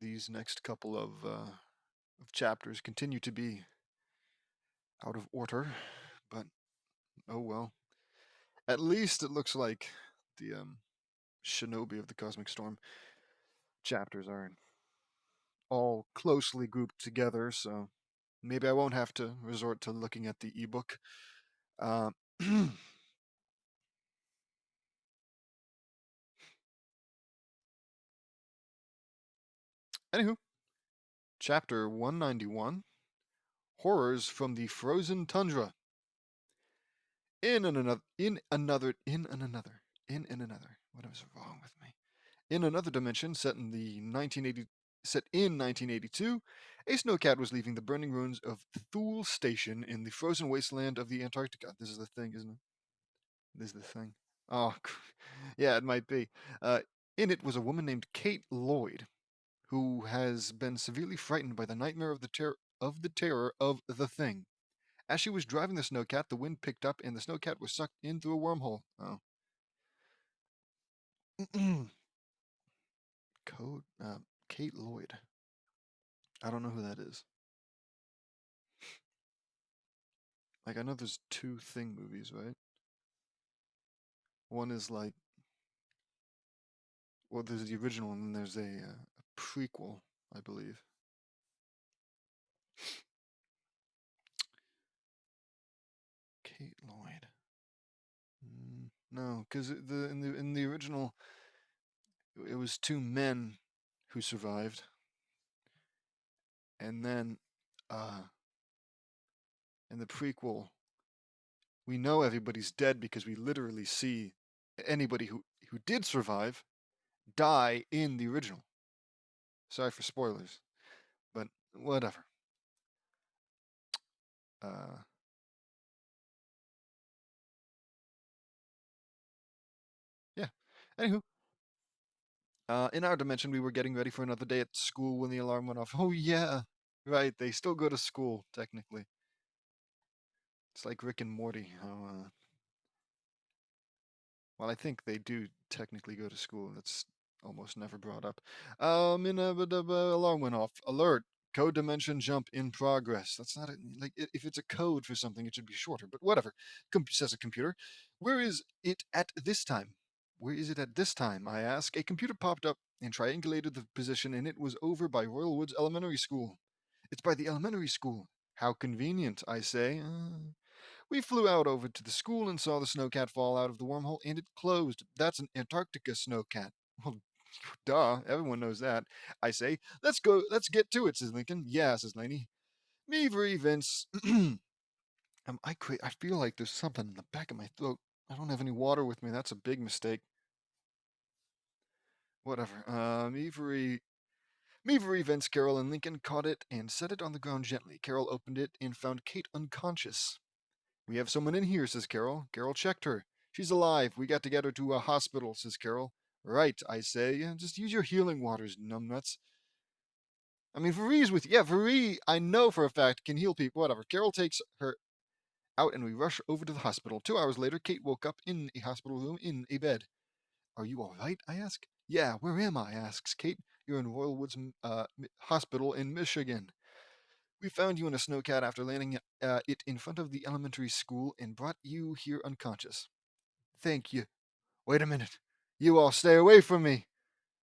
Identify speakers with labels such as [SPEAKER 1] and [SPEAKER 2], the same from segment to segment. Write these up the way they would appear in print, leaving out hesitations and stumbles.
[SPEAKER 1] these next couple of chapters continue to be out of order, but oh well. At least it looks like the Shinobi of the Cosmic Storm chapters are all closely grouped together, so maybe I won't have to resort to looking at the ebook. Uh, Anywho, chapter 191, Horrors from the Frozen Tundra. What is wrong with me? In another dimension, set in 1982, a snowcat was leaving the burning ruins of Thule Station in the frozen wasteland of the Antarctica. This is the thing, isn't it? This is the thing. Oh, yeah, it might be. In it was a woman named Kate Lloyd, who has been severely frightened by the nightmare of the terror of the thing. As she was driving the snowcat, the wind picked up and the snowcat was sucked in through a wormhole. Oh. Code Kate Lloyd. I don't know who that is. Like, I know there's two Thing movies, right? One is like, well, there's the original and then there's a prequel, I believe. Kate Lloyd. No, because in the original, it was two men who survived, and then in the prequel, we know everybody's dead because we literally see anybody who did survive die in the original. Sorry for spoilers, but whatever. Yeah. Anywho, in our dimension, we were getting ready for another day at school when the alarm went off. Oh yeah, right. They still go to school technically. It's like Rick and Morty. Well, I think they do technically go to school. That's almost never brought up. Alarm went off. Alert. Code dimension jump in progress. That's not like if it's a code for something, it should be shorter. But whatever. Says a computer. Where is it at this time? Where is it at this time? I ask. A computer popped up and triangulated the position, and it was over by Royal Woods Elementary School. It's by the elementary school. How convenient, I say. We flew out over to the school and saw the snowcat fall out of the wormhole, and it closed. That's an Antarctica snowcat. Well, duh, everyone knows that. I say, let's get to it, says Lincoln. Yeah, says Laney. Me very Vince. I feel like there's something in the back of my throat. I don't have any water with me. That's a big mistake. Whatever. Me very Vince, Carol, and Lincoln caught it and set it on the ground gently. Carol opened it and found Kate unconscious. We have someone in here, says Carol. Carol checked her. She's alive. We got to get her to a hospital, says Carol. Right, I say. Yeah, just use your healing waters, numbnuts. I mean, Varie's with you. Yeah, Varie, I know for a fact, can heal people. Whatever. Carol takes her out and we rush over to the hospital. 2 hours later, Kate woke up in a hospital room in a bed. Are you all right? I ask. Yeah, where am I? Asks Kate. You're in Royal Woods Hospital in Michigan. We found you in a snowcat after landing it in front of the elementary school and brought you here unconscious. Thank you. Wait a minute. You all stay away from me,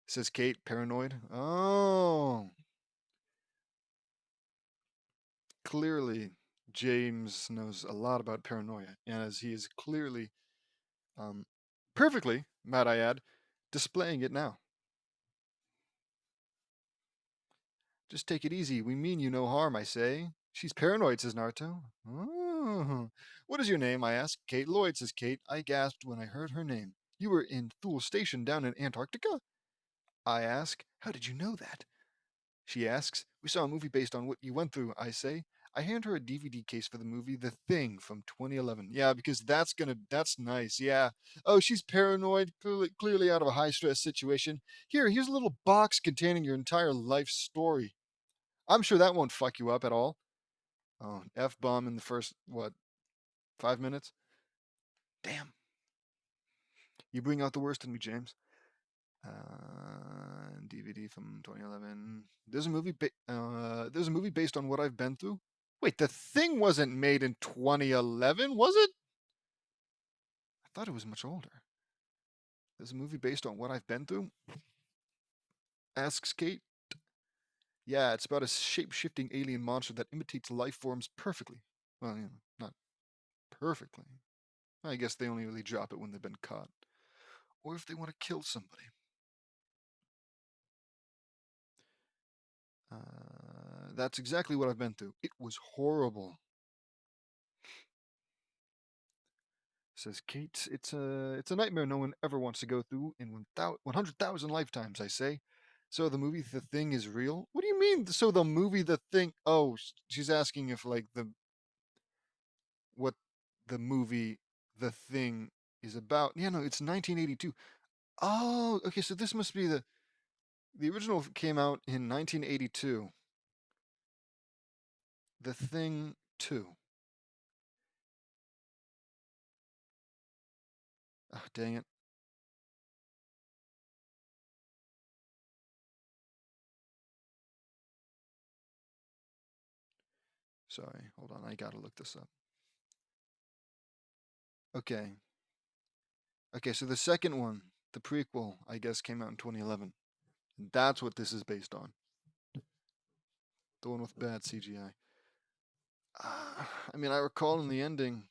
[SPEAKER 1] says Kate, paranoid. Oh. Clearly, James knows a lot about paranoia, and as he is clearly, perfectly, might I add, displaying it now. Just take it easy. We mean you no harm, I say. She's paranoid, says Naruto. Oh. What is your name? I ask. Kate Lloyd, says Kate. I gasped when I heard her name. You were in Thule Station down in Antarctica? I ask. How did you know that? She asks. We saw a movie based on what you went through, I say. I hand her a DVD case for the movie The Thing from 2011. Yeah, because that's nice. Yeah. Oh, she's paranoid, clearly out of a high stress situation. Here's a little box containing your entire life story. I'm sure that won't fuck you up at all. Oh, F bomb in the first, what, 5 minutes? Damn. You bring out the worst in me, James. DVD from 2011. There's a movie based on what I've been through. Wait, The Thing wasn't made in 2011, was it? I thought it was much older. There's a movie based on what I've been through? Asks Kate. Yeah, it's about a shape-shifting alien monster that imitates life forms perfectly. Well, not perfectly. I guess they only really drop it when they've been caught. Or if they want to kill somebody. That's exactly what I've been through. It was horrible. Says Kate. It's a nightmare no one ever wants to go through in 100,000 lifetimes, I say. So the movie The Thing is real? What do you mean? So the movie The Thing? Oh, she's asking if like what the movie The Thing is about. Yeah, no, it's 1982. Oh, okay. So this must be the original came out in 1982. The Thing 2. Oh, dang it. Sorry, hold on. I gotta look this up. Okay. Okay, so the second one, the prequel, I guess, came out in 2011. And that's what this is based on. The one with bad CGI. I mean, I recall in the ending,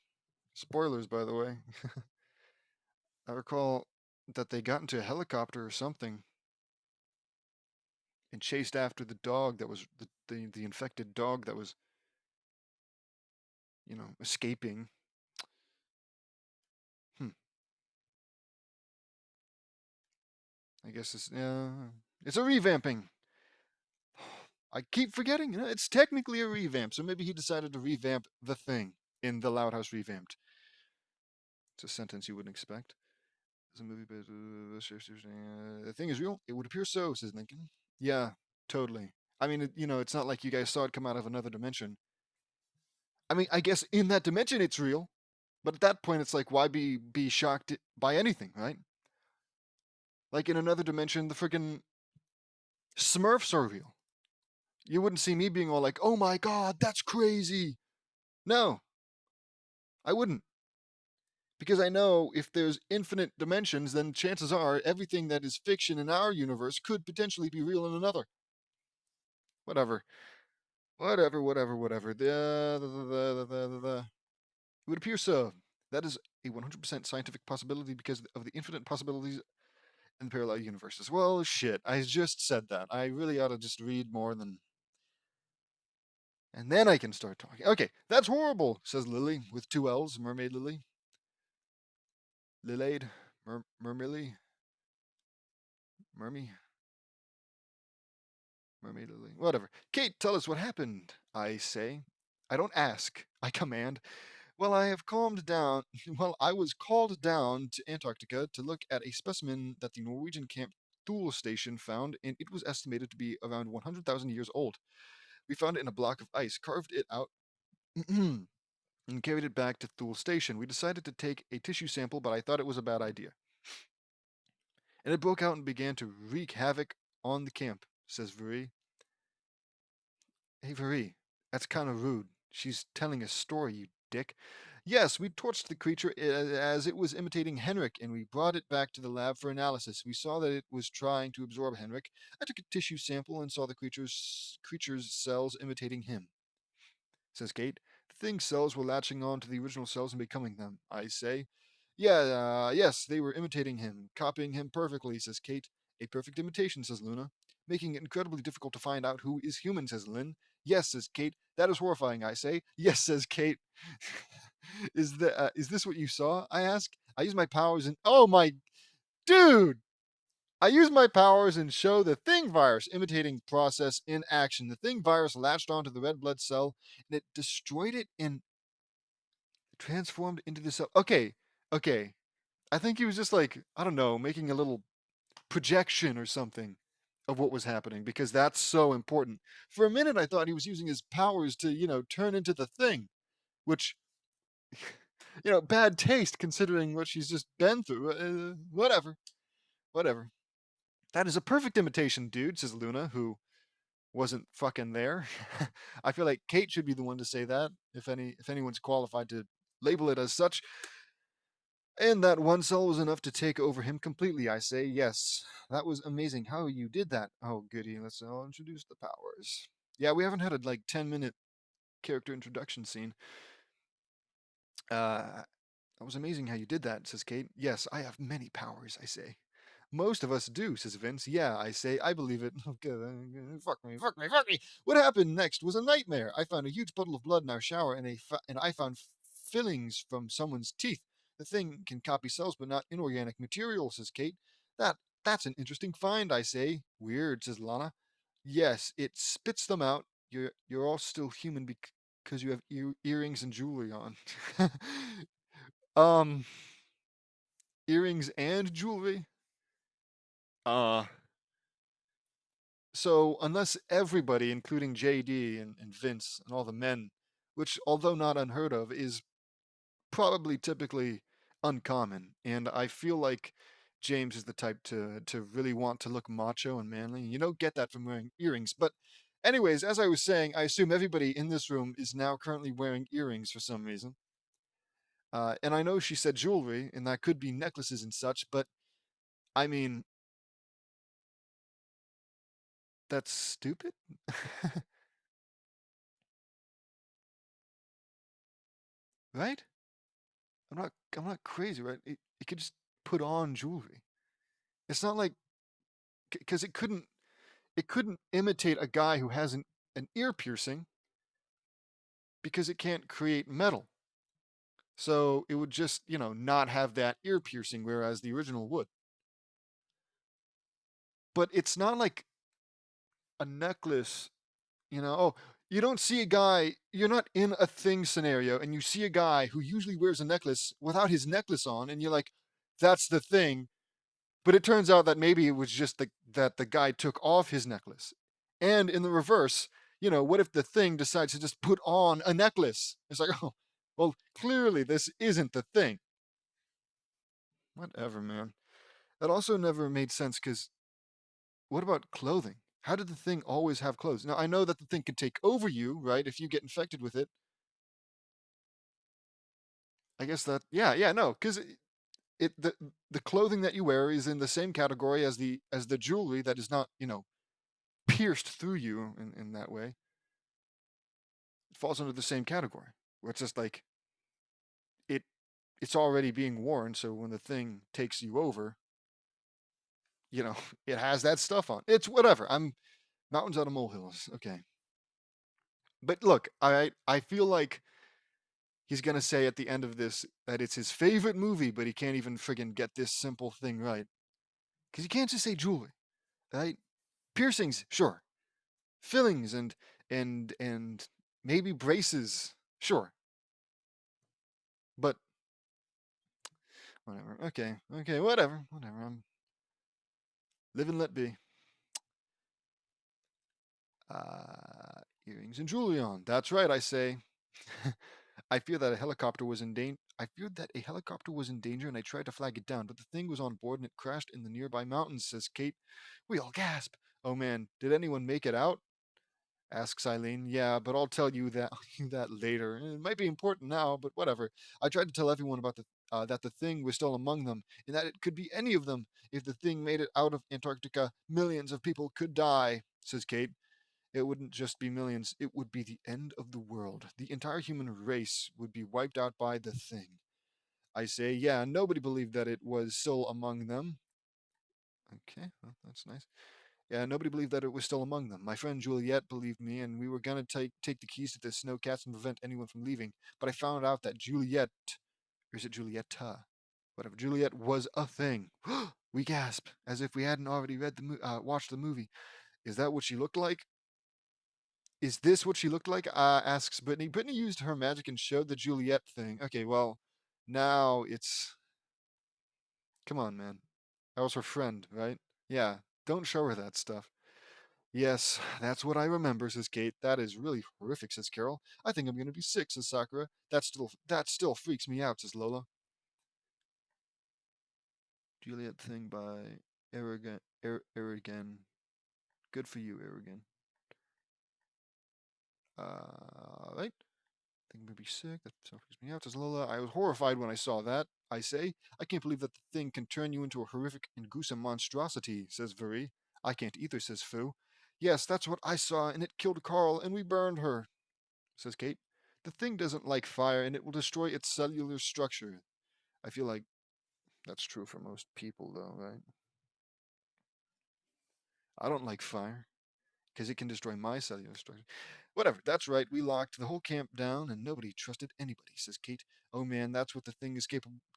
[SPEAKER 1] spoilers, by the way, I recall that they got into a helicopter or something and chased after the dog that was the infected dog that was, escaping. Hmm. I guess it's a revamping. I keep forgetting. It's technically a revamp, so maybe he decided to revamp The Thing in The Loud House Revamped. It's a sentence you wouldn't expect. It's a movie based. The Thing is real. It would appear so, says Lincoln. Yeah, totally. I mean, it's not like you guys saw it come out of another dimension. I mean, I guess in that dimension it's real, but at that point it's like, why be shocked by anything, right? Like in another dimension, the freaking Smurfs are real. You wouldn't see me being all like, "Oh my god, that's crazy." No, I wouldn't. Because I know if there's infinite dimensions, then chances are everything that is fiction in our universe could potentially be real in another. Whatever. Whatever. It would appear so. That is a 100% scientific possibility because of the infinite possibilities in parallel universes. Well, shit. I just said that. I really ought to just read more than. And then I can start talking. Okay, that's horrible, says Lily, with two L's, Mermaid Lily. Lilade, Mermily, Mermy, Mermaid Lily. Whatever. Kate, tell us what happened, I say. I don't ask, I command. Well, I have calmed down. Well, I was called down to Antarctica to look at a specimen that the Norwegian Camp Thule station found, and it was estimated to be around 100,000 years old. We found it in a block of ice, carved it out, and carried it back to Thule station. We decided to take a tissue sample, but I thought it was a bad idea. And it broke out and began to wreak havoc on the camp, says Vuri. Hey, Vuri, that's kind of rude. She's telling a story, you dick. Yes, we torched the creature as it was imitating Henrik, and we brought it back to the lab for analysis. We saw that it was trying to absorb Henrik. I took a tissue sample and saw the creature's cells imitating him, says Kate. The thing's cells were latching on to the original cells and becoming them, I say. Yeah, yes, they were imitating him, copying him perfectly, says Kate. A perfect imitation, says Luna. Making it incredibly difficult to find out who is human, says Lynn. Yes, says Kate. That is horrifying, I say. Yes, says Kate. Is this what you saw? I ask. I use my powers and oh my dude! I use my powers and show the Thing virus imitating process in action. The Thing virus latched onto the red blood cell and it destroyed it and transformed into the cell. Okay. I think he was just like, I don't know, making a little projection or something of what was happening because that's so important. For a minute, I thought he was using his powers to, turn into the Thing, which, bad taste considering what she's just been through. Whatever. That is a perfect imitation, dude, says Luna, who wasn't fucking there. I feel like Kate should be the one to say that, if anyone's qualified to label it as such. And that one cell was enough to take over him completely, I say. Yes, that was amazing. How you did that? Oh, goody. Let's all introduce the powers. Yeah, we haven't had a 10-minute character introduction scene. That was amazing how you did that, says Kate. Yes, I have many powers, I say. Most of us do, says Vince. Yeah, I say, I believe it. Okay, fuck me, fuck me, fuck me. What happened next was a nightmare. I found a huge puddle of blood in our shower, and I found fillings from someone's teeth. The thing can copy cells, but not inorganic material, says Kate. That's an interesting find, I say. Weird, says Lana. Yes, it spits them out. You're all still human because you have earrings and jewelry on. um, earrings and jewelry. Uh, so unless everybody, including JD and Vince and all the men, which although not unheard of, is probably typically uncommon, and I feel like James is the type to really want to look macho and manly. You don't get that from wearing earrings. But anyways, as I was saying, I assume everybody in this room is now currently wearing earrings for some reason. And I know she said jewelry, and that could be necklaces and such, but I mean, that's stupid. Right? I'm not crazy, right? It could just put on jewelry. It's not like because it couldn't imitate a guy who has an ear piercing because it can't create metal. So it would just, not have that ear piercing, whereas the original would. But it's not like a necklace, oh, you don't see a guy, you're not in a thing scenario, and you see a guy who usually wears a necklace without his necklace on, and you're like, that's the thing. But it turns out that maybe it was just that the guy took off his necklace. And in the reverse, what if the thing decides to just put on a necklace? It's like, oh, well, clearly this isn't the thing. Whatever, man. That also never made sense because what about clothing? How did the thing always have clothes? Now, I know that the thing can take over you, right? If you get infected with it. I guess that, yeah, no, because the clothing that you wear is in the same category as the jewelry that is not, pierced through you in that way. It falls under the same category where it's just like it it's already being worn, so when the thing takes you over, it has that stuff on. It's whatever. I'm mountains out of molehills. Okay. But look, I feel like he's gonna say at the end of this that it's his favorite movie, but he can't even friggin' get this simple thing right. Because you can't just say jewelry, right? Piercings, sure. Fillings and maybe braces, sure. But whatever. Okay, whatever. I'm live and let be. Earrings and jewelry on. That's right, I say. I fear that a helicopter was in danger. I feared that a helicopter was in danger, and I tried to flag it down, but the thing was on board and it crashed in the nearby mountains. Says Kate. We all gasp. Oh man, did anyone make it out? Asks Eileen. Yeah, but I'll tell you that later. It might be important now, but whatever. I tried to tell everyone about that the thing was still among them, and that it could be any of them. If the thing made it out of Antarctica, millions of people could die. Says Kate. It wouldn't just be millions, it would be the end of the world. The entire human race would be wiped out by the thing. I say, yeah, nobody believed that it was still among them. Okay, well, that's nice. Yeah, nobody believed that it was still among them. My friend Juliet believed me, and we were going to take the keys to the snowcats and prevent anyone from leaving. But I found out that Juliet, or is it Julietta? Whatever, Juliet was a thing. We gasped, as if we hadn't already watched the movie. Is that what she looked like? Is this what she looked like? Asks Brittany. Brittany used her magic and showed the Juliet thing. Okay, well, now it's. Come on, man. That was her friend, right? Yeah, don't show her that stuff. Yes, that's what I remember, says Kate. That is really horrific, says Carol. I think I'm gonna be sick, says Sakura. That still freaks me out, says Lola. Juliet thing by Arrogant. Arrogant. Good for you, Arrogant. Right? I think maybe sick. That freaks me out. Says Lola. I was horrified when I saw that. I say, I can't believe that the thing can turn you into a horrific and gruesome monstrosity, says Vuri. I can't either, says Fu. Yes, that's what I saw, and it killed Carl, and we burned her, says Kate. The thing doesn't like fire, and it will destroy its cellular structure. I feel like that's true for most people, though, right? I don't like fire because it can destroy my cellular structure. Whatever, that's right. We locked the whole camp down and nobody trusted anybody, says Kate. Oh man, that's what the thing is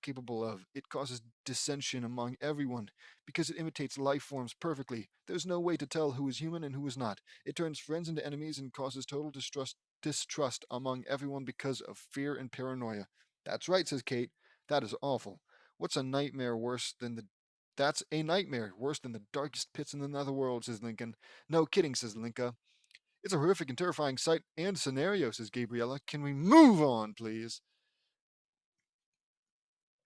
[SPEAKER 1] capable of. It causes dissension among everyone because it imitates life forms perfectly. There's no way to tell who is human and who is not. It turns friends into enemies and causes total distrust among everyone because of fear and paranoia. That's right, says Kate. That is awful. What's a nightmare worse than the That's a nightmare worse than the darkest pits in the netherworld, says Lincoln. No kidding, says Linka. It's a horrific and terrifying sight and scenario, says Gabriella. Can we move on, please?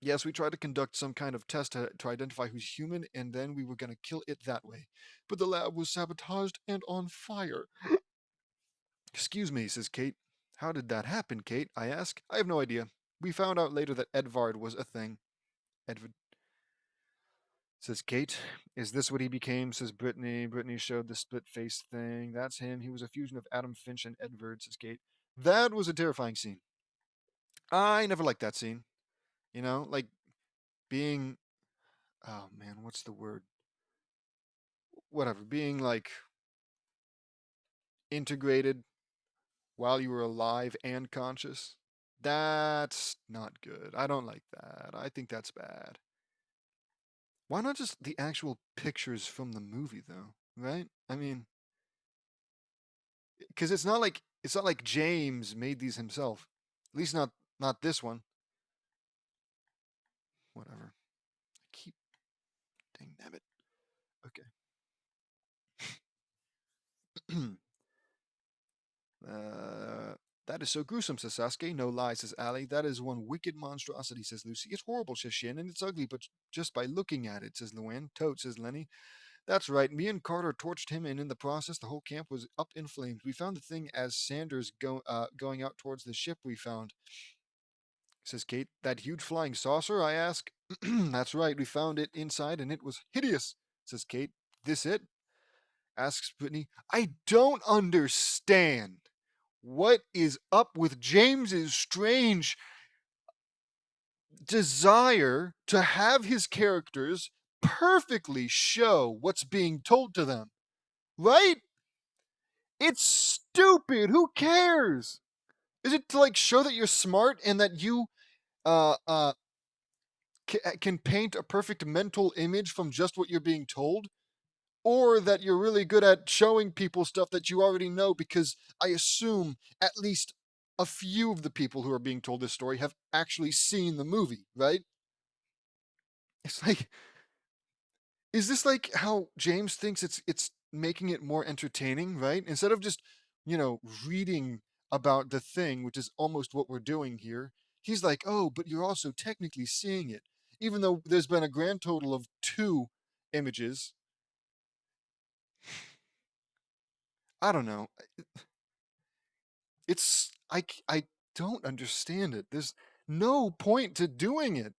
[SPEAKER 1] Yes, we tried to conduct some kind of test to identify who's human, and then we were going to kill it that way. But the lab was sabotaged and on fire. Excuse me, says Kate. How did that happen, Kate? I ask. I have no idea. We found out later that Edvard was a thing. Edvard, says Kate. Is this what he became? Says Brittany. Brittany showed the split face thing. That's him. He was a fusion of Adam Finch and Edvard, says Kate. That was a terrifying scene. I never liked that scene. You know, like being, oh man, what's the word? Whatever, being like integrated while you were alive and conscious. That's not good. I don't like that. I think that's bad. Why not just the actual pictures from the movie though? Right? I mean, because it's not like James made these himself. At least not this one. Whatever. I keep dang damn it. Okay. That is so gruesome, says Sasuke. No lie, says Ali. That is one wicked monstrosity, says Lucy. It's horrible, says Shin, and it's ugly, but just by looking at it, says Luann. Tote, says Lenny. That's right. Me and Carter torched him, and in the process, the whole camp was up in flames. We found the thing as Sanders going out towards the ship we found, says Kate. That huge flying saucer, I ask. That's right. We found it inside, and it was hideous, says Kate. This it? Asks Brittany. I don't understand. What is up with James's strange desire to have his characters perfectly show what's being told to them? Right? It's stupid. Who cares? Is it to like show that you're smart and that you uh uh can paint a perfect mental image from just what you're being told? Or that you're really good at showing people stuff that you already know, because I assume at least a few of the people who are being told this story have actually seen the movie, right? It's like, is this like how James thinks it's making it more entertaining, right? Instead of just, reading about the thing, which is almost what we're doing here, he's like, "Oh, but you're also technically seeing it." Even though there's been a grand total of 2 images. I don't know. I don't understand it. There's no point to doing it.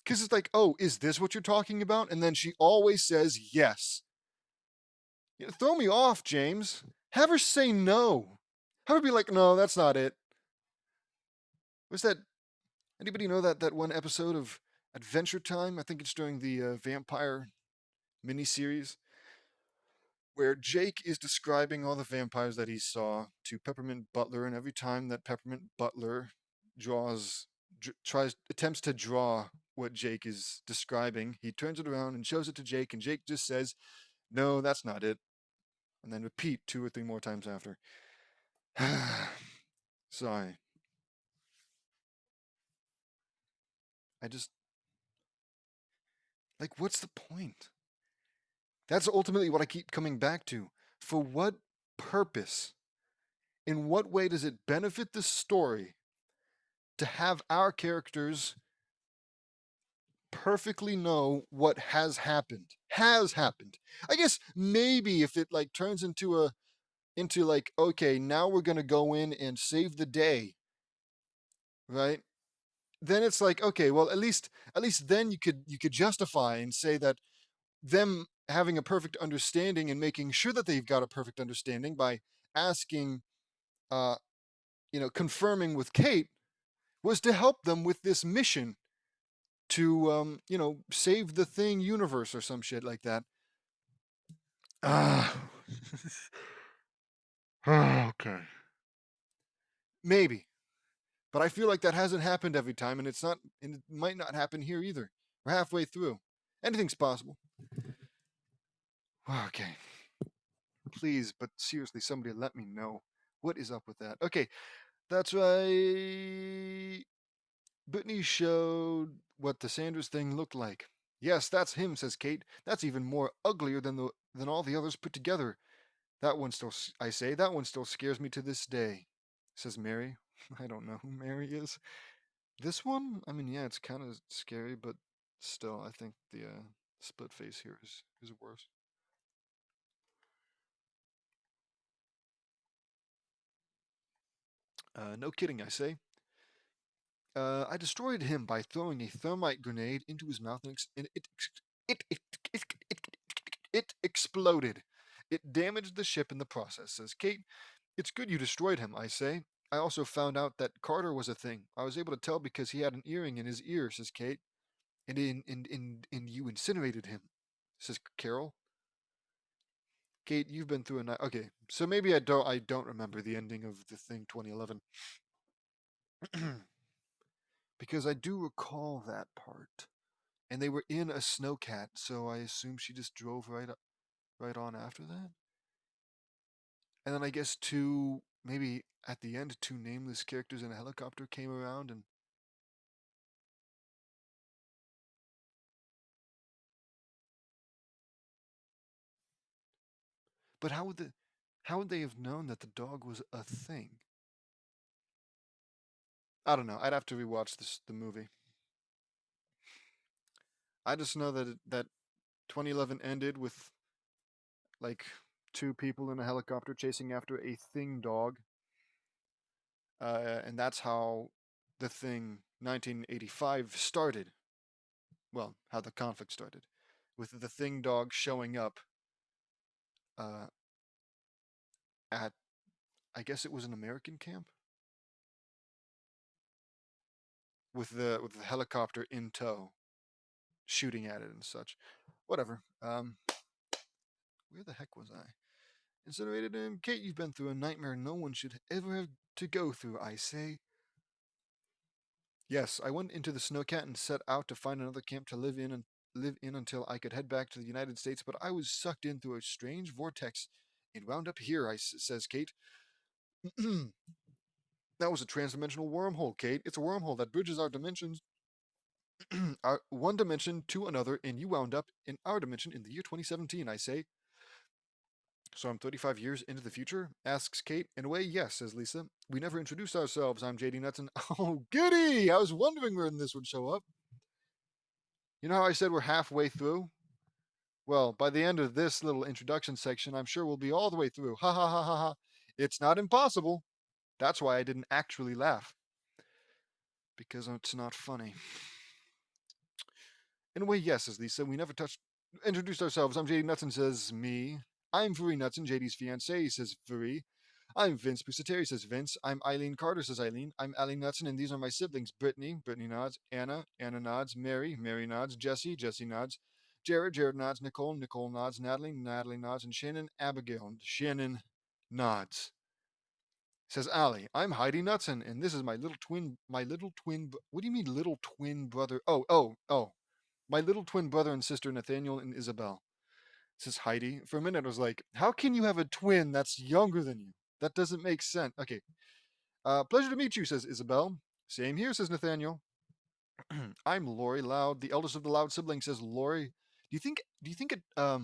[SPEAKER 1] Because it's like, oh, is this what you're talking about? And then she always says yes. Throw me off, James. Have her say no. Have her be like, no, that's not it. Was that, anybody know that one episode of Adventure Time? I think it's during the vampire miniseries, where Jake is describing all the vampires that he saw to Peppermint Butler, and every time that Peppermint Butler attempts to draw what Jake is describing, he turns it around and shows it to Jake, and Jake just says, "No, that's not it," and then repeat 2 or 3 more times after. Sorry, I just like, what's the point? That's ultimately what I keep coming back to. For what purpose? In what way does it benefit the story to have our characters perfectly know what has happened. Has happened. I guess maybe if it like turns into like, okay, now we're gonna go in and save the day, right? Then it's like, okay, well, at least then you could justify and say that them having a perfect understanding and making sure that they've got a perfect understanding by asking, uh, confirming with Kate, was to help them with this mission to, save the thing universe or some shit like that. Ah, okay. Maybe, but I feel like that hasn't happened every time, and it might not happen here either. We're halfway through. Anything's possible. Okay, please, but seriously, somebody let me know what is up with that. Okay, that's right. Brittany showed what the Sanders thing looked like. Yes, that's him, says Kate. That's even more uglier than all the others put together. That one still, I say, that one still scares me to this day, says Mary. I don't know who Mary is. This one, I mean, yeah, it's kind of scary, but still, I think the split face here is worse. No kidding, I say. I destroyed him by throwing a thermite grenade into his mouth, and it, it, it, it, it exploded. It damaged the ship in the process, says Kate. It's good you destroyed him, I say. I also found out that Carter was a thing. I was able to tell because he had an earring in his ear, says Kate. And you incinerated him, says Carol. Kate, you've been through a night. Okay, so maybe I don't remember the ending of the thing 2011. Because I do recall that part. And they were in a snowcat, so I assume she just drove right on after that. And then I guess maybe at the end, two nameless characters in a helicopter came around and. But how would they have known that the dog was a thing? I don't know. I'd have to rewatch the movie. I just know that 2011 ended with like two people in a helicopter chasing after a thing dog, and that's how the thing 1985 started. Well, how the conflict started, with the thing dog showing up uh, at, I guess it was an American camp, with the helicopter in tow, shooting at it and such. Whatever. Where the heck was I? Incinerated him. Kate, you've been through a nightmare no one should ever have to go through, I say. Yes, I went into the snowcat and set out to find another camp to live in until I could head back to the United States, but I was sucked in through a strange vortex and wound up here, says Kate. That was a transdimensional wormhole, Kate. It's a wormhole that bridges our dimensions, one dimension to another, and you wound up in our dimension in the year 2017, I say. So I'm 35 years into the future? Asks Kate. In a way, yes, says Lisa. We never introduced ourselves. I'm JD Nuts, and oh, goody! I was wondering when this would show up. You know how I said we're halfway through? Well, by the end of this little introduction section, I'm sure we'll be all the way through. Ha ha ha ha ha. It's not impossible. That's why I didn't actually laugh. Because it's not funny. In a way, yes, says Lisa. We never introduced ourselves. I'm JD Nuts, and says me. I'm Vuri Nutson, JD's fiance, says Vuri. I'm Vince Pusateri, says Vince. I'm Eileen Carter, says Eileen. I'm Allie Nutson, and these are my siblings. Brittany nods. Anna nods. Mary nods. Jesse nods. Jared nods. Nicole nods. Natalie nods. And Shannon nods. Says Allie, I'm Heidi Nutson, and this is my little twin, what do you mean little twin brother? Oh. My little twin brother and sister, Nathaniel and Isabel, says Heidi. For a minute, I was like, how can you have a twin that's younger than you? That doesn't make sense. Okay. Pleasure to meet you, says Isabel. Same here, says Nathaniel. I'm Lori Loud, the eldest of the Loud siblings, says Lori. Do you think a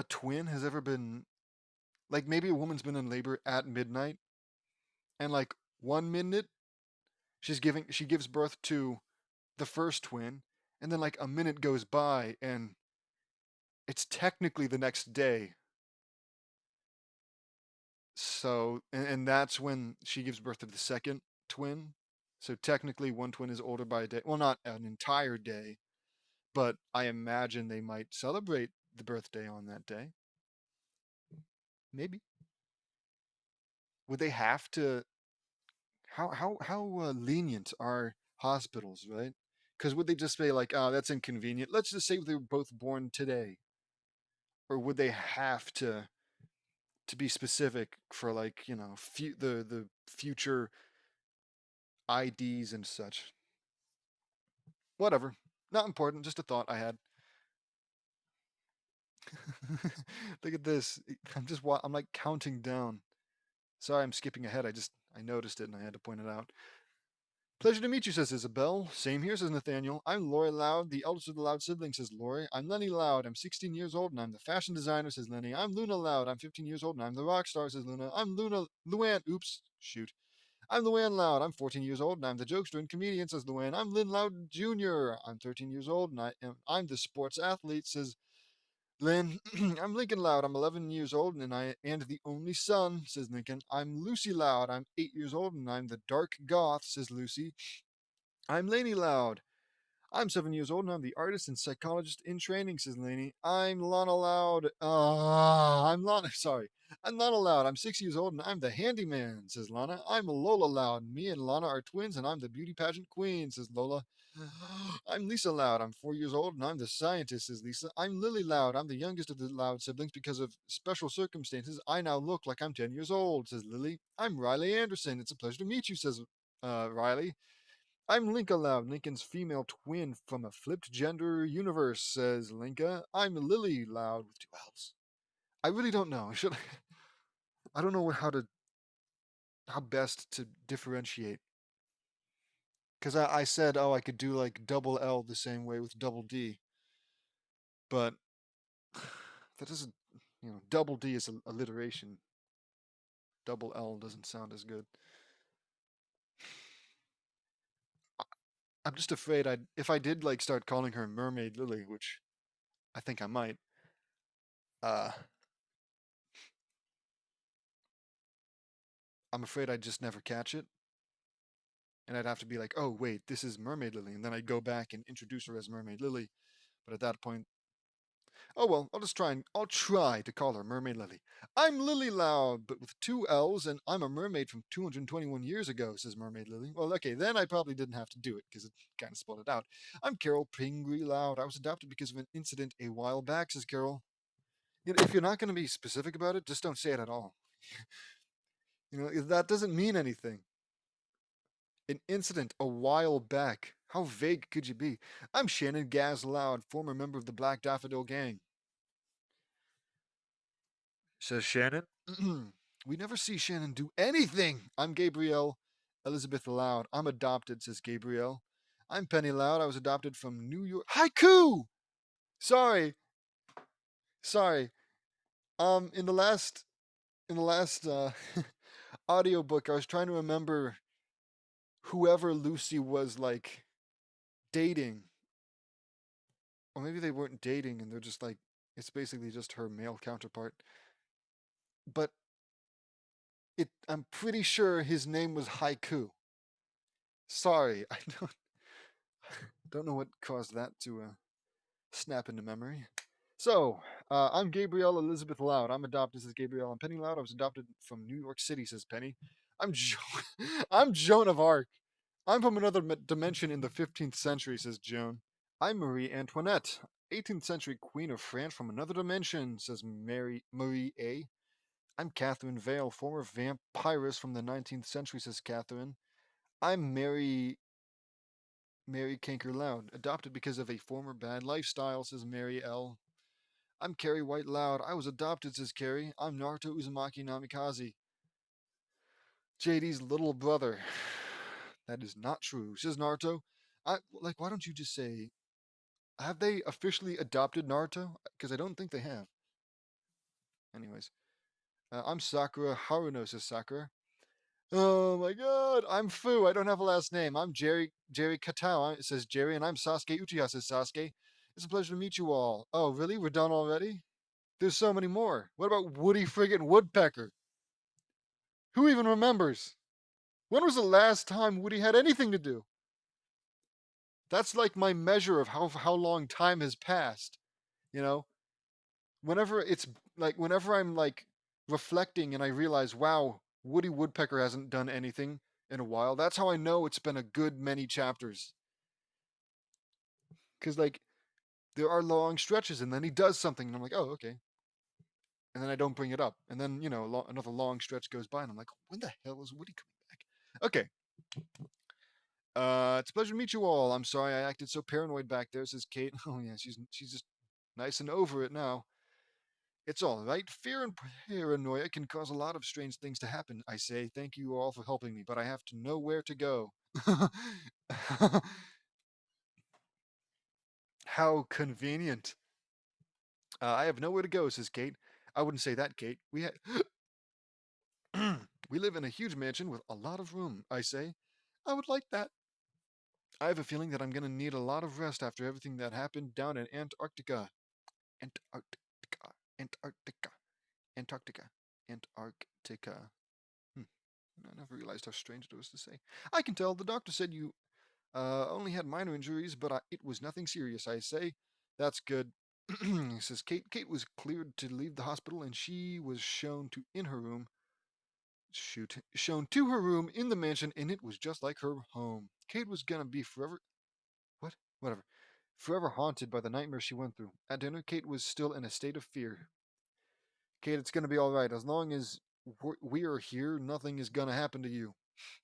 [SPEAKER 1] twin has ever been, like, maybe a woman's been in labor at midnight, and like 1 minute she gives birth to the first twin, and then like a minute goes by and it's technically the next day. So, and that's when she gives birth to the second twin. So technically, one twin is older by a day. Well, not an entire day, but I imagine they might celebrate the birthday on that day. Maybe. Would they have to? How lenient are hospitals, right? Because would they just say like, "Oh, that's inconvenient. Let's just say they were both born today," or would they have to be specific for like the future IDs and such? Whatever, not important. Just a thought I had. Look at this. I'm like counting down. Sorry, I'm skipping ahead. I noticed it and I had to point it out. Pleasure to meet you, says Isabel. Same here, says Nathaniel. I'm Lori Loud, the eldest of the Loud siblings, says Lori. I'm Lenny Loud. I'm 16 years old and I'm the fashion designer, says Lenny. I'm Luna Loud. I'm 15 years old and I'm the rock star, says Luna. I'm Luann. Oops, shoot. I'm Luann Loud. I'm 14 years old and I'm the jokester and comedian, says Luann. I'm Lynn Loud Jr. I'm 13 years old and I'm the sports athlete, says Lynn. I'm Lincoln Loud. I'm 11 years old and the only son, says Lincoln. I'm Lucy Loud. I'm 8 years old and I'm the dark goth, says Lucy. I'm Laney Loud. I'm 7 years old and I'm the artist and psychologist in training, says Laney. I'm Lana Loud. I'm Lana. Sorry. I'm Lana Loud. I'm 6 years old and I'm the handyman, says Lana. I'm Lola Loud. Me and Lana are twins and I'm the beauty pageant queen, says Lola. I'm Lisa Loud. I'm 4 years old and I'm the scientist, says Lisa. I'm Lily Loud. I'm the youngest of the Loud siblings because of special circumstances. I now look like I'm 10 years old, says Lily. I'm Riley Anderson. It's a pleasure to meet you, says Riley. I'm Linka Loud, Lincoln's female twin from a flipped gender universe, says Linka. I'm Lily Loud with two L's. I really don't know. I don't know how best to differentiate. Because I said, oh, I could do like double L the same way with double D. But that doesn't, double D is alliteration. Double L doesn't sound as good. I'm just afraid if I did like start calling her Mermaid Lily, which I think I might, uh, I'm afraid I'd just never catch it. And I'd have to be like, oh, wait, this is Mermaid Lily. And then I'd go back and introduce her as Mermaid Lily. But at that point, oh well, I'll try to call her Mermaid Lily. I'm Lily Loud, but with two L's, and I'm a mermaid from 221 years ago, says Mermaid Lily. Well, okay, then I probably didn't have to do it, because it kind of spelled it out. I'm Carol Pingree Loud. I was adopted because of an incident a while back, says Carol. If you're not going to be specific about it, just don't say it at all. That doesn't mean anything. An incident a while back. How vague could you be? I'm Shannon Gaz Loud, former member of the Black Daffodil Gang, says Shannon. We never see Shannon do anything. I'm Gabrielle Elizabeth Loud. I'm adopted, says Gabrielle. I'm Penny Loud. I was adopted from New York. Haiku! Sorry. Sorry. In the last audiobook, I was trying to remember whoever Lucy was like dating. Or maybe they weren't dating and they're just like it's basically just her male counterpart. But I'm pretty sure his name was Haiku. Sorry, I don't know what caused that to snap into memory. So, I'm Gabrielle Elizabeth Loud. I'm adopted, says Gabrielle. I'm Penny Loud. I was adopted from New York City, says Penny. I'm I'm Joan of Arc. I'm from another dimension in the 15th century, says Joan. I'm Marie Antoinette, 18th century Queen of France from another dimension, says Marie A. I'm Catherine Vale, former vampiress from the 19th century, says Catherine. I'm Mary Kanker Loud, adopted because of a former bad lifestyle, says Mary L. I'm Carrie White Loud. I was adopted, says Carrie. I'm Naruto Uzumaki Namikaze, JD's little brother. That is not true, says Naruto. Why don't you just say, have they officially adopted Naruto? Because I don't think they have. Anyways, I'm Sakura Haruno, says Sakura. Oh my god, I'm Fu. I don't have a last name. I'm Jerry Katao. It says Jerry, and I'm Sasuke Uchiha, says Sasuke. It's a pleasure to meet you all. Oh, really? We're done already? There's so many more. What about Woody friggin' Woodpecker? Who even remembers? When was the last time Woody had anything to do? That's like my measure of how long time has passed. You know, whenever I'm like reflecting and I realize, wow, Woody Woodpecker hasn't done anything in a while. That's how I know it's been a good many chapters. Because like there are long stretches, and then he does something, and I'm like, oh, okay. And then I don't bring it up, and then another long stretch goes by, and I'm like, when the hell is Woody coming back? Okay. It's a pleasure to meet you all. I'm sorry I acted so paranoid back there, says Kate. Oh yeah, she's just nice and over it now. It's all right. Fear and paranoia can cause a lot of strange things to happen. I say, thank you all for helping me, but I have to know where to go. How convenient. I have nowhere to go, says Kate. I wouldn't say that, Kate. We live in a huge mansion with a lot of room, I say. I would like that. I have a feeling that I'm going to need a lot of rest after everything that happened down in Antarctica. Antarctica. Antarctica. Antarctica. Antarctica. Hmm. I never realized how strange it was to say. I can tell. The doctor said you only had minor injuries, but it was nothing serious, I say. That's good. Says Kate. Kate was cleared to leave the hospital, and she was shown to her room in the mansion, and it was just like her home. Kate was gonna be forever. What? Whatever. Forever haunted by the nightmare she went through. At dinner, Kate was still in a state of fear. Kate, it's gonna be all right. As long as we are here, nothing is gonna happen to you.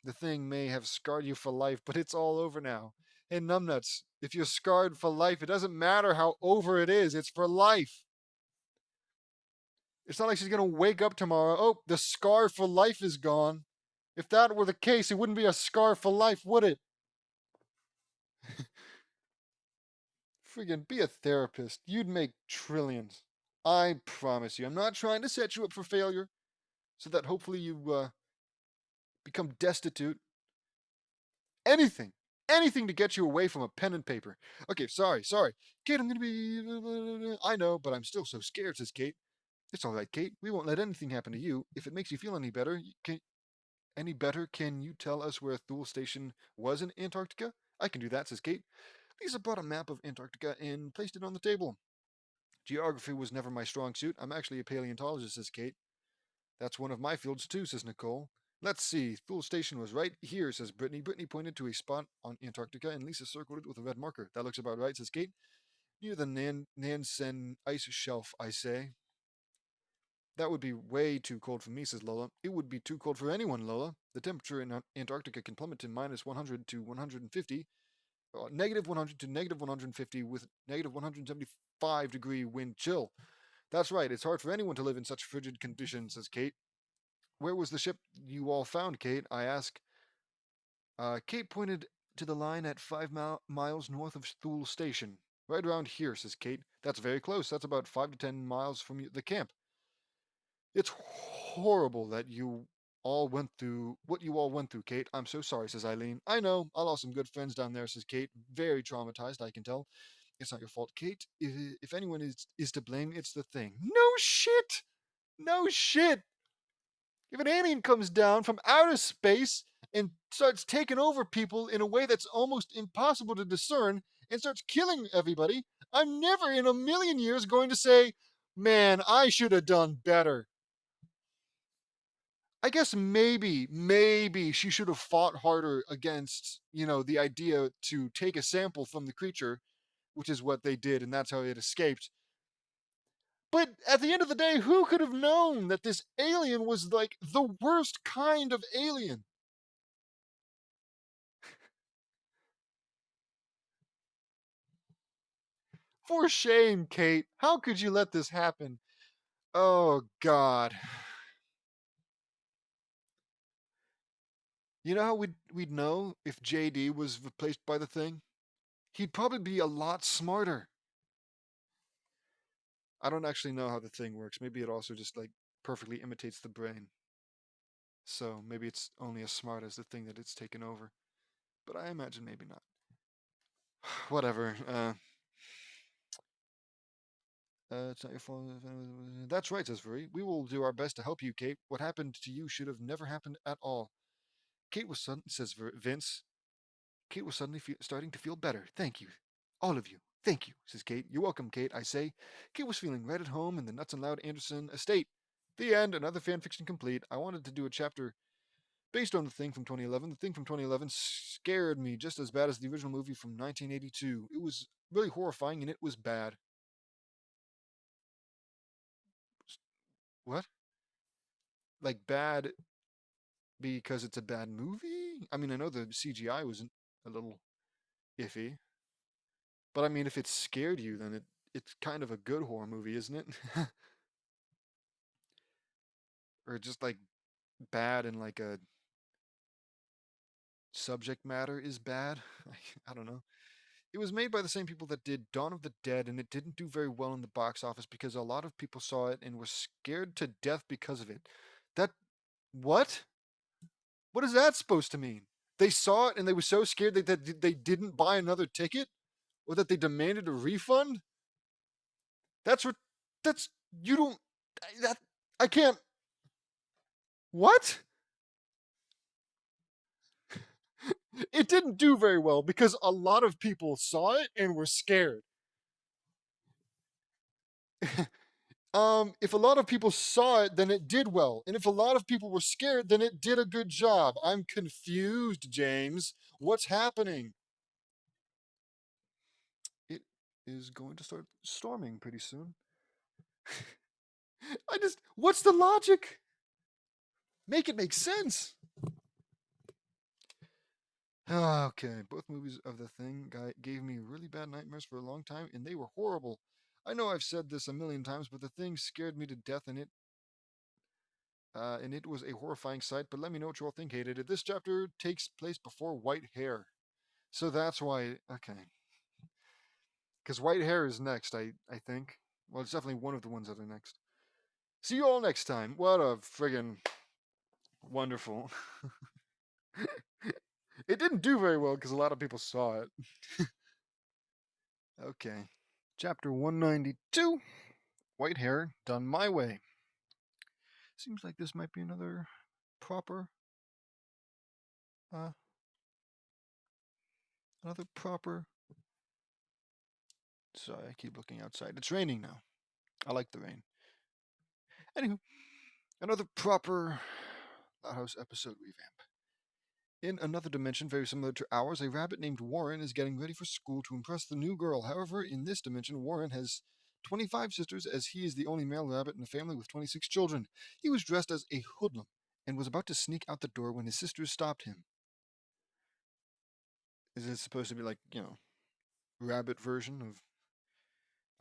[SPEAKER 1] The thing may have scarred you for life, but it's all over now. Hey, numbnuts, if you're scarred for life, it doesn't matter how over it is, it's for life. It's not like she's going to wake up tomorrow. Oh, the scar for life is gone. If that were the case, it wouldn't be a scar for life, would it? Friggin' be a therapist. You'd make trillions. I promise you. I'm not trying to set you up for failure so that hopefully you become destitute. Anything. Anything to get you away from a pen and paper. Okay, sorry. Kate, I'm going to be. I know, but I'm still so scared, says Kate. It's all right, Kate. We won't let anything happen to you. If it makes you feel any better, can you tell us where Thule Station was in Antarctica? I can do that, says Kate. Lisa brought a map of Antarctica and placed it on the table. Geography was never my strong suit. I'm actually a paleontologist, says Kate. That's one of my fields too, says Nicole. Let's see. Thule Station was right here, says Brittany. Brittany pointed to a spot on Antarctica, and Lisa circled it with a red marker. That looks about right, says Kate. Near the Nansen ice shelf, I say. That would be way too cold for me, says Lola. It would be too cold for anyone, Lola. The temperature in Antarctica can plummet to minus 100 to 150, negative 100 to negative 150 with negative 175-degree wind chill. That's right, it's hard for anyone to live in such frigid conditions, says Kate. Where was the ship you all found, Kate? I ask. Kate pointed to the line at 5 miles north of Thule Station. Right around here, says Kate. That's very close. That's about 5 to 10 miles from the camp. It's horrible that you all went through what you all went through, Kate. I'm so sorry, says Eileen. I know. I lost some good friends down there, says Kate. Very traumatized, I can tell. It's not your fault, Kate. If anyone is to blame, it's the thing. No shit! No shit! If an alien comes down from outer space and starts taking over people in a way that's almost impossible to discern and starts killing everybody, I'm never in a million years going to say, man, I should have done better. I guess maybe she should have fought harder against, the idea to take a sample from the creature, which is what they did, and that's how it escaped. But at the end of the day, who could have known that this alien was like the worst kind of alien? For shame, Kate. How could you let this happen? Oh, God. You know how we'd know if JD was replaced by the thing? He'd probably be a lot smarter. I don't actually know how the thing works. Maybe it also just like perfectly imitates the brain. So maybe it's only as smart as the thing that it's taken over. But I imagine maybe not. Whatever. It's not your fault. That's right, says Furry. We will do our best to help you, Kate. What happened to you should have never happened at all. Kate was suddenly, says Vince. Kate was suddenly starting to feel better. Thank you. All of you. Thank you, says Kate. You're welcome, Kate, I say. Kate was feeling right at home in the Nuts and Loud Anderson estate. The end. Another fanfiction complete. I wanted to do a chapter based on The Thing from 2011. The Thing from 2011 scared me just as bad as the original movie from 1982. It was really horrifying and it was bad. What? Like bad because it's a bad movie? I mean, I know the CGI was a little iffy, but I mean, if it scared you, then it's kind of a good horror movie, isn't it? Or just like bad and like a subject matter is bad. I don't know. It was made by the same people that did Dawn of the Dead, and it didn't do very well in the box office because a lot of people saw it and were scared to death because of it. That what? What is that supposed to mean? They saw it and they were so scared that they didn't buy another ticket, or that they demanded a refund. That's what. That's you don't. That I can't. What? It didn't do very well because a lot of people saw it and were scared. If a lot of people saw it, then it did well. And if a lot of people were scared, then it did a good job. I'm confused, James. What's happening? It is going to start storming pretty soon. What's the logic? Make it make sense. Okay, both movies of The Thing gave me really bad nightmares for a long time, and they were horrible. I know I've said this a million times, but The Thing scared me to death, and it was a horrifying sight. But let me know what you all think. Hated it. This chapter takes place before White Hair, so that's why. Okay, because White Hair is next. I think. Well, it's definitely one of the ones that are next. See you all next time. What a friggin' wonderful. It didn't do very well because a lot of people saw it. Okay. Chapter 192, White Hair Done My Way. Seems like this might be proper, uh, another proper. Sorry, I keep looking outside. It's raining now. I like the rain. Anywho, another proper House episode revamp. In another dimension very similar to ours, a rabbit named Warren is getting ready for school to impress the new girl. However, in this dimension, Warren has 25 sisters, as he is the only male rabbit in the family with 26 children. He was dressed as a hoodlum and was about to sneak out the door when his sisters stopped him. Is it supposed to be like, rabbit version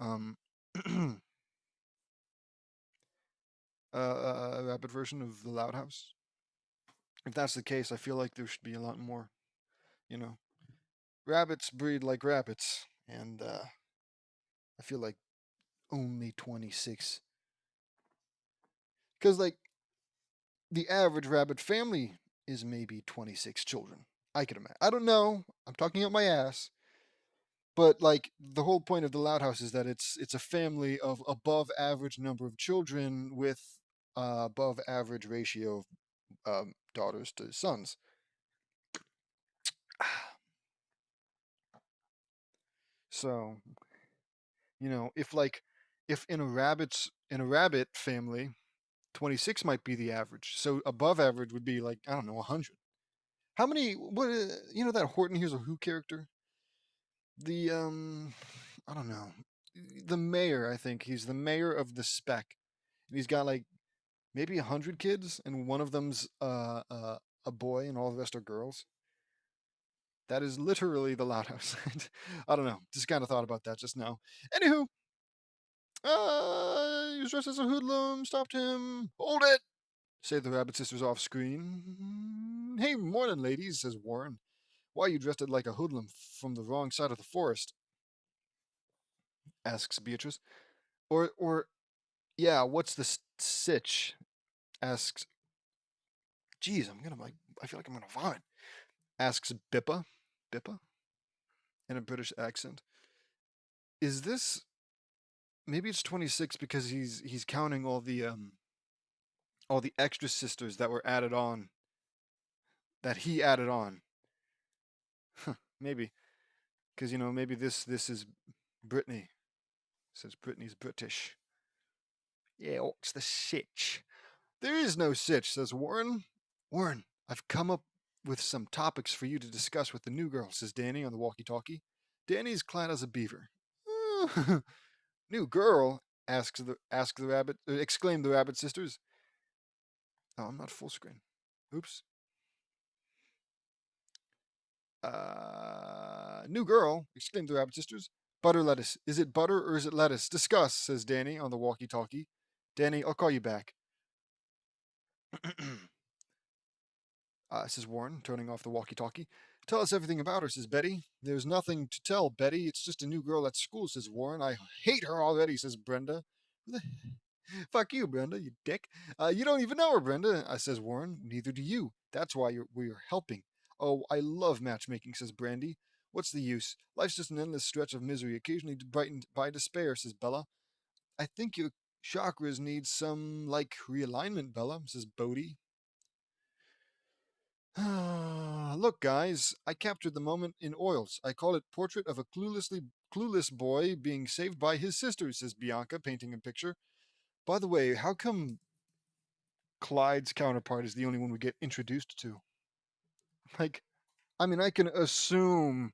[SPEAKER 1] of a rabbit version of the Loud House? If that's the case, I feel like there should be a lot more, you know. Rabbits breed like rabbits, and I feel like only 26. Because, like, the average rabbit family is maybe 26 children. I could imagine. I don't know. I'm talking out my ass. But, like, the whole point of the Loud House is that it's a family of above average number of children with above average ratio of daughters to sons. So, if in a rabbit family, 26 might be the average. So above average would be like, I don't know, 100. How many what that Horton Hears a Who character? The I don't know. The mayor, I think. He's the mayor of the spec. And he's got like maybe 100 kids and one of them's a boy and all the rest are girls. That is literally the Loud House. I don't know. Just kind of thought about that just now. Anywho, he was dressed as a hoodlum, stopped him. Hold it! Say the rabbit sisters off screen. Hey, morning, ladies, says Warren. Why are you dressed like a hoodlum from the wrong side of the forest? Asks Beatrice. Yeah, what's the sitch? Asks Geez, I feel like I'm gonna vomit. Asks Bippa. Bippa? In a British accent. Is this maybe it's 26 because he's counting all the extra sisters that were added on that he added on. Maybe. Because maybe this is Brittany. Says Brittany's British. Yeah, what's the sitch? There is no sitch, says Warren. Warren, I've come up with some topics for you to discuss with the new girl, says Danny on the walkie-talkie. Danny's clad as a beaver. New girl? Exclaimed the rabbit sisters. Oh, I'm not full screen. Oops. New girl, exclaimed the rabbit sisters. Butter lettuce. Is it butter or is it lettuce? Discuss, says Danny on the walkie-talkie. Danny, I'll call you back. Says Warren, turning off the walkie-talkie. Tell us everything about her, says Betty. There's nothing to tell, Betty. It's just a new girl at school, says Warren. I hate her already, says Brenda. Fuck you, Brenda, you dick. You don't even know her, Brenda, says Warren. Neither do you. That's why we're helping. Oh, I love matchmaking, says Brandy. What's the use? Life's just an endless stretch of misery, occasionally brightened by despair, says Bella. I think your chakras need some, realignment, Bella, says Bodhi. Look, guys, I captured the moment in oils. I call it Portrait of a Clueless Boy Being Saved by His Sister, says Bianca, painting a picture. By the way, how come Clyde's counterpart is the only one we get introduced to? I can assume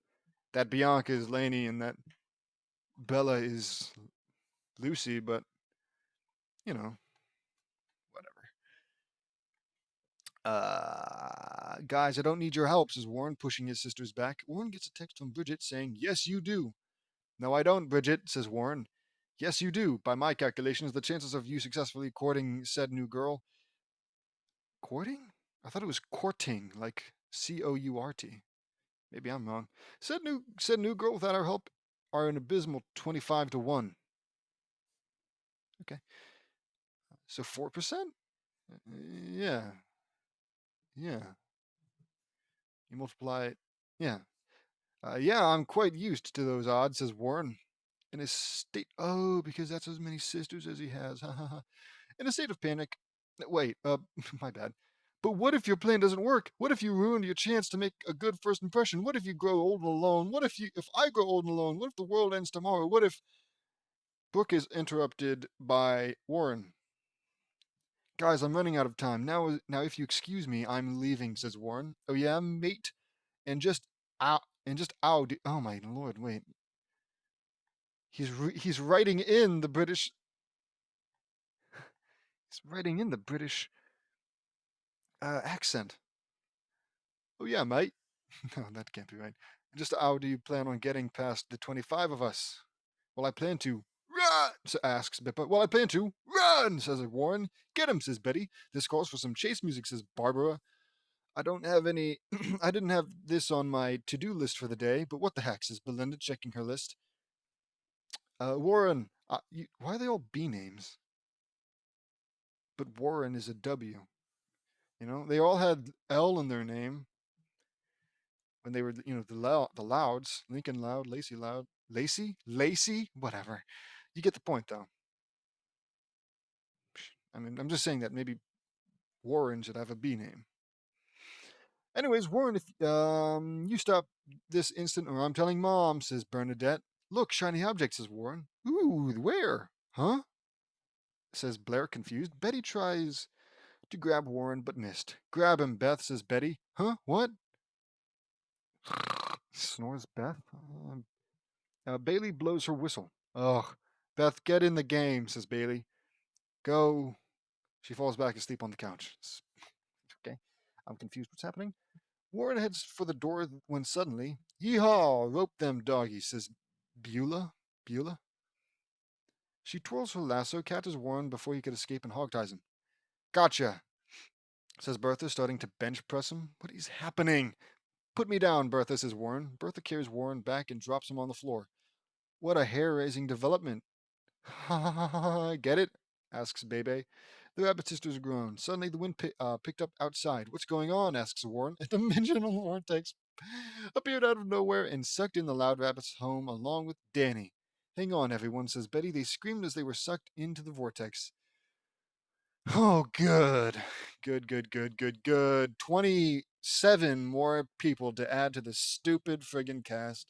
[SPEAKER 1] that Bianca is Lainey and that Bella is Lucy, but, whatever. Guys, I don't need your help, says Warren, pushing his sister's back. Warren gets a text from Bridget saying, yes, you do. No, I don't, Bridget, says Warren. Yes, you do. By my calculations, the chances of you successfully courting said new girl. Courting? I thought it was courting, like Court. Maybe I'm wrong. Said new girl without our help are an abysmal 25 to 1. Okay. So 4%? Yeah. Yeah. You multiply it. Yeah. Yeah, I'm quite used to those odds, says Warren. In a state. Oh, because that's as many sisters as he has. In a state of panic. Wait, my bad. But what if your plan doesn't work? What if you ruined your chance to make a good first impression? What if you grow old and alone? What if I grow old and alone? What if the world ends tomorrow? What if Book is interrupted by Warren? Guys, I'm running out of time. Now if you excuse me, I'm leaving, says Warren. Oh yeah, mate? And just ow, oh my lord, wait. He's writing in the British. He's writing in the British accent. Oh yeah, mate. No, that can't be right. Just how do you plan on getting past the 25 of us? Well, I plan to run, asks Bippa. Well, I plan to run, says Warren. Get him, says Betty. This calls for some chase music, says Barbara. I don't have any. I didn't have this on my to-do list for the day, but what the heck, says Belinda, checking her list. Warren, why are they all B names? But Warren is a W. They all had L in their name when they were, the Louds. Lincoln Loud, Lacey Loud. Lacey? Whatever. You get the point, though. I'm just saying that maybe Warren should have a B name. Anyways, Warren, if you stop this instant or I'm telling Mom, says Bernadette. Look, shiny object, says Warren. Ooh, where? Huh? Says Blair, confused. Betty tries to grab Warren, but missed. Grab him, Beth, says Betty. Huh? What? Snores Beth. Bailey blows her whistle. Ugh. Beth, get in the game, says Bailey. Go. She falls back asleep on the couch. Okay. I'm confused what's happening. Warren heads for the door when suddenly, yeehaw, rope them doggies, says Beulah. Beulah? She twirls her lasso, catches Warren before he could escape and hogties him. Gotcha, says Bertha, starting to bench press him. What is happening? Put me down, Bertha, says Warren. Bertha carries Warren back and drops him on the floor. What a hair-raising development. Ha ha ha ha, get it? Asks Bebe. The rabbit sisters groan. Suddenly, the wind picked up outside. What's going on? Asks Warren. A dimensional vortex appeared out of nowhere and sucked in the loud rabbits home along with Danny. Hang on, everyone, says Betty. They screamed as they were sucked into the vortex. Oh, good. Good. 27 more people to add to the stupid friggin' cast.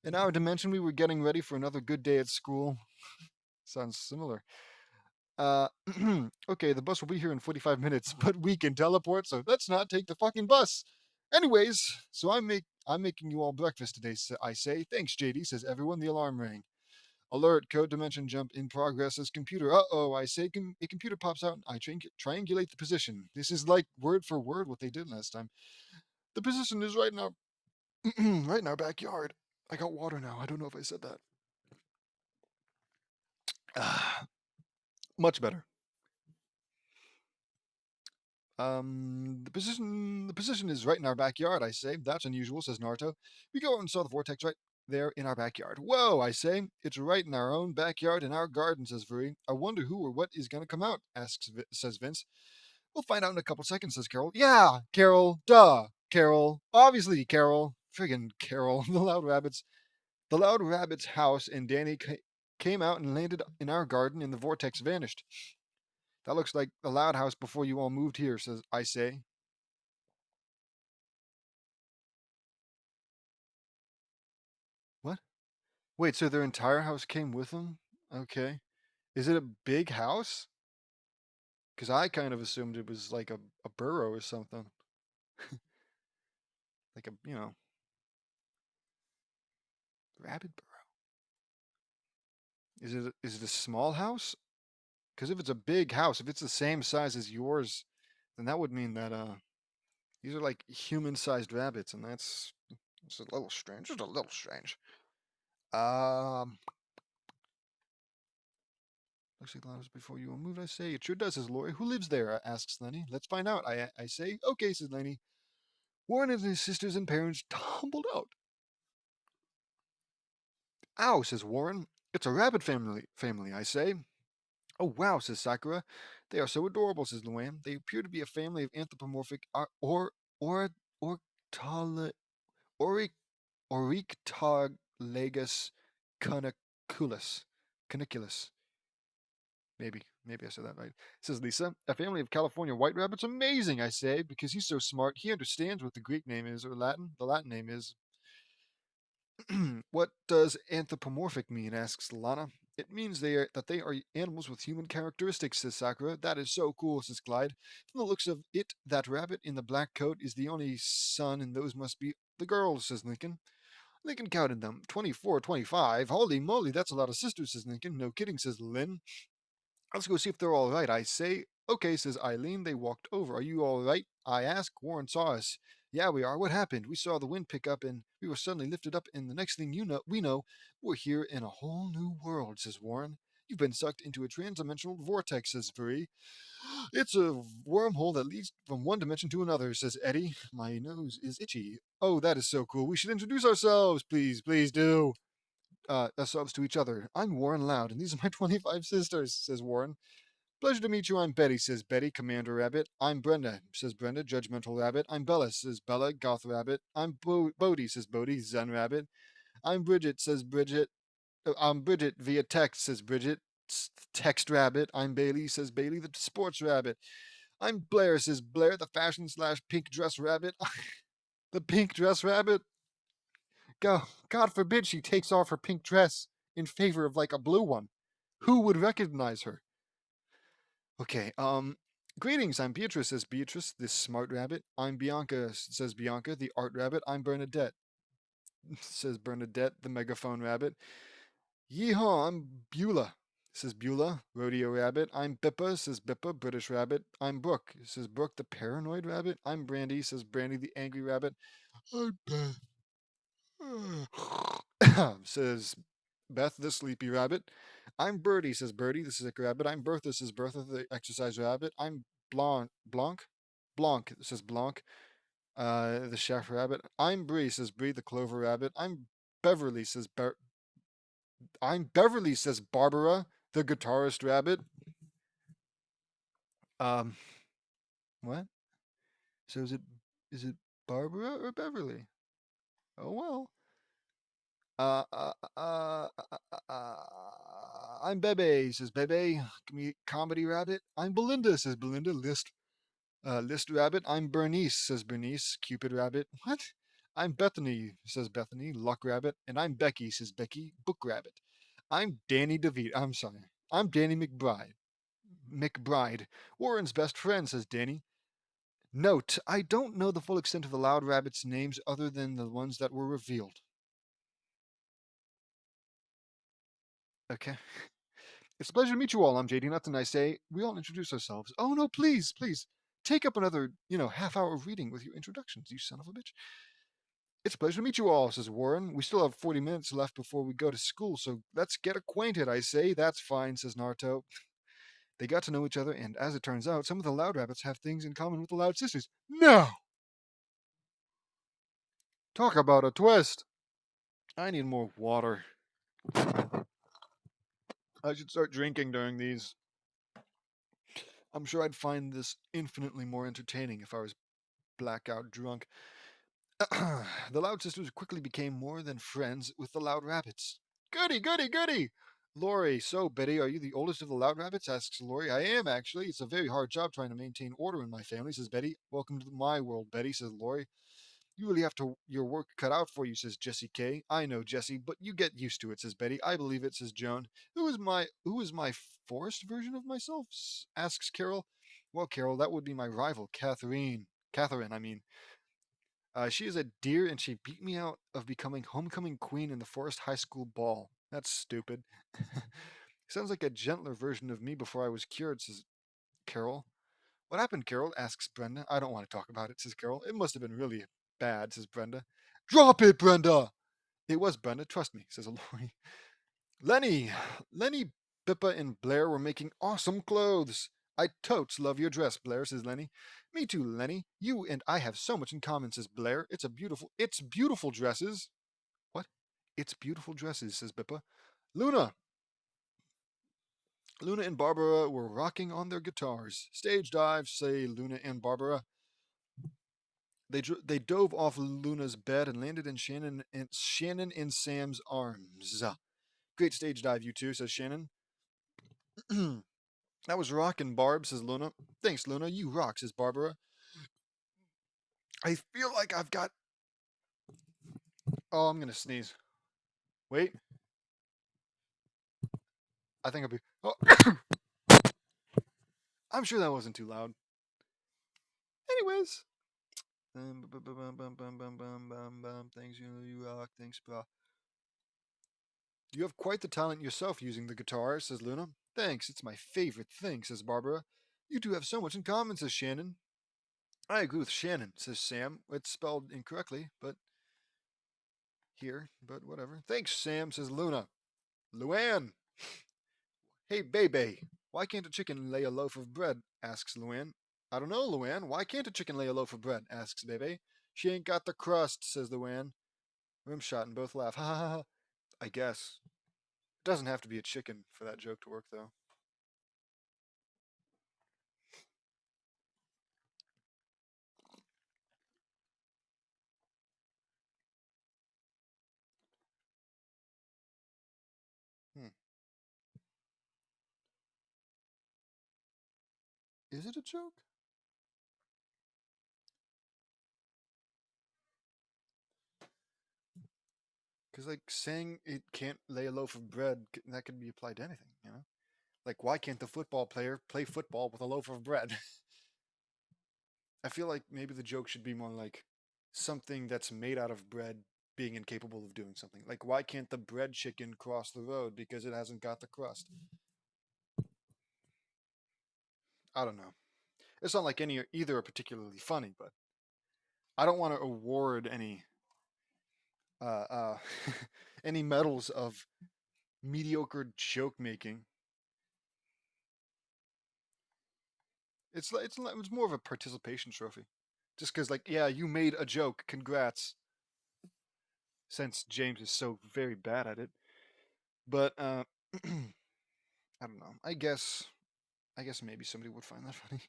[SPEAKER 1] In our dimension, we were getting ready for another good day at school. Sounds similar. Uh, okay, the bus will be here in 45 minutes, but we can teleport, so let's not take the fucking bus. Anyways, so I'm making you all breakfast today, I say. Thanks, JD, says everyone. The alarm rang. Alert, code dimension jump in progress as computer. Uh-oh, I say. A computer pops out and I triangulate the position. This is like word for word what they did last time. The position is right in our right in our backyard. I got water now. I don't know if I said that. Much better. The position is right in our backyard, I say. That's unusual, says Naruto. We go out and saw the vortex right there in our backyard. Whoa, I say. It's right in our own backyard in our garden, says Vuri. I wonder who or what is gonna come out, says Vince. We'll find out in a couple seconds, says Carol. Yeah, Carol. Duh. Carol. Obviously, Carol. Friggin' Carol. The loud rabbit's house and Danny came out and landed in our garden and the vortex vanished. That looks like the loud house before you all moved here, says I say. What? Wait, so their entire house came with them? Okay. Is it a big house? Because I kind of assumed it was like a burrow or something. Like rabbit burrow. Is it a small house? Because if it's a big house, if it's the same size as yours, then that would mean that these are like human-sized rabbits, and it's a little strange. Just a little strange. Um, Looks like the was before you were moved. I say it sure does, says Lori. Who lives there? Asks Lenny. Let's find out. I say okay, says Lenny. Warren and his sisters and parents tumbled out. Ow, says Warren. It's a rabbit family, I say. Oh, wow, says Sakura. They are so adorable, says Luann. They appear to be a family of anthropomorphic or ortole, oric, Orictoglagus caniculus. Caniculus. Maybe I said that right. Says Lisa. A family of California white rabbits. Amazing, I say, because he's so smart. He understands what the Greek name is, or Latin. The Latin name is. What does anthropomorphic mean? Asks Lana. It means that they are animals with human characteristics, says Sakura. That is so cool, says Clyde. From the looks of it, that rabbit in the black coat is the only son, and those must be the girls, says Lincoln. Lincoln counted them. 24, 25. Holy moly, that's a lot of sisters, says Lincoln. No kidding, says Lynn. Let's go see if they're all right, I say. Okay, says Eileen. They walked over. Are you all right? I ask. Warren saw us. Yeah, we are. What happened? We saw the wind pick up and we were suddenly lifted up, and the next thing we know, we're here in a whole new world, says Warren. You've been sucked into a transdimensional vortex, says Vuri. It's a wormhole that leads from one dimension to another, says Eddie. My nose is itchy. Oh, that is so cool. We should introduce ourselves. Please do. Ourselves to each other. I'm Warren Loud, and these are my 25 sisters, says Warren. Pleasure to meet you. I'm Betty, says Betty, Commander Rabbit. I'm Brenda, says Brenda, Judgmental Rabbit. I'm Bella, says Bella, Goth Rabbit. I'm Bodie, says Bodie, Zen Rabbit. I'm Bridget, says Bridget. I'm Bridget via text, says Bridget, Text Rabbit. I'm Bailey, says Bailey, the Sports Rabbit. I'm Blair, says Blair, the Fashion / Pink Dress Rabbit. The Pink Dress Rabbit. God forbid she takes off her pink dress in favor of like a blue one. Who would recognize her? Okay, greetings, I'm Beatrice, says Beatrice, this smart rabbit. I'm Bianca, says Bianca, the art rabbit. I'm Bernadette, says Bernadette, the megaphone rabbit. Yeehaw, I'm Beulah, says Beulah, rodeo rabbit. I'm Bippa, says Bippa, British rabbit. I'm Brooke, says Brooke, the paranoid rabbit. I'm Brandy, says Brandy, the angry rabbit. I'm Beth, says Beth, the sleepy rabbit. I'm Birdie, says Birdie, the sick rabbit. I'm Bertha, says Bertha, the exercise rabbit. I'm Blanc, says Blanc, the chef rabbit. I'm Bree, says Bree, the clover rabbit. Beverly, says I'm Beverly, says Barbara, the guitarist rabbit. Um, what? So is it Barbara or Beverly? Oh well. Uh, uh, uh, uh, uh, I'm Bebe, says Bebe. Comedy Rabbit. I'm Belinda, says Belinda. List Rabbit. I'm Bernice, says Bernice. Cupid Rabbit. What? I'm Bethany, says Bethany. Luck Rabbit. And I'm Becky, says Becky. Book Rabbit. I'm Danny DeVito. I'm sorry. I'm Danny McBride. McBride. Warren's best friend, says Danny. Note, I don't know the full extent of the Loud Rabbit's names other than the ones that were revealed. Okay. It's a pleasure to meet you all. I'm JD Nuts, and I say we all introduce ourselves. Oh no, please, please. Take up another, half hour of reading with your introductions, you son of a bitch. It's a pleasure to meet you all, says Warren. We still have 40 minutes left before we go to school, so let's get acquainted, I say. That's fine, says Naruto. They got to know each other, and as it turns out, some of the Loud Rabbits have things in common with the Loud Sisters. No! Talk about a twist! I need more water. I should start drinking during these. I'm sure I'd find this infinitely more entertaining if I was blackout drunk. The Loud Sisters quickly became more than friends with the Loud Rabbits. Goody, goody, goody! Lori, so Betty, are you the oldest of the Loud Rabbits? Asks Lori. I am, actually. It's a very hard job trying to maintain order in my family, says Betty. Welcome to my world, Betty, says Lori. You really have your work cut out for you, says Jessie K. I know, Jessie, but you get used to it, says Betty. I believe it, says Joan. Who is my forced version of myself? Asks Carol. Well, Carol, that would be my rival, Catherine, I mean. She is a dear, and she beat me out of becoming homecoming queen in the Forest High School ball. That's stupid. Sounds like a gentler version of me before I was cured, says Carol. What happened, Carol? Asks Brenda. I don't want to talk about it, says Carol. It must have been really bad, says Brenda. Drop it, Brenda! It was Brenda, trust me, says Lori. Lenny! Lenny, Pippa, and Blair were making awesome clothes. I totes love your dress, Blair, says Lenny. Me too, Lenny. You and I have so much in common, says Blair. It's beautiful dresses. What? It's beautiful dresses, says Pippa. Luna! Luna and Barbara were rocking on their guitars. Stage dive, say Luna and Barbara. They dove off Luna's bed and landed in Shannon and Sam's arms. Great stage dive, you two, says Shannon. That was rockin', Barb, says Luna. Thanks, Luna. You rock, says Barbara. I feel like I've got. Oh, I'm gonna sneeze. Wait. I think I'll be. Oh, I'm sure that wasn't too loud. Anyways. Thanks, you rock. Thanks, bro. You have quite the talent yourself using the guitar, says Luna. Thanks, it's my favorite thing, says Barbara. You two have so much in common, says Shannon. I agree with Shannon, says Sam. It's spelled incorrectly, but whatever. Thanks, Sam, says Luna. Luann! Hey, Bebe, why can't a chicken lay a loaf of bread? Asks Luann. I don't know, Luann. Why can't a chicken lay a loaf of bread? Asks Bebe. She ain't got the crust, says Luann. Rimshot and both laugh. Ha ha ha. I guess. It doesn't have to be a chicken for that joke to work, though. Hmm. Is it a joke? Because, like, saying it can't lay a loaf of bread, that could be applied to anything, you know? Like, why can't the football player play football with a loaf of bread? I feel like maybe the joke should be more like something that's made out of bread being incapable of doing something. Like, why can't the bread chicken cross the road because it hasn't got the crust? I don't know. It's not like either are particularly funny, but I don't want to award uh, uh, any medals of mediocre joke making. It's more of a participation trophy, just because like yeah you made a joke, congrats. Since James is so very bad at it, but I don't know. I guess I guess maybe somebody would find that funny.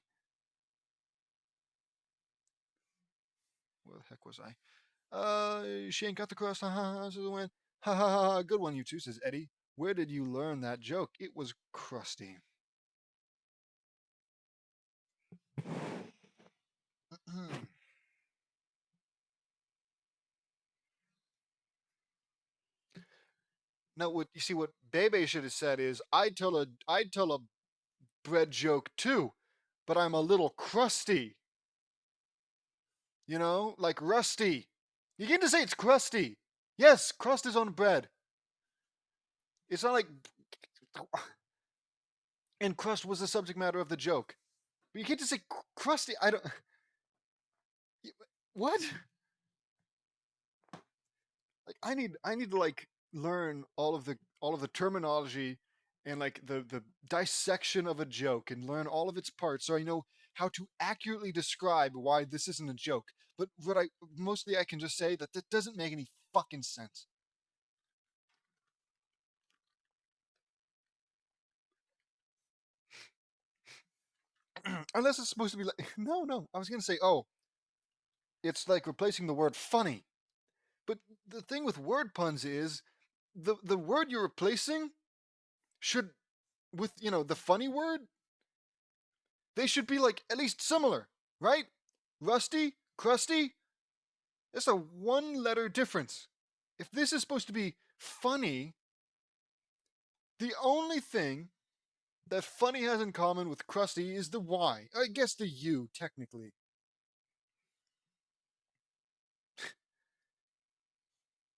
[SPEAKER 1] Where the heck was I? She ain't got the crust. Ha ha ha. Says the wind. Ha ha ha ha. Good one, you two, says Eddie. Where did you learn that joke? It was crusty. Now, what you see, what Bebe should have said is, I'd tell a bread joke too, but I'm a little crusty. You know, like rusty. You get to say it's crusty. Yes, crust is on bread. It's not like. And crust was the subject matter of the joke. But you can't just say crusty. I don't. What? Like I need to like learn all of the terminology and like the dissection of a joke and learn all of its parts so I know how to accurately describe why this isn't a joke. But what I mostly I can just say that doesn't make any fucking sense. Unless it's supposed to be like no. I was gonna say, oh, it's like replacing the word funny. But the thing with word puns is the word you're replacing should with the funny word, they should be like at least similar, right? Rusty, crusty, it's a one letter difference. If this is supposed to be funny, the only thing that funny has in common with crusty is the Y. I guess the U, technically.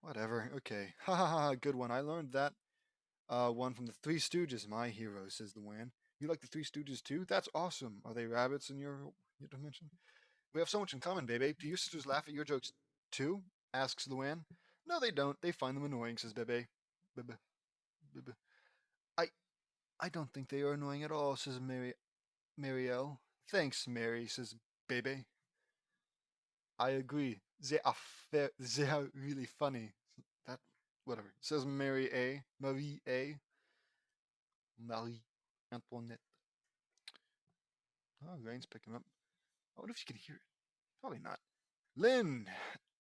[SPEAKER 1] Whatever, okay. Ha ha ha, good one. I learned that one from the Three Stooges, my hero, says the Wan. You like the Three Stooges too? That's awesome. Are they rabbits in your dimension? We have so much in common, Bebe. Do your sisters laugh at your jokes too? Asks Luann. No, they don't. They find them annoying, says Bebe. Bebe. Bebe. I I don't think they are annoying at all, says Marielle. Thanks, Mary, says Bebe. I agree. They are really funny. That whatever. Says Mary A. Marie A. Marie Antoinette. Oh, rain's picking up. I wonder if you can hear it. Probably not. Lynn.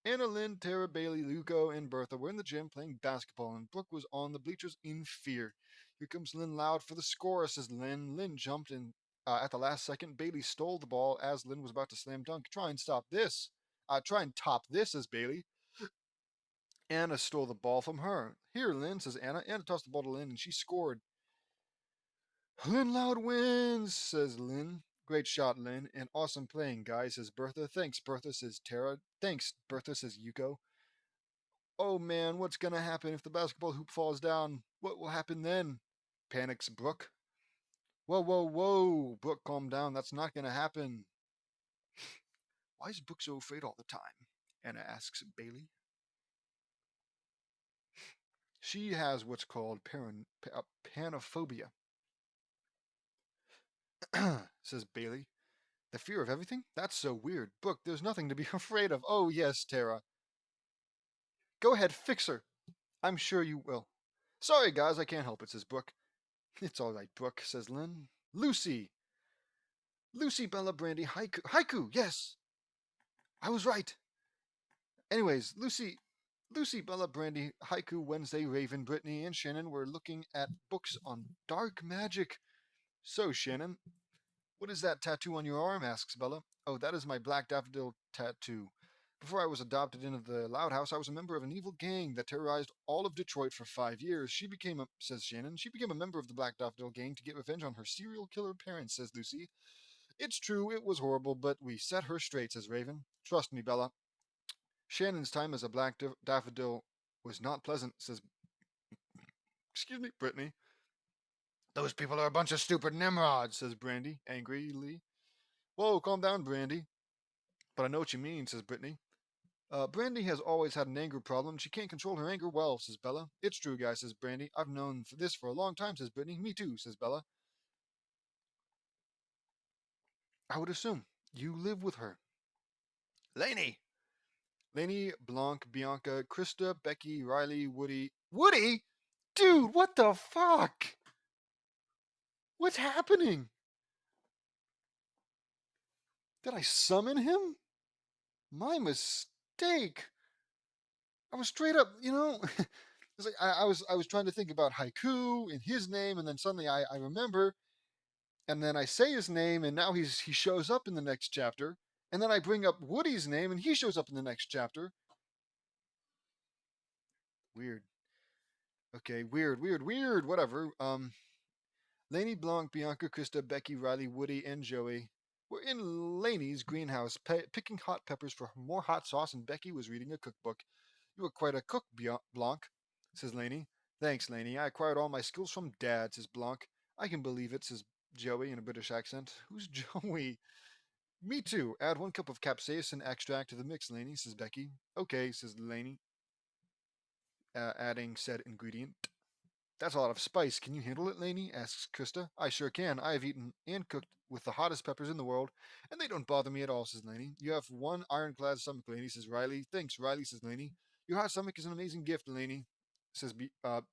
[SPEAKER 1] Anna, Lynn, Tara, Bailey, Luco, and Bertha were in the gym playing basketball, and Brooke was on the bleachers in fear. Here comes Lynn loud for the score, says Lynn. Lynn jumped in at the last second. Bailey stole the ball as Lynn was about to slam dunk. Try and stop this. Try and top this, says Bailey. Anna stole the ball from her. Here, Lynn, says Anna. Anna tossed the ball to Lynn, and she scored. Lynn Loud wins, says Lynn. Great shot, Lynn, and awesome playing, guys, says Bertha. Thanks, Bertha, says Tara. Thanks, Bertha, says Yuko. Oh man, what's gonna happen if the basketball hoop falls down? What will happen then? Panics Brooke. Whoa, whoa, whoa. Brooke, calm down. That's not gonna happen. Why is Brooke so afraid all the time? Anna asks Bailey. She has what's called panophobia, says Bailey. The fear of everything? That's so weird. Brooke, there's nothing to be afraid of. Oh, yes, Tara. Go ahead, fix her. I'm sure you will. Sorry, guys, I can't help it, says Brooke. It's all right, Brooke, says Lynn. Lucy. Lucy, Bella, Brandy, Haiku. Haiku, yes. I was right. Anyways, Lucy, Bella, Brandy, Haiku, Wednesday, Raven, Brittany, and Shannon were looking at books on dark magic. So, Shannon, what is that tattoo on your arm? Asks Bella. Oh, that is my black daffodil tattoo. Before I was adopted into the Loud House, I was a member of an evil gang that terrorized all of Detroit for 5 years. Says Shannon, she became a member of the Black Daffodil Gang to get revenge on her serial killer parents, says Lucy. It's true, it was horrible, but we set her straight, says Raven. Trust me, Bella. Shannon's time as a Black Daffodil was not pleasant, says, excuse me, Brittany. Those people are a bunch of stupid Nimrods, says Brandy, angrily. Whoa, calm down, Brandy. But I know what you mean, says Brittany. Brandy has always had an anger problem. She can't control her anger well, says Bella. It's true, guys, says Brandy. I've known this for a long time, says Brittany. Me too, says Bella. I would assume you live with her. Lainey. Lainey, Blanc, Bianca, Krista, Becky, Riley, Woody. Woody? Dude, what the fuck? What's happening? Did I summon him? My mistake. I was straight up, it's like I was trying to think about haiku in his name, and then suddenly I remember, and then I say his name, and now he shows up in the next chapter, and then I bring up Woody's name, and he shows up in the next chapter. Weird. Okay, weird, weird, weird. Whatever. Lainey, Blanc, Bianca, Krista, Becky, Riley, Woody, and Joey were in Lainey's greenhouse picking hot peppers for more hot sauce, and Becky was reading a cookbook. You are quite a cook, Blanc, says Lainey. Thanks, Lainey. I acquired all my skills from Dad, says Blanc. I can believe it, says Joey in a British accent. Who's Joey? Me too. Add 1 cup of capsaicin extract to the mix, Lainey, says Becky. Okay, says Lainey, adding said ingredient. That's a lot of spice. Can you handle it, Lainey? Asks Krista. I sure can. I have eaten and cooked with the hottest peppers in the world, and they don't bother me at all, says Lainey. You have one ironclad stomach, Lainey, says Riley. Thanks, Riley, says Lainey. Your hot stomach is an amazing gift, Lainey, says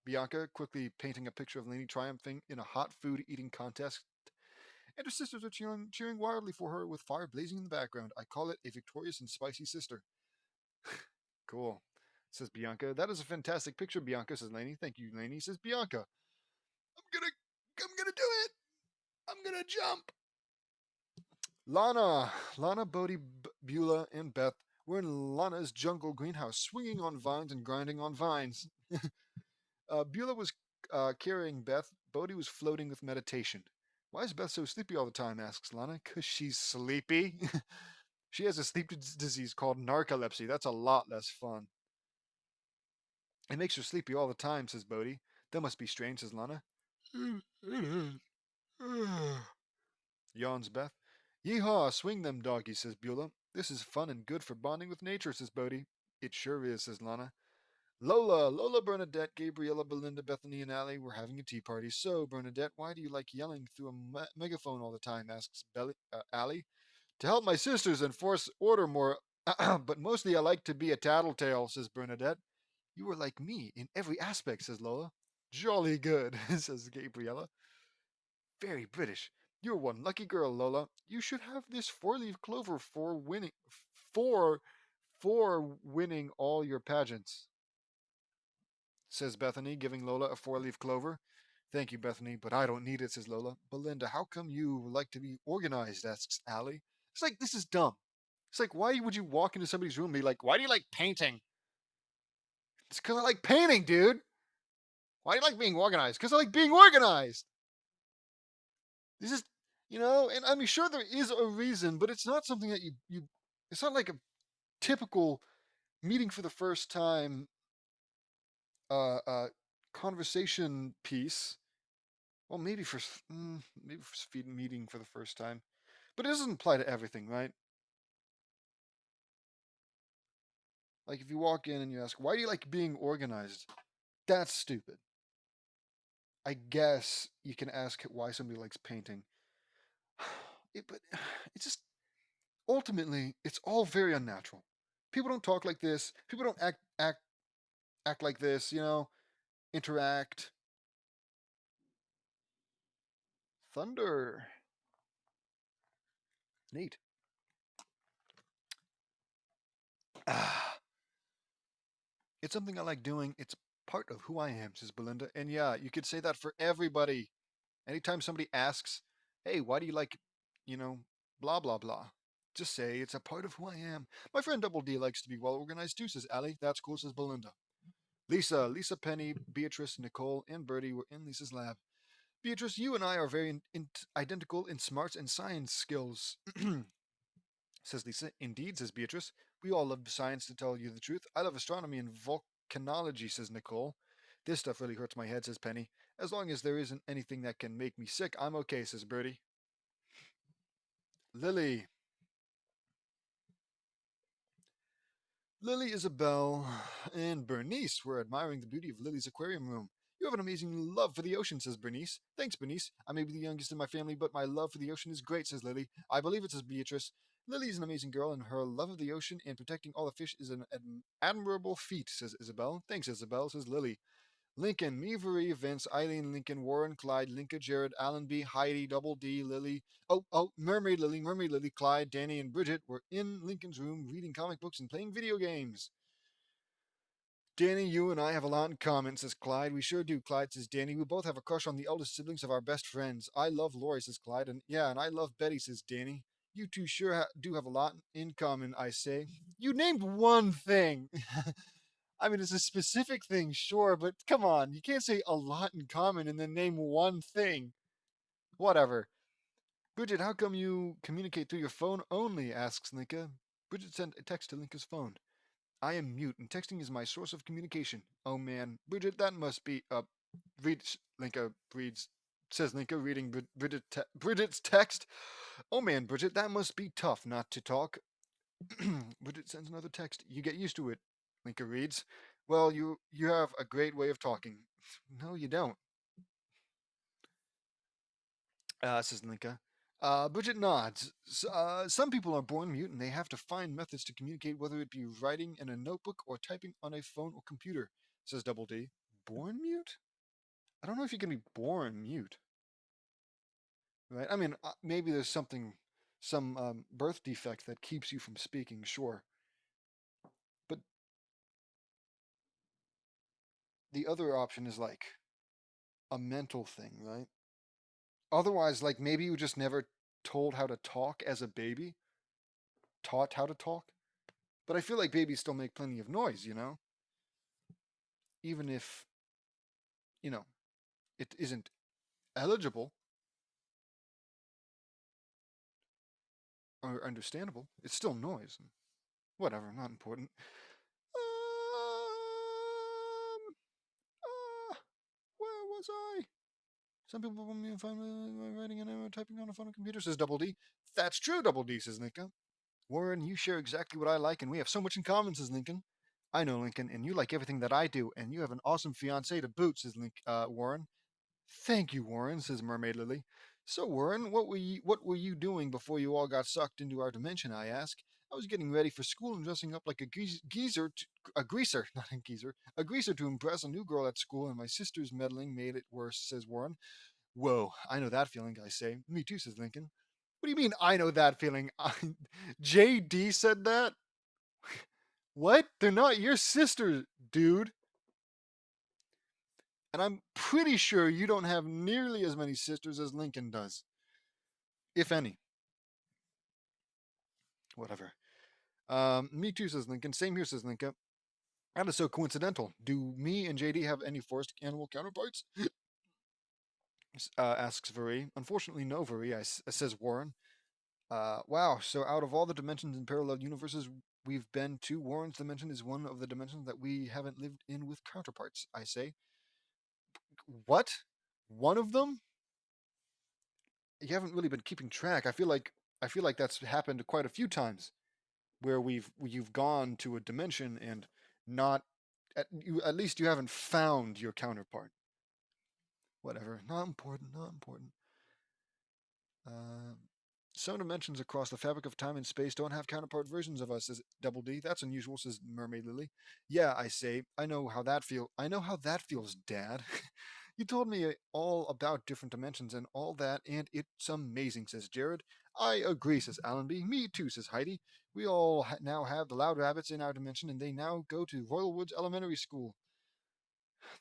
[SPEAKER 1] Bianca, quickly painting a picture of Lainey triumphing in a hot food eating contest. And her sisters are cheering wildly for her with fire blazing in the background. I call it a victorious and spicy sister. Cool, says Bianca. That is a fantastic picture, Bianca, says Lainey. Thank you, Lainey, says Bianca. I'm gonna do it. I'm gonna jump. Lana, Bodhi, Beulah, and Beth were in Lana's jungle greenhouse, swinging on vines and grinding on vines. Beulah was carrying Beth. Bodhi was floating with meditation. Why is Beth so sleepy all the time? Asks Lana. 'Cause she's sleepy. She has a sleep disease called narcolepsy. That's a lot less fun. It makes her sleepy all the time, says Bodhi. That must be strange, says Lana. Yawns Beth. Yeehaw, swing them doggies, says Beulah. This is fun and good for bonding with nature, says Bodhi. It sure is, says Lana. Lola, Bernadette, Gabriella, Belinda, Bethany, and Allie were having a tea party. So, Bernadette, why do you like yelling through a megaphone all the time? Asks Allie. To help my sisters enforce order more, but mostly I like to be a tattletale, says Bernadette. You are like me in every aspect, says Lola. Jolly good, says Gabriella. Very British. You're one lucky girl, Lola. You should have this 4-leaf clover for for winning all your pageants, says Bethany, giving Lola a 4-leaf clover. Thank you, Bethany, but I don't need it, says Lola. Belinda, how come you like to be organized? Asks Allie. It's like, this is dumb. It's like, why would you walk into somebody's room and be like, why do you like painting? It's because I like painting, dude. Why do you like being organized? Because I like being organized. This is, and I mean, sure, there is a reason, but it's not something that it's not like a typical meeting for the first time uh, uh, conversation piece. Well, maybe for meeting for the first time, but it doesn't apply to everything, right? Like if you walk in and you ask, "Why do you like being organized?" That's stupid. I guess you can ask why somebody likes painting. But it's just ultimately it's all very unnatural. People don't talk like this. People don't act like this. Interact. Thunder. Neat. Ah, it's something I like doing. It's part of who I am, says Belinda. And yeah, you could say that for everybody. Anytime somebody asks, hey, why do you like, you know, blah, blah, blah, just say it's a part of who I am. My friend Double D likes to be well organized too, says Allie. That's cool, says Belinda. Lisa, Penny, Beatrice, Nicole, and Bertie were in Lisa's lab. Beatrice, you and I are very identical in smarts and science skills, says Lisa. Indeed, says Beatrice. We all love science, to tell you the truth. I love astronomy and volcanology, says Nicole. This stuff really hurts my head, says Penny. As long as there isn't anything that can make me sick, I'm okay, says Bertie. Lily. Lily, Isabel, and Bernice were admiring the beauty of Lily's aquarium room. You have an amazing love for the ocean, says Bernice. Thanks, Bernice. I may be the youngest in my family, but my love for the ocean is great, says Lily. I believe it, says Beatrice. Lily is an amazing girl, and her love of the ocean and protecting all the fish is an admirable feat, says Isabel. Thanks, Isabel, says Lily. Lincoln, Meavery, Vince, Eileen, Lincoln, Warren, Clyde, Linka, Jared, Allenby, Heidi, Double D, Lily. Mermaid Lily, Clyde, Danny, and Bridget were in Lincoln's room reading comic books and playing video games. Danny, you and I have a lot in common, says Clyde. We sure do, Clyde, says Danny. We both have a crush on the eldest siblings of our best friends. I love Lori, says Clyde. And I love Betty, says Danny. You two sure do have a lot in common, I say. You named one thing. I mean, it's a specific thing, sure, but come on. You can't say a lot in common and then name one thing. Whatever. Bridget, how come you communicate through your phone only? Asks Linka. Bridget sent a text to Linka's phone. I am mute, and texting is my source of communication. Oh man, Bridget, that must be reads Linka reads says Linka reading Bridget's text. Oh man, Bridget, that must be tough not to talk. Bridget sends another text. You get used to it. Linka reads. Well, you have a great way of talking. No, you don't. Says Linka. Bridget nods. Some people are born mute and they have to find methods to communicate, whether it be writing in a notebook or typing on a phone or computer, says Double D. Born mute? I don't know if you can be born mute. Right? I mean, maybe there's some birth defect that keeps you from speaking, sure. But the other option is like a mental thing, right? Otherwise, like maybe you just never told how to talk as a baby, taught how to talk. But I feel like babies still make plenty of noise, even if, you know, it isn't eligible or understandable. It's still noise. Whatever, not important. Where was I? Some people want me to find writing and typing on a phone and computer, says Double D. That's true, Double D, says Lincoln. Warren, you share exactly what I like, and we have so much in common, says Lincoln. I know, Lincoln, and you like everything that I do, and you have an awesome fiancée to boot, says Warren. Thank you, Warren, says Mermaid Lily. So, Warren, what were you doing before you all got sucked into our dimension? I ask. I was getting ready for school and dressing up like a greaser, not a geezer, a greaser to impress a new girl at school, and my sister's meddling made it worse, says Warren. Whoa, I know that feeling, I say. Me too, says Lincoln. What do you mean, I know that feeling? JD said that? What? They're not your sister, dude. And I'm pretty sure you don't have nearly as many sisters as Lincoln does, if any. Whatever. Me too, says Lincoln. Same here, says Lincoln. That is so coincidental. Do me and JD have any forest animal counterparts? Asks Vuri. Unfortunately, no, Vuri, says Warren. Wow, so out of all the dimensions and parallel universes we've been to, Warren's dimension is one of the dimensions that we haven't lived in with counterparts, I say. What? One of them? You haven't really been keeping track. I feel like that's happened quite a few times where you've gone to a dimension and not at least you haven't found your counterpart. Whatever. Not important, not important. Uh, some dimensions across the fabric of time and space don't have counterpart versions of us, says Double D. That's unusual, says Mermaid Lily. Yeah, I say. I know how that feels, Dad. You told me all about different dimensions and all that, and it's amazing, says Jared. I agree, says Allenby. Me too, says Heidi. We all now have the loud rabbits in our dimension, and they now go to Royal Woods Elementary School.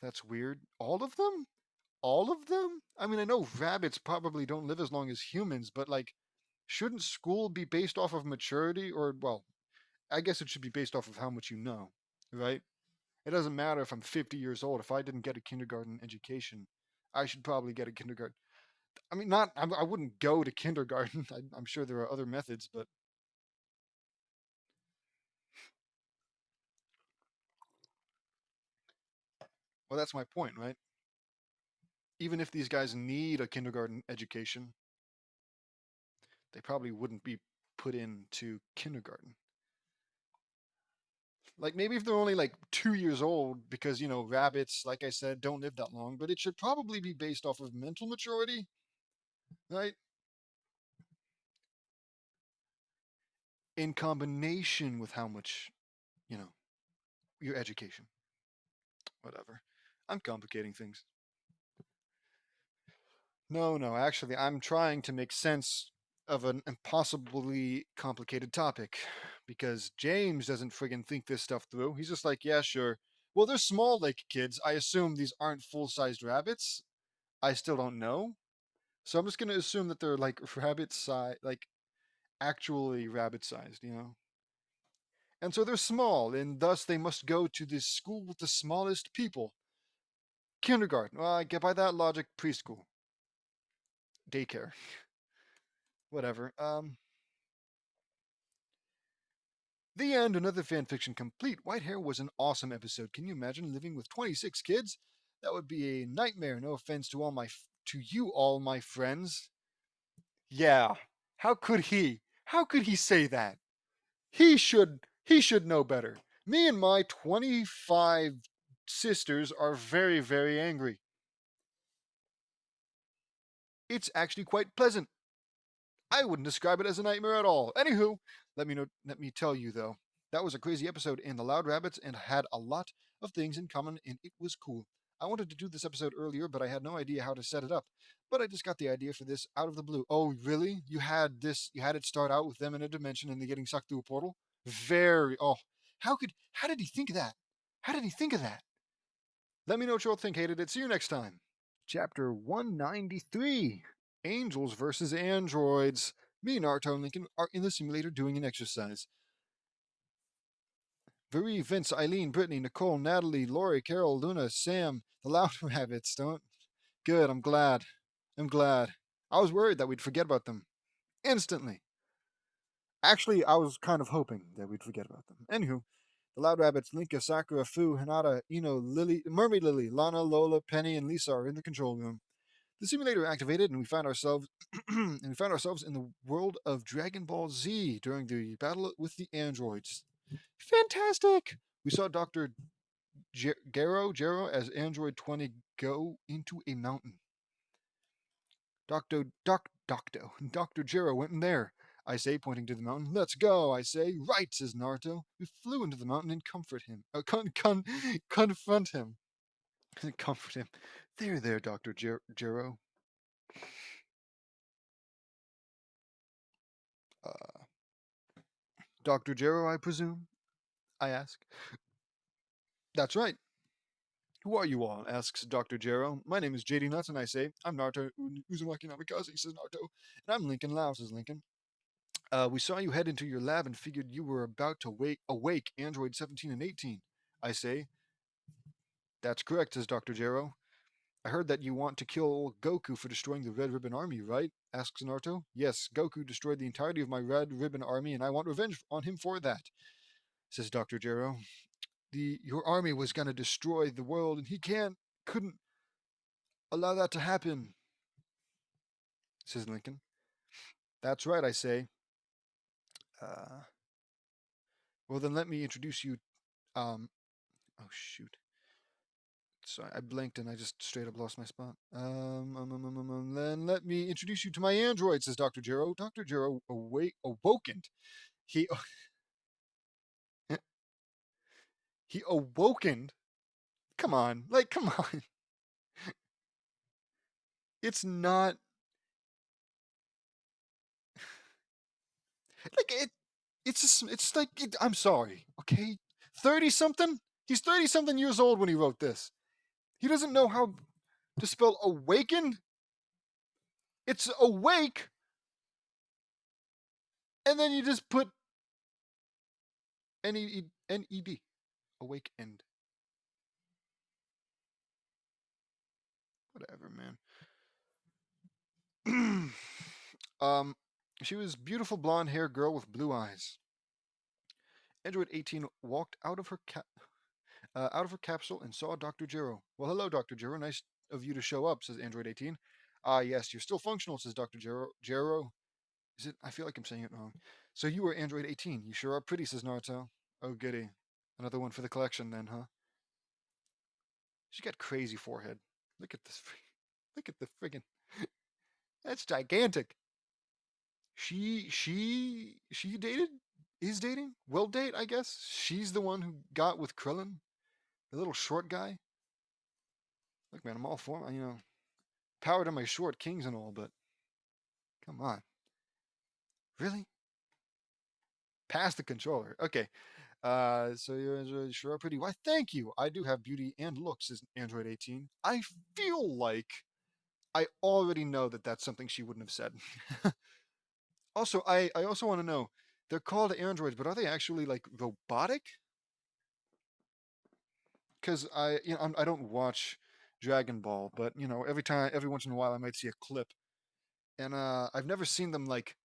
[SPEAKER 1] That's weird. All of them? All of them? I mean, I know rabbits probably don't live as long as humans, but like, shouldn't school be based off of maturity? Or, well, I guess it should be based off of how much you know, right? It doesn't matter if I'm 50 years old. If I didn't get a kindergarten education, I should probably get a kindergarten. I mean, I wouldn't go to kindergarten. I'm sure there are other methods, but well, that's my point, right? Even if these guys need a kindergarten education, they probably wouldn't be put into kindergarten. Like maybe if they're only like 2 years old, because rabbits, like I said, don't live that long. But it should probably be based off of mental maturity, right? In combination with how much, you know, your education, whatever. I'm complicating things. No, actually, I'm trying to make sense of an impossibly complicated topic because James doesn't friggin' think this stuff through. He's just like, yeah, sure. Well, they're small lake kids. I assume these aren't full sized rabbits. I still don't know. So I'm just going to assume that they're like rabbit size, like actually rabbit sized, you know? And so they're small, and thus they must go to this school with the smallest people. Kindergarten. Well, I get by that logic, preschool. Daycare. Whatever. The end, another fanfiction complete. White Hair was an awesome episode. Can you imagine living with 26 kids? That would be a nightmare. No offense to to you all my friends. Yeah. How could he? How could he say that? He should know better. Me and my 25 sisters are very very angry. It's actually quite pleasant. I wouldn't describe it as a nightmare at all. Anywho, let me tell you though, that was a crazy episode in the Loud Rabbits and had a lot of things in common and it was cool. I wanted to do this episode earlier, but I had no idea how to set it up. But I just got the idea for this out of the blue. Oh, really? You had it start out with them in a dimension and they getting sucked through a portal? Very oh. How did he think of that? How did he think of that? Let me know what you all think. Hated it. See you next time. Chapter 193 Angels versus Androids. Me, Naruto, and Lincoln are in the simulator doing an exercise. Marie, Vince, Eileen, Brittany, Nicole, Natalie, Lori, Carol, Luna, Sam, the Loud Rabbits. Don't. Good, I'm glad. I'm glad. I was worried that we'd forget about them. Instantly. Actually, I was kind of hoping that we'd forget about them. Anywho, the Loud Rabbits, Linka, Sakura, Fu, Hinata, Ino, Lily, Mermaid Lily, Lana, Lola, Penny, and Lisa are in the control room. The simulator activated, and we found ourselves in the world of Dragon Ball Z during the battle with the androids. Fantastic! We saw Doctor Gero as Android 20 go into a mountain. Doctor Gero went in there. I say, pointing to the mountain. Let's go, I say. Right, says Naruto. We flew into the mountain and confront him. Comfort him. There, Doctor Gero. Uh, Dr. Gero, I presume? I ask. That's right. Who are you all? Asks Dr. Gero. My name is JD Nuts, and I say, I'm Naruto Uzumaki Namikaze, says Naruto. And I'm Lincoln Lau, says Lincoln. We saw you head into your lab and figured you were about to awake Android 17 and 18. I say, that's correct, says Dr. Gero. I heard that you want to kill Goku for destroying the Red Ribbon Army, right? Asks Naruto. Yes, Goku destroyed the entirety of my Red Ribbon Army, and I want revenge on him for that, says Dr. Gero. Your army was going to destroy the world, and he couldn't allow that to happen, says Lincoln. That's right, I say. Uh, well, then let me introduce you. Oh shoot. Sorry, I blinked and I just straight up lost my spot. Then let me introduce you to my android, says Dr. Gero. Dr. Gero awokened. He he awokened. Come on, like come on. It's not like it. It's like I'm sorry, okay. 30 something. He's 30 something years old when he wrote this. He doesn't know how to spell awakened. It's awake, and then you just put N-E-D. Awake end. Whatever, man. um, she was beautiful blonde hair girl with blue eyes. Android 18 walked out of her capsule and saw Dr. Gero. Well, hello, Dr. Gero. Nice of you to show up, says Android 18. Ah, yes, you're still functional, says Dr. Gero. Is it? I feel like I'm saying it wrong. So you were Android 18. You sure are pretty, says Naruto. Oh, goody. Another one for the collection, then, huh? She got crazy forehead. Look at this. Look at the friggin'. That's gigantic. She dated? Is dating? Will date, I guess. She's the one who got with Krillin, the little short guy. Look, man, I'm all for, power to my short kings and all, but come on. Really? Pass the controller. Okay. So you're sure pretty. Why, thank you. I do have beauty and looks, says Android 18. I feel like I already know that that's something she wouldn't have said. Also, I also want to know, they're called androids, but are they actually like robotic? Because I don't watch Dragon Ball, but every once in a while I might see a clip, and I've never seen them like,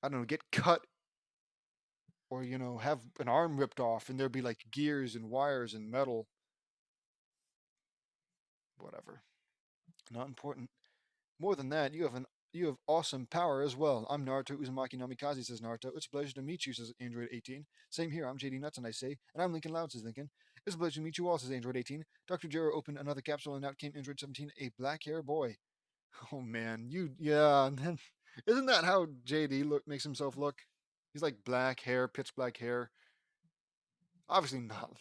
[SPEAKER 1] I don't know, get cut or have an arm ripped off, and there'd be like gears and wires and metal. Whatever, not important. More than that, you have awesome power as well. I'm Naruto Uzumaki Namikaze, says Naruto. It's a pleasure to meet you, says Android 18. Same here, I'm JD Nuts, and I say, and I'm Lincoln Loud, says Lincoln. It's a pleasure to meet you all, says Android 18. Dr. Jero opened another capsule, and out came Android 17, a black hair boy. Oh man, yeah, and then, isn't that how JD makes himself look? He's like black hair, pitch black hair. Obviously not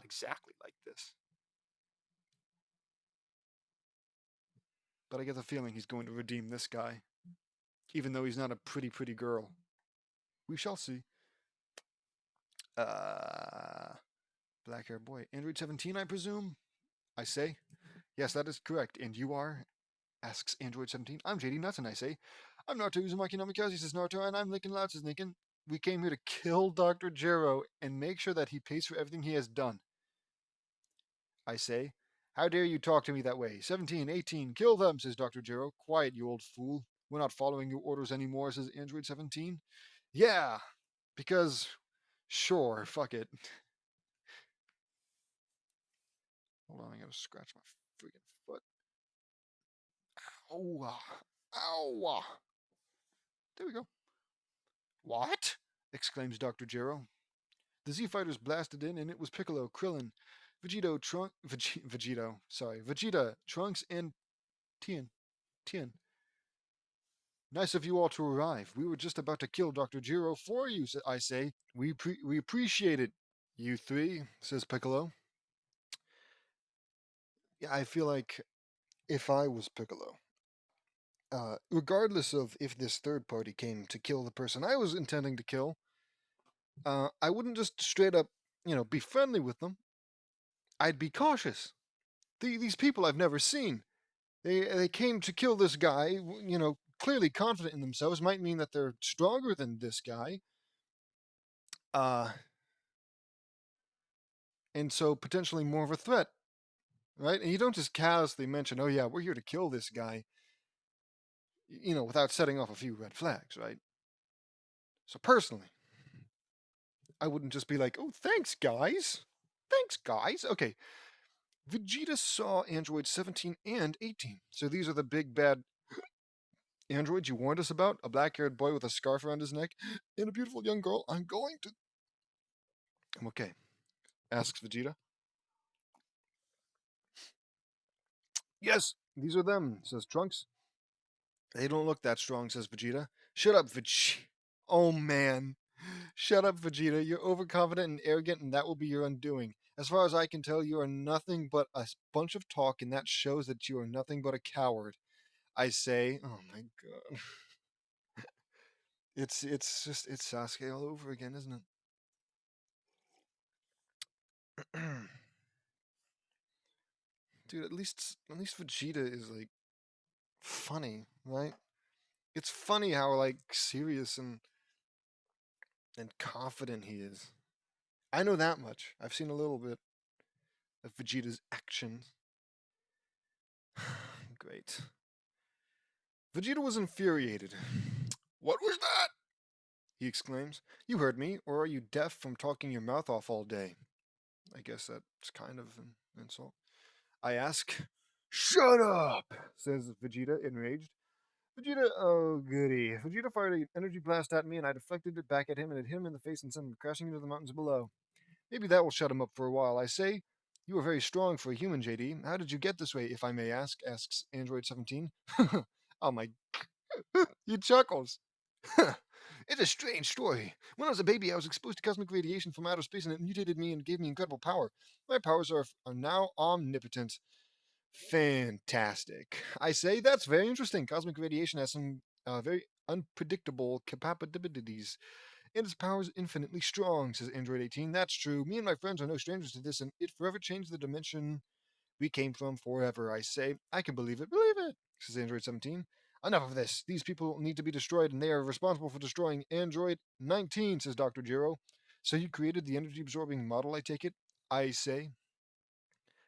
[SPEAKER 1] exactly like this, but I get the feeling he's going to redeem this guy, even though he's not a pretty girl. We shall see. Uh, Black hair boy. Android 17, I presume? I say. Yes, that is correct. And you are? Asks Android 17. I'm JD Nuts, and I say. I'm Naruto Uzumaki Namikaze, says Naruto, and I'm Lincoln Loud, says Lincoln. We came here to kill Dr. Jero and make sure that he pays for everything he has done. I say. How dare you talk to me that way? 17, 18, kill them, says Dr. Jero. Quiet, you old fool. We're not following your orders anymore, says Android 17. Yeah, because sure, fuck it. Hold on, I gotta scratch my freaking foot. Ow. Ow. There we go. What? Exclaims Dr. Jero. The Z fighters blasted in, and it was Piccolo, Krillin, Vegeta, Trunks, and Tien. Tien. Nice of you all to arrive. We were just about to kill Dr. Jero for you, I say. We appreciate it, you three, says Piccolo. Yeah, I feel like if I was Piccolo, regardless of if this third party came to kill the person I was intending to kill, I wouldn't just straight up, be friendly with them. I'd be cautious. These people I've never seen. They came to kill this guy, clearly confident in themselves. Might mean that they're stronger than this guy. Uh, and so potentially more of a threat, right? And you don't just casually mention, oh yeah, we're here to kill this guy, without setting off a few red flags, right? So personally, I wouldn't just be like, oh, thanks, guys. Thanks, guys. Okay. Vegeta saw androids 17 and 18. So these are the big bad androids you warned us about. A black haired boy with a scarf around his neck and a beautiful young girl. I'm okay, asks Vegeta. Yes, these are them, says Trunks. They don't look that strong, says Vegeta. Shut up, Vegeta. Oh man. Shut up, Vegeta. You're overconfident and arrogant, and that will be your undoing. As far as I can tell, you are nothing but a bunch of talk, and that shows that you are nothing but a coward. I say, oh my god. It's Sasuke all over again, isn't it? Dude, at least Vegeta is like funny, right? It's funny how like serious and confident he is. I know that much. I've seen a little bit of Vegeta's actions. Great. Vegeta was infuriated. What was that? He exclaims. You heard me, or are you deaf from talking your mouth off all day? I guess that's kind of an insult. I ask. Shut up, says Vegeta, enraged. Vegeta, oh goody. Vegeta fired an energy blast at me, and I deflected it back at him, and it hit him in the face and sent him crashing into the mountains below. Maybe that will shut him up for a while, I say. You are very strong for a human, JD. How did you get this way, if I may ask? Asks Android 17. Oh my. He chuckles. It's a strange story. When I was a baby, I was exposed to cosmic radiation from outer space, and it mutated me and gave me incredible power. My powers are now omnipotent. Fantastic. I say that's very interesting. Cosmic radiation has some very unpredictable capabilities, and its power is infinitely strong, says Android 18. That's true. Me and my friends are no strangers to this, and it forever changed the dimension we came from forever. I say, I can believe it. Believe it, says Android 17. Enough of this. These people need to be destroyed, and they are responsible for destroying Android 19, says Dr. Jiro. So you created the energy absorbing model, I take it? I say.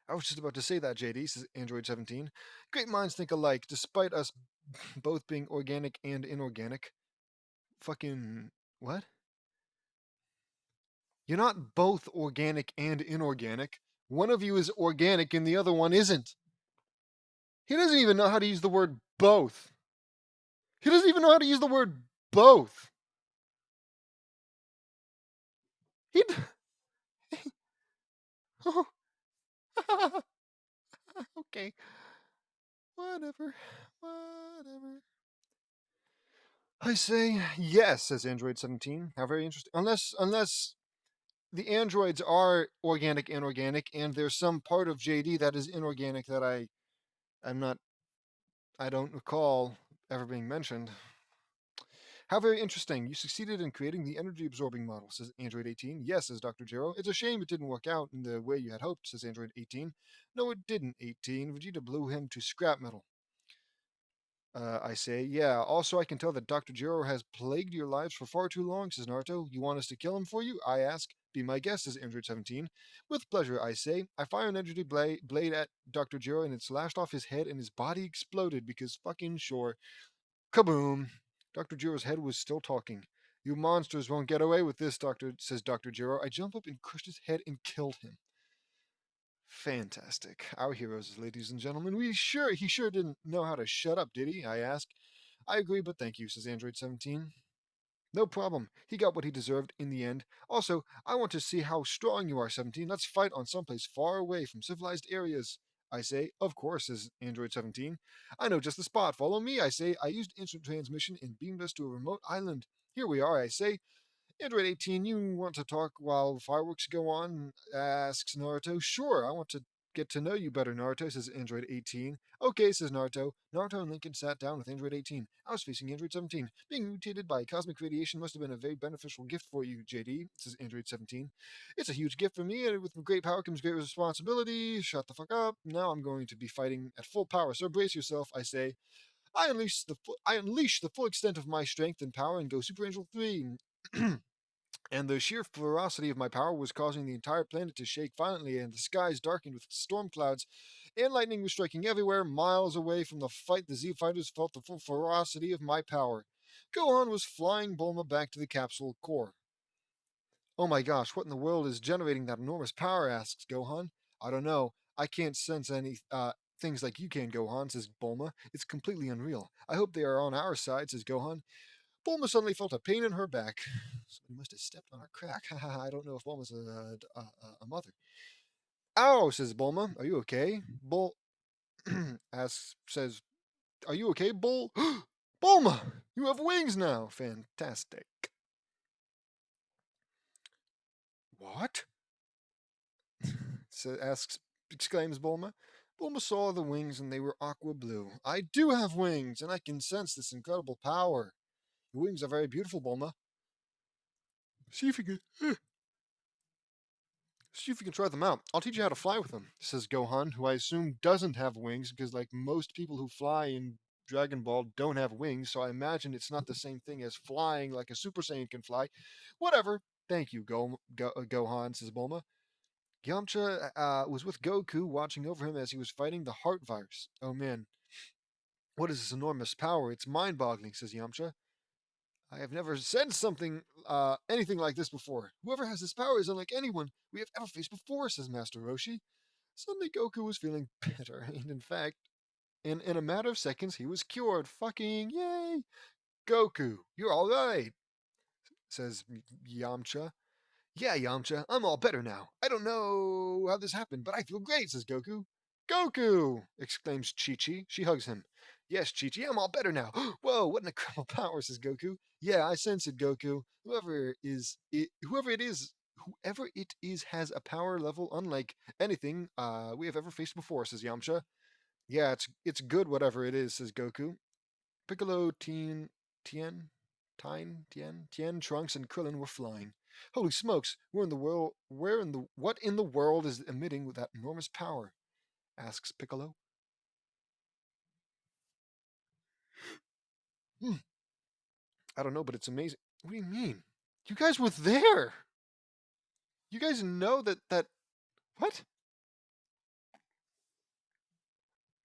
[SPEAKER 1] I was just about to say that, JD, says Android 17. Great minds think alike, despite us both being organic and inorganic. Fucking. What? You're not both organic and inorganic. One of you is organic and the other one isn't. He doesn't even know how to use the word both. He doesn't even know how to use the word both. He. Oh, okay. Whatever. Whatever. I say yes, says Android 17. How very interesting. Unless the androids are organic and organic, and there's some part of JD that is inorganic that I'm not I don't recall ever being mentioned. How very interesting. You succeeded in creating the energy absorbing model, says Android 18. Yes, says Dr. Jiro. It's a shame it didn't work out in the way you had hoped, says Android 18. No, it didn't, 18. Vegeta blew him to scrap metal. I say, yeah. Also, I can tell that Dr. Jiro has plagued your lives for far too long, says Naruto. You want us to kill him for you? I ask. Be my guest, says Android 17. With pleasure, I say. I fire an energy blade at Dr. Jiro and it slashed off his head and his body exploded because fucking sure. Kaboom! Dr. Jiro's head was still talking. You monsters won't get away with this, says Dr. Jiro. I jump up and crushed his head and killed him. Fantastic. Our heroes, ladies and gentlemen. He sure didn't know how to shut up, did he? I ask. I agree, but thank you, says Android 17. No problem. He got what he deserved in the end. Also, I want to see how strong you are, 17. Let's fight on someplace far away from civilized areas. I say, of course, says Android 17. I know just the spot. Follow me, I say. I used instant transmission and beamed us to a remote island. Here we are, I say. Android 18, you want to talk while fireworks go on? Asks Naruto. Sure, I want to get to know you better, Naruto, says Android 18. Okay, says Naruto. Naruto and Lincoln sat down with Android 18. I was facing Android 17. Being mutated by cosmic radiation must have been a very beneficial gift for you, JD, says Android 17. It's a huge gift for me, and with great power comes great responsibility. Shut the fuck up. Now I'm going to be fighting at full power, so brace yourself, I say. I unleash the full extent of my strength and power and go Super Angel 3. And the sheer ferocity of my power was causing the entire planet to shake violently, and the skies darkened with storm clouds, and lightning was striking everywhere. Miles away from the fight, the Z fighters felt the full ferocity of my power. Gohan was flying Bulma back to the capsule core. Oh my gosh, what in the world is generating that enormous power? Asks Gohan. I don't know. I can't sense any things like you can, Gohan, says Bulma. It's completely unreal. I hope they are on our side, says Gohan. Bulma suddenly felt a pain in her back. Somebody must have stepped on her crack. I don't know if Bulma's a mother. Ow, says Bulma. Are you okay? Bull says, are you okay, Bull? Bulma, you have wings now. Fantastic. What? Exclaims Bulma. Bulma saw the wings and they were aqua blue. I do have wings and I can sense this incredible power. Your wings are very beautiful, Bulma. See if you can See if you can try them out. I'll teach you how to fly with them, says Gohan, who I assume doesn't have wings because, like most people who fly in Dragon Ball, don't have wings, so I imagine it's not the same thing as flying like a Super Saiyan can fly. Whatever. Thank you, Gohan, says Bulma. Yamcha was with Goku, watching over him as he was fighting the heart virus. Oh man, what is this enormous power? It's mind boggling, says Yamcha. I have never said anything like this before. Whoever has this power is unlike anyone we have ever faced before, says Master Roshi. Suddenly Goku was feeling better, and in fact, in a matter of seconds, he was cured. Fucking yay! Goku, you're alright, says Yamcha. Yeah, Yamcha, I'm all better now. I don't know how this happened, but I feel great, says Goku. Goku! Exclaims Chi Chi. She hugs him. Yes, Chi Chi, I'm all better now. Whoa, what an incredible power, says Goku. Yeah, I sense it, Goku. Whoever it is has a power level unlike anything we have ever faced before, says Yamcha. Yeah, it's good whatever it is, says Goku. Piccolo, Tien, Trunks, and Krillin were flying. Holy smokes! What in the world is emitting with that enormous power? Asks Piccolo. Hmm, I don't know, but it's amazing. What do you mean? You guys were there. You guys know that what?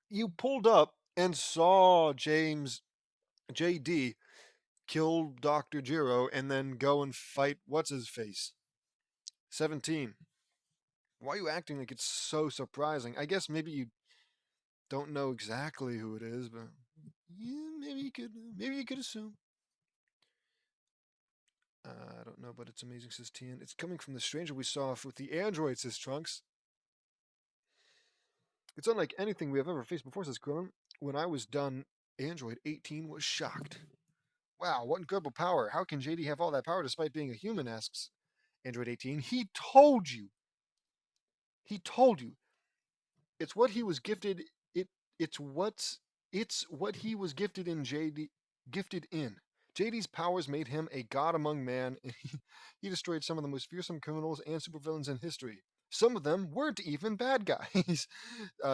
[SPEAKER 1] You pulled up and saw James JD kill Dr. Jiro and then go and fight what's his face? 17. Why are you acting like it's so surprising? I guess maybe you don't know exactly who it is, but yeah, maybe you could assume. I don't know, but it's amazing, says Tien. It's coming from the stranger we saw with the android, says Trunks. It's unlike anything we have ever faced before, says Krillin. When I was done, Android 18 was shocked. Wow, what incredible power. How can JD have all that power despite being a human, asks Android 18. He told you. He told you. It's what he was gifted. It it's what's it's what he was gifted in JD gifted in. JD's powers made him a god among man, and he destroyed some of the most fearsome criminals and supervillains in history. Some of them weren't even bad guys,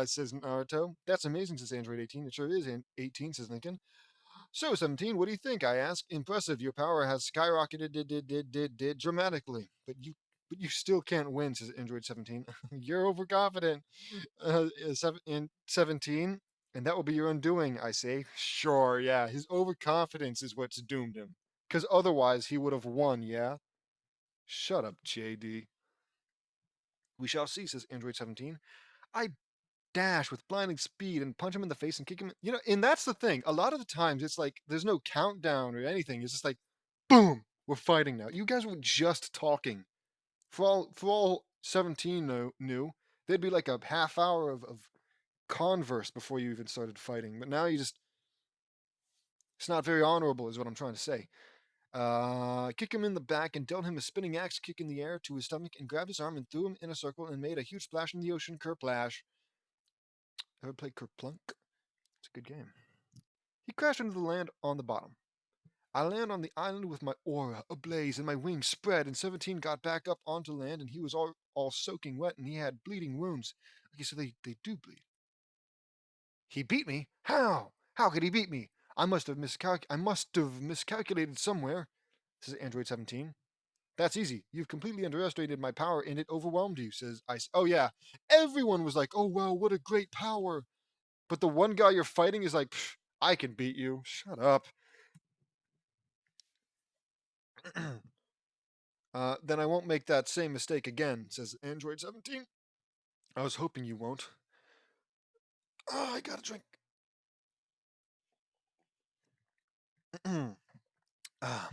[SPEAKER 1] says Naruto. That's amazing, says Android 18. It sure is, 18, says Lincoln. So, 17, what do you think? I ask. Impressive. Your power has skyrocketed dramatically. But you still can't win, says Android 17. You're overconfident. In 17, and that will be your undoing, I say. Sure, yeah. His overconfidence is what's doomed him. Because otherwise he would have won, yeah? Shut up, JD. We shall see, says Android 17. I dash with blinding speed and punch him in the face and kick him. And that's the thing. A lot of the times it's like there's no countdown or anything. It's just like, boom, we're fighting now. You guys were just talking. For all 17 knew, there'd be like a half hour of converse before you even started fighting. But now it's not very honorable, is what I'm trying to say. Kick him in the back and dealt him a spinning axe kick in the air to his stomach and grabbed his arm and threw him in a circle and made a huge splash in the ocean. Kerplash. Ever played Kerplunk? It's a good game. He crashed into the land on the bottom. I land on the island with my aura ablaze and my wings spread, and 17 got back up onto land, and he was all soaking wet, and he had bleeding wounds. Okay, so they do bleed. He beat me? How? How could he beat me? I must have miscalculated somewhere, says Android 17. That's easy. You've completely underestimated my power, and it overwhelmed you, says Ice. Oh, yeah. Everyone was like, oh, wow, what a great power. But the one guy you're fighting is like, I can beat you. Shut up. Then I won't make that same mistake again, says Android 17. I was hoping you won't. Oh, I gotta drink. ah.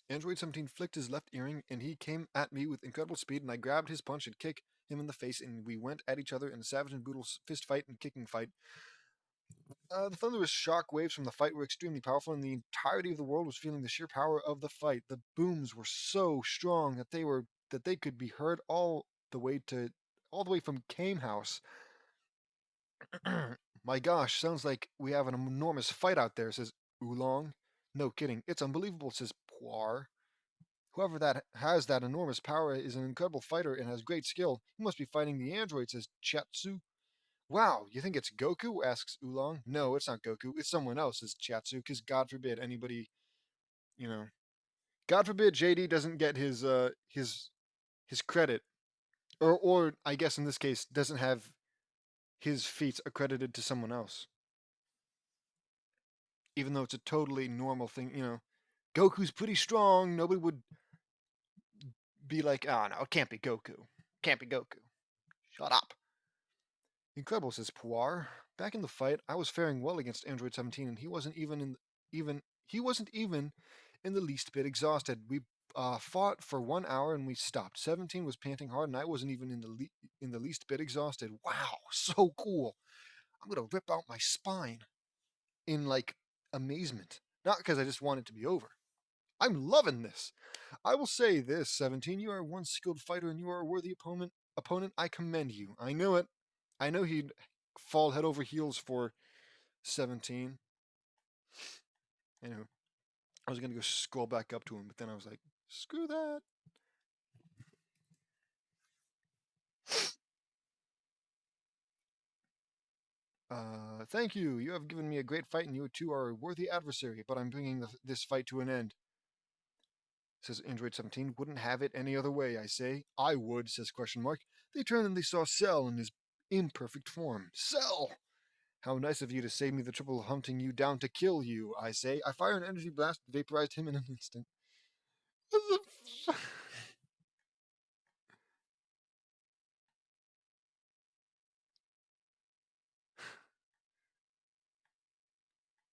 [SPEAKER 1] Android 17 flicked his left earring, and he came at me with incredible speed, and I grabbed his punch and kicked him in the face, and we went at each other in a savage and brutal fist fight and kicking fight. The thunderous shock waves from the fight were extremely powerful, and the entirety of the world was feeling the sheer power of the fight. The booms were so strong that they could be heard all the way from Kame House. My gosh, sounds like we have an enormous fight out there, says Oolong. No kidding. It's unbelievable, says Poir. Whoever that has that enormous power is an incredible fighter and has great skill. He must be fighting the android, says Chatsu. Wow, you think it's Goku? Asks Oolong. No, it's not Goku. It's someone else, says Chatsu, because God forbid anybody, you know. God forbid JD doesn't get his credit. Or I guess in this case, doesn't have his feats accredited to someone else. Even though it's a totally normal thing. Goku's pretty strong. Nobody would be like, oh no, it can't be Goku. Can't be Goku. Shut up. Incredible, says Puar. Back in the fight, I was faring well against Android 17, and he wasn't even in the least bit exhausted. We fought for 1 hour and we stopped. 17 was panting hard, and I wasn't even in the least bit exhausted. Wow, so cool! I'm gonna rip out my spine in like amazement, not because I just want it to be over. I'm loving this. I will say this, 17. You are one skilled fighter, and you are a worthy opponent. I commend you. I knew it. I know fall head over heels for 17. Anywho, I was gonna go scroll back up to him, but then I was like, screw that. Thank you. You have given me a great fight, and you two are a worthy adversary. But I'm bringing this fight to an end. Says Android 17. Wouldn't have it any other way, I say. I would, says question mark. They turned and they saw Cell in his imperfect form. Cell! How nice of you to save me the trouble of hunting you down to kill you, I say. I fire an energy blast that vaporized him in an instant.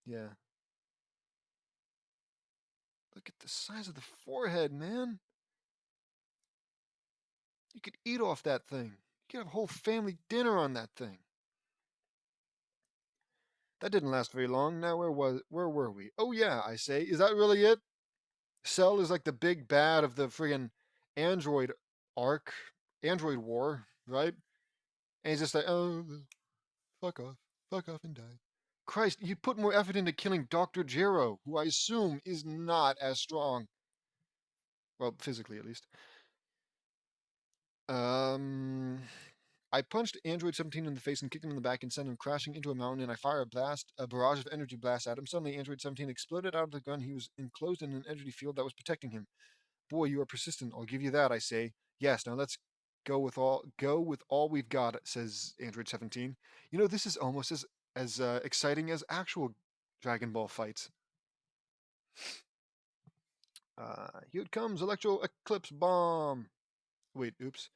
[SPEAKER 1] Yeah. Look at the size of the forehead, man. You could eat off that thing. You could have a whole family dinner on that thing. That didn't last very long. Now where were we? Oh yeah, I say. Is that really it? Cell is like the big bad of the friggin' Android arc, Android war, right? And he's just like, oh, fuck off and die. Christ, you put more effort into killing Dr. Jero, who I assume is not as strong. Well, physically at least. Um, I punched Android 17 in the face and kicked him in the back and sent him crashing into a mountain, and I fire a barrage of energy blasts at him. Suddenly, Android 17 exploded out of the gun. He was enclosed in an energy field that was protecting him. Boy, you are persistent. I'll give you that, I say. Yes, now let's go with all we've got, says Android 17. You know, this is almost as exciting as actual Dragon Ball fights. Here it comes, Electro Eclipse Bomb. Wait, oops.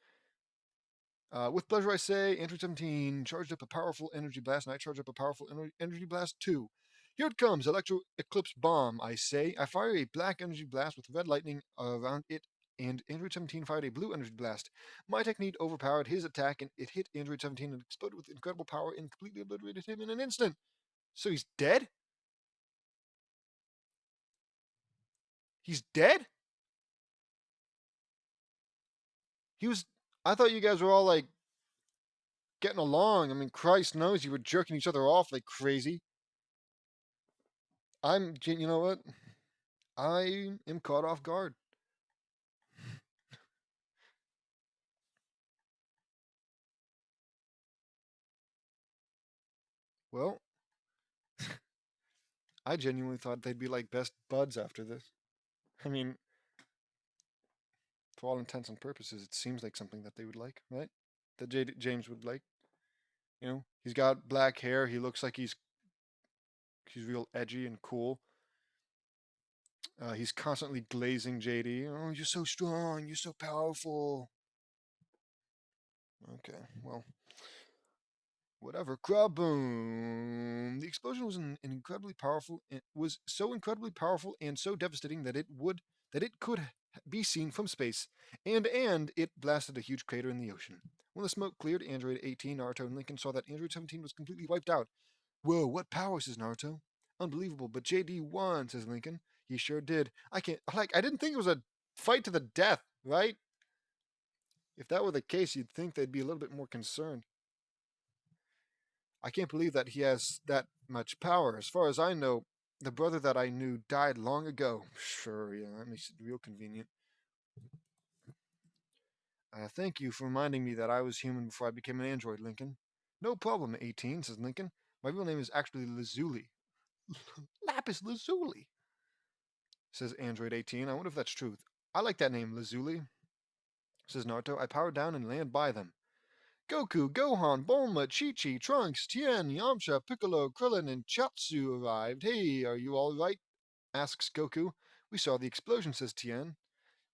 [SPEAKER 1] With pleasure, I say, Android 17 charged up a powerful energy blast, and I charged up a powerful energy blast too. Here it comes, Electro Eclipse Bomb, I say. I fire a black energy blast with red lightning around it, and Android 17 fired a blue energy blast. My technique overpowered his attack, and it hit Android 17 and exploded with incredible power and completely obliterated him in an instant. So he's dead? He's dead? He was. I thought you guys were all like getting along. I mean, Christ knows you were jerking each other off like crazy. You know what? I am caught off guard. Well, I genuinely thought they'd be like best buds after this. I mean, for all intents and purposes, it seems like something that they would like, right? That James would like. You know, he's got black hair. He looks like he's real edgy and cool. He's constantly glazing JD. Oh, you're so strong. You're so powerful. Okay, well, whatever. Kaboom! The explosion was an incredibly powerful. It was so incredibly powerful and so devastating that it could be seen from space, and it blasted a huge crater in the ocean. When the smoke cleared, Android 18, Naruto, and Lincoln saw that Android 17 was completely wiped out. Whoa! What power, says Naruto. Unbelievable, but JD won, says Lincoln. He sure did. I can't like. I didn't think it was a fight to the death, right? If that were the case, you'd think they'd be a little bit more concerned. I can't believe that he has that much power. As far as I know, the brother that I knew died long ago. Sure, yeah, that makes it real convenient. Thank you for reminding me that I was human before I became an android, Lincoln. No problem, 18, says Lincoln. My real name is actually Lazuli. Lapis Lazuli, says Android 18. I wonder if that's true. I like that name, Lazuli, says Naruto. I power down and land by them. Goku, Gohan, Bulma, Chi-Chi, Trunks, Tien, Yamcha, Piccolo, Krillin, and Chaozu arrived. Hey, are you all right? Asks Goku. We saw the explosion, says Tien.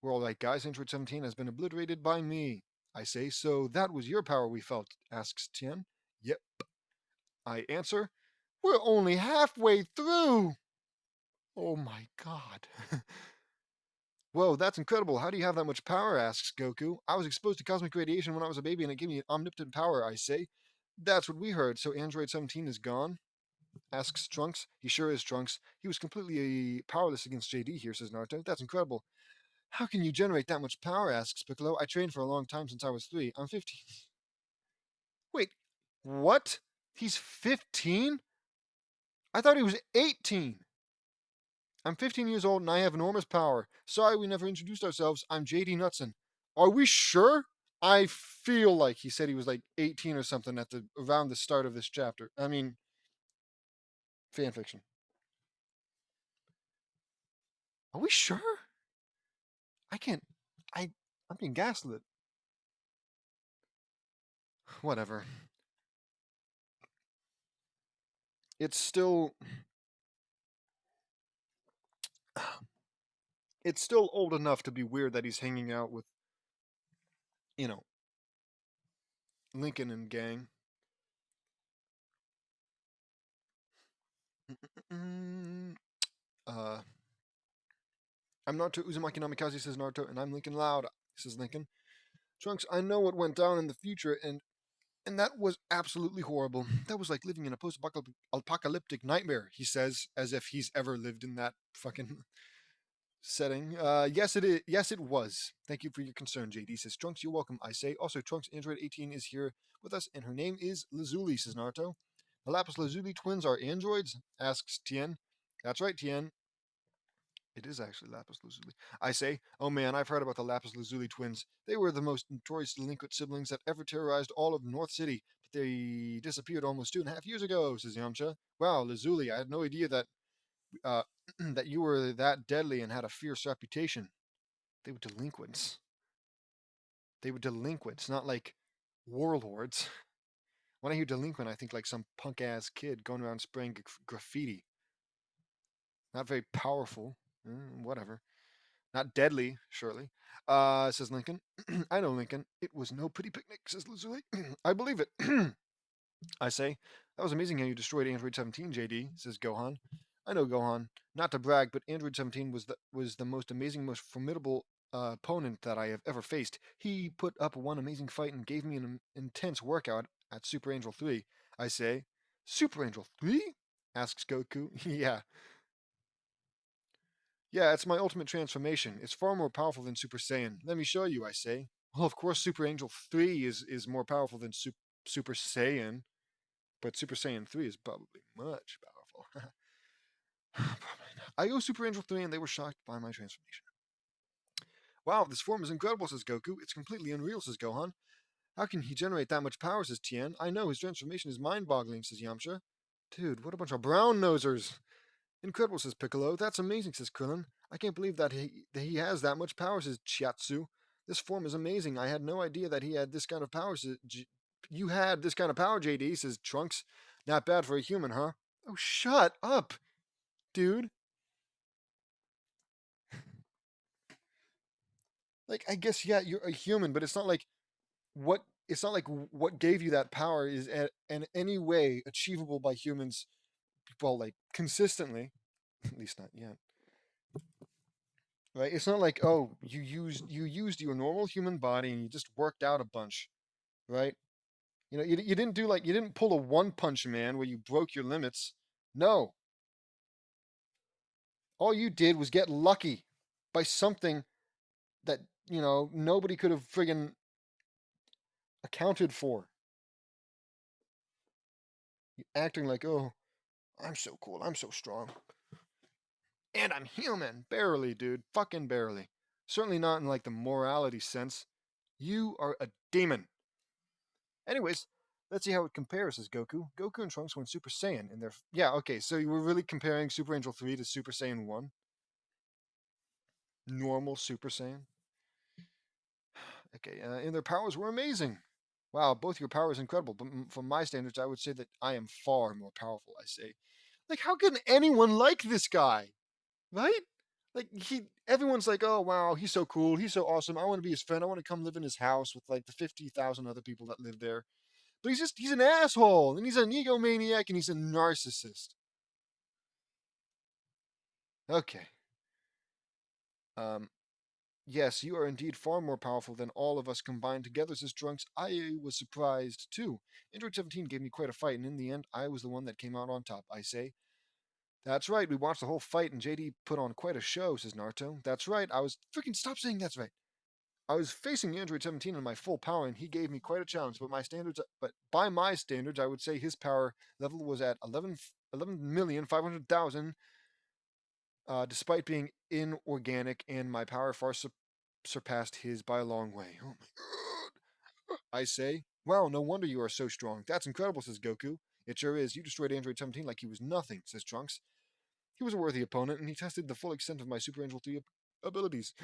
[SPEAKER 1] We're all right, guys. Android 17 has been obliterated by me. I say, so that was your power we felt, asks Tien. Yep. I answer, we're only halfway through. Oh my god. Whoa, that's incredible. How do you have that much power? Asks Goku. I was exposed to cosmic radiation when I was a baby and it gave me omnipotent power, I say. That's what we heard. So Android 17 is gone? Asks Trunks. He sure is, Trunks. He was completely powerless against JD here, says Naruto. That's incredible. How can you generate that much power? Asks Piccolo. I trained for a long time since I was 3. I'm 15. Wait, what? He's 15? I thought he was 18. I'm 15 years old and I have enormous power. Sorry we never introduced ourselves. I'm JD Knutson. Are we sure? I feel like he said he was like 18 or something at the around the start of this chapter. I mean, fan fiction. Are we sure? I can't. I'm being gaslit. Whatever. It's still. It's still old enough to be weird that he's hanging out with, you know, Lincoln and gang. Mm, uh, I'm Naruto Uzumaki Namikaze, says Naruto, and I'm Lincoln Loud, says Lincoln. Trunks, I know what went down in the future, and that was absolutely horrible. That was like living in a post-apocalyptic nightmare, he says, as if he's ever lived in that fucking setting. Yes, it is. Yes, it was. Thank you for your concern, JD, says Trunks. You're welcome, I say. Also, Trunks Android 18 is here with us, and her name is Lazuli, says Naruto. The Lapis Lazuli twins are androids? Asks Tien. That's right, Tien. It is actually Lapis Lazuli. I say, oh man, I've heard about the Lapis Lazuli twins. They were the most notorious delinquent siblings that ever terrorized all of North City, but they disappeared almost 2.5 years ago, says Yamcha. Wow, Lazuli, I had no idea that uh, that you were that deadly and had a fierce reputation. They were delinquents. They were delinquents, not like warlords. When I hear delinquent, I think like some punk ass kid going around spraying graffiti. Not very powerful. Whatever. Not deadly, surely. Says Lincoln. I know, Lincoln. It was no pity picnic, says Lazuli. I believe it. I say, that was amazing how you destroyed Android 17, JD, says Gohan. I know, Gohan. Not to brag, but Android 17 was the most amazing, most formidable opponent that I have ever faced. He put up one amazing fight and gave me an intense workout at Super Angel 3. I say, Super Angel 3? Asks Goku. Yeah. Yeah, it's my ultimate transformation. It's far more powerful than Super Saiyan. Let me show you, I say. Well, of course, Super Angel 3 is more powerful than Super Saiyan, but Super Saiyan 3 is probably much powerful. I go Super Angel 3 and they were shocked by my transformation. Wow, this form is incredible, says Goku. It's completely unreal, says Gohan. How can he generate that much power, says Tien. I know, his transformation is mind-boggling, says Yamcha. Dude, what a bunch of brown nosers. Incredible, says Piccolo. That's amazing, says Krillin. I can't believe that he has that much power, says Chiatsu. This form is amazing. I had no idea that he had this kind of power. You had this kind of power, JD, says Trunks. Not bad for a human, huh? Oh, shut up, dude. Like, I guess, yeah, you're a human, but it's not like what gave you that power is in any way achievable by humans, well, like, consistently. At least not yet. Right? It's not like, oh, you used your normal human body and you just worked out a bunch, right? You didn't do like you didn't pull a one punch man where you broke your limits. No, all you did was get lucky by something that nobody could have friggin' accounted for. You acting like, oh, I'm so cool, I'm so strong, and I'm human, barely, dude, fucking barely. Certainly not in like the morality sense. You are a demon. Anyways, let's see how it compares, says Goku. Goku and Trunks went Super Saiyan in their. Yeah, okay, so you were really comparing Super Angel 3 to Super Saiyan 1? Normal Super Saiyan? Okay, and their powers were amazing. Wow, both your powers incredible, but from my standards, I would say that I am far more powerful, I say. Like, how can anyone like this guy? Right? Like, everyone's like, oh, wow, he's so cool, he's so awesome, I want to be his friend, I want to come live in his house with, like, the 50,000 other people that live there. But he's an asshole, and he's an egomaniac, and he's a narcissist. Okay. Um, yes, you are indeed far more powerful than all of us combined together, says Trunks. I was surprised, too. Android 17 gave me quite a fight, and in the end, I was the one that came out on top, I say. That's right, we watched the whole fight, and JD put on quite a show, says Naruto. That's right, I was freaking stop saying that's right. I was facing Android 17 in my full power, and he gave me quite a challenge. But by my standards, I would say his power level was at 11,500,000, despite being inorganic, and my power far surpassed his by a long way. Oh my god! I say, wow, no wonder you are so strong. That's incredible, says Goku. It sure is. You destroyed Android 17 like he was nothing, says Trunks. He was a worthy opponent, and he tested the full extent of my Super Angel 3 abilities.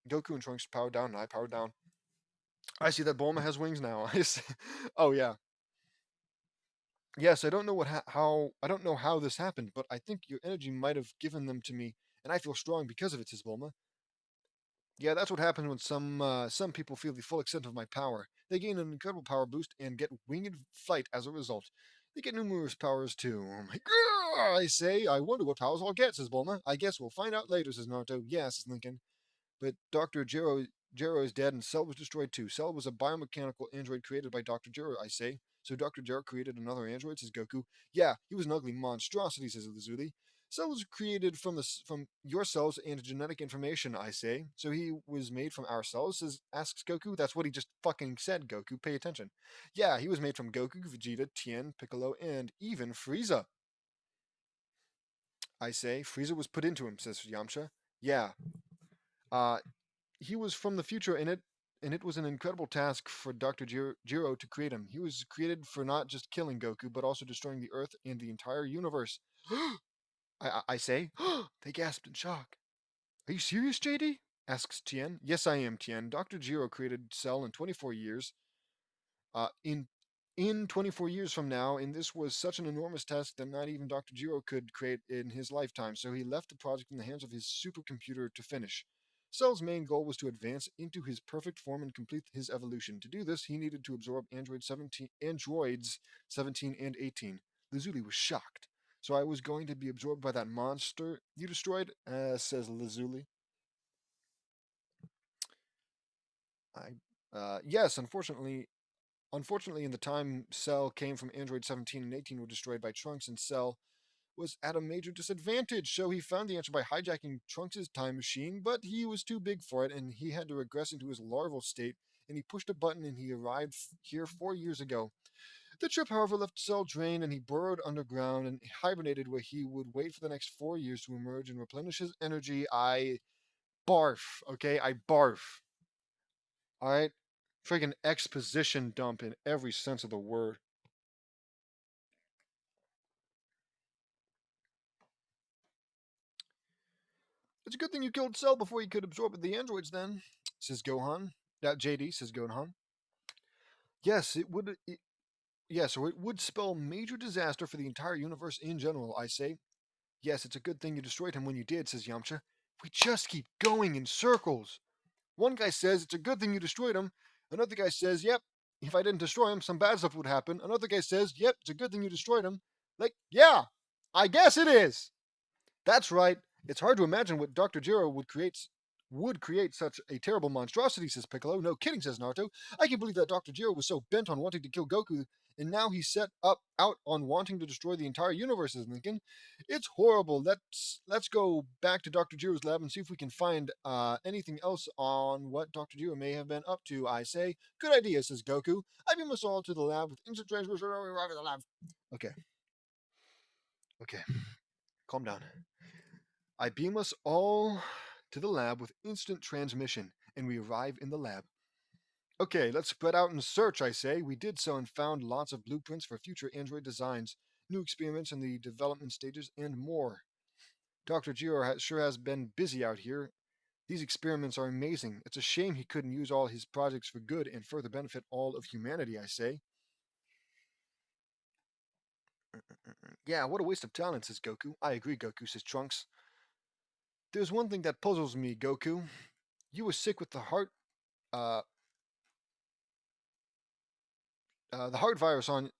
[SPEAKER 1] Goku and Trunks powered down, and I powered down. I see that Bulma has wings now. Oh yeah. Yes, I don't know I don't know how this happened, but I think your energy might have given them to me, and I feel strong because of it, says Bulma. Yeah, that's what happens when some people feel the full extent of my power. They gain an incredible power boost and get winged flight as a result. They get numerous powers too. Oh my god! I say, I wonder what powers I'll get, says Bulma. I guess we'll find out later, says Naruto. Yes, says Lincoln. But Dr. Jiro is dead and Cell was destroyed too. Cell was a biomechanical android created by Dr. Jiro, I say. So Dr. Jiro created another android, says Goku. Yeah, he was an ugly monstrosity, says Lazuli. Cell was created from your cells and genetic information, I say. So he was made from our cells, asks Goku. That's what he just fucking said, Goku. Pay attention. Yeah, he was made from Goku, Vegeta, Tien, Piccolo, and even Frieza. I say. Frieza was put into him, says Yamcha. Yeah. Uh, he was from the future and it was an incredible task for Dr. Jiro to create him. He was created for not just killing Goku, but also destroying the Earth and the entire universe. I say, they gasped in shock. Are you serious, JD? Asks Tien. Yes, I am, Tien. Dr. Jiro created Cell in 24 years. Uh, in in 24 years from now, and this was such an enormous task that not even Dr. Jiro could create in his lifetime, so he left the project in the hands of his supercomputer to finish. Cell's main goal was to advance into his perfect form and complete his evolution. To do this, he needed to absorb androids 17 and 18. Lazuli was shocked. So I was going to be absorbed by that monster you destroyed, says Lazuli. Yes, unfortunately, in the time Cell came from Android 17 and 18 were destroyed by Trunks, and Cell was at a major disadvantage. So he found the answer by hijacking Trunks' time machine, but he was too big for it, and he had to regress into his larval state. And he pushed a button, and he arrived here 4 years ago. The trip, however, left Cell drained, and he burrowed underground and hibernated, where he would wait for the next 4 years to emerge and replenish his energy. I barf. Okay, I barf. All right, friggin' exposition dump in every sense of the word. It's a good thing you killed Cell before you could absorb the androids, then, says Gohan. JD, says Gohan. Yes, it would. Yes, or it would spell major disaster for the entire universe in general, I say. Yes, it's a good thing you destroyed him when you did, says Yamcha. We just keep going in circles. One guy says it's a good thing you destroyed him. Another guy says, yep, if I didn't destroy him, some bad stuff would happen. Another guy says, yep, it's a good thing you destroyed him. Like, yeah, I guess it is. That's right. It's hard to imagine what Dr. Jiro would create such a terrible monstrosity, says Piccolo. No kidding, says Naruto. I can believe that Dr. Jiro was so bent on wanting to kill Goku, and now he's set up out on wanting to destroy the entire universe, says Lincoln. It's horrible. Let's go back to Dr. Jiro's lab and see if we can find anything else on what Dr. Jiro may have been up to, I say. Good idea, says Goku. I beam us all to the lab with instant transmission. We arrive at the lab. Okay. Okay. Calm down. I beam us all to the lab with instant transmission, and we arrive in the lab. Okay, let's spread out and search, I say. We did so and found lots of blueprints for future android designs, new experiments in the development stages, and more. Dr. Jiro sure has been busy out here. These experiments are amazing. It's a shame he couldn't use all his projects for good and further benefit all of humanity, I say. Yeah, what a waste of talent, says Goku. I agree, Goku, says Trunks. There's one thing that puzzles me, Goku. You were sick with uh, the heart virus on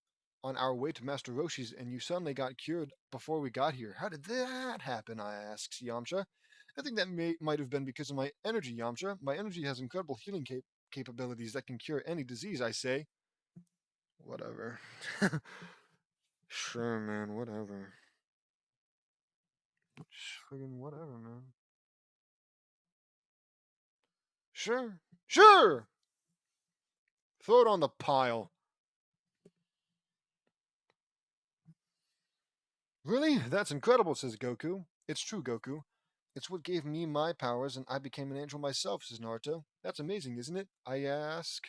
[SPEAKER 1] our way to Master Roshi's, and you suddenly got cured before we got here. How did that happen? I asks Yamcha. I think that might have been because of my energy, Yamcha. My energy has incredible healing capabilities that can cure any disease, I say. Whatever. Sure, man, whatever. Friggin' whatever, man. Sure. Sure! Throw it on the pile. Really? That's incredible, says Goku. It's true, Goku. It's what gave me my powers, and I became an angel myself, says Naruto. That's amazing, isn't it? I ask.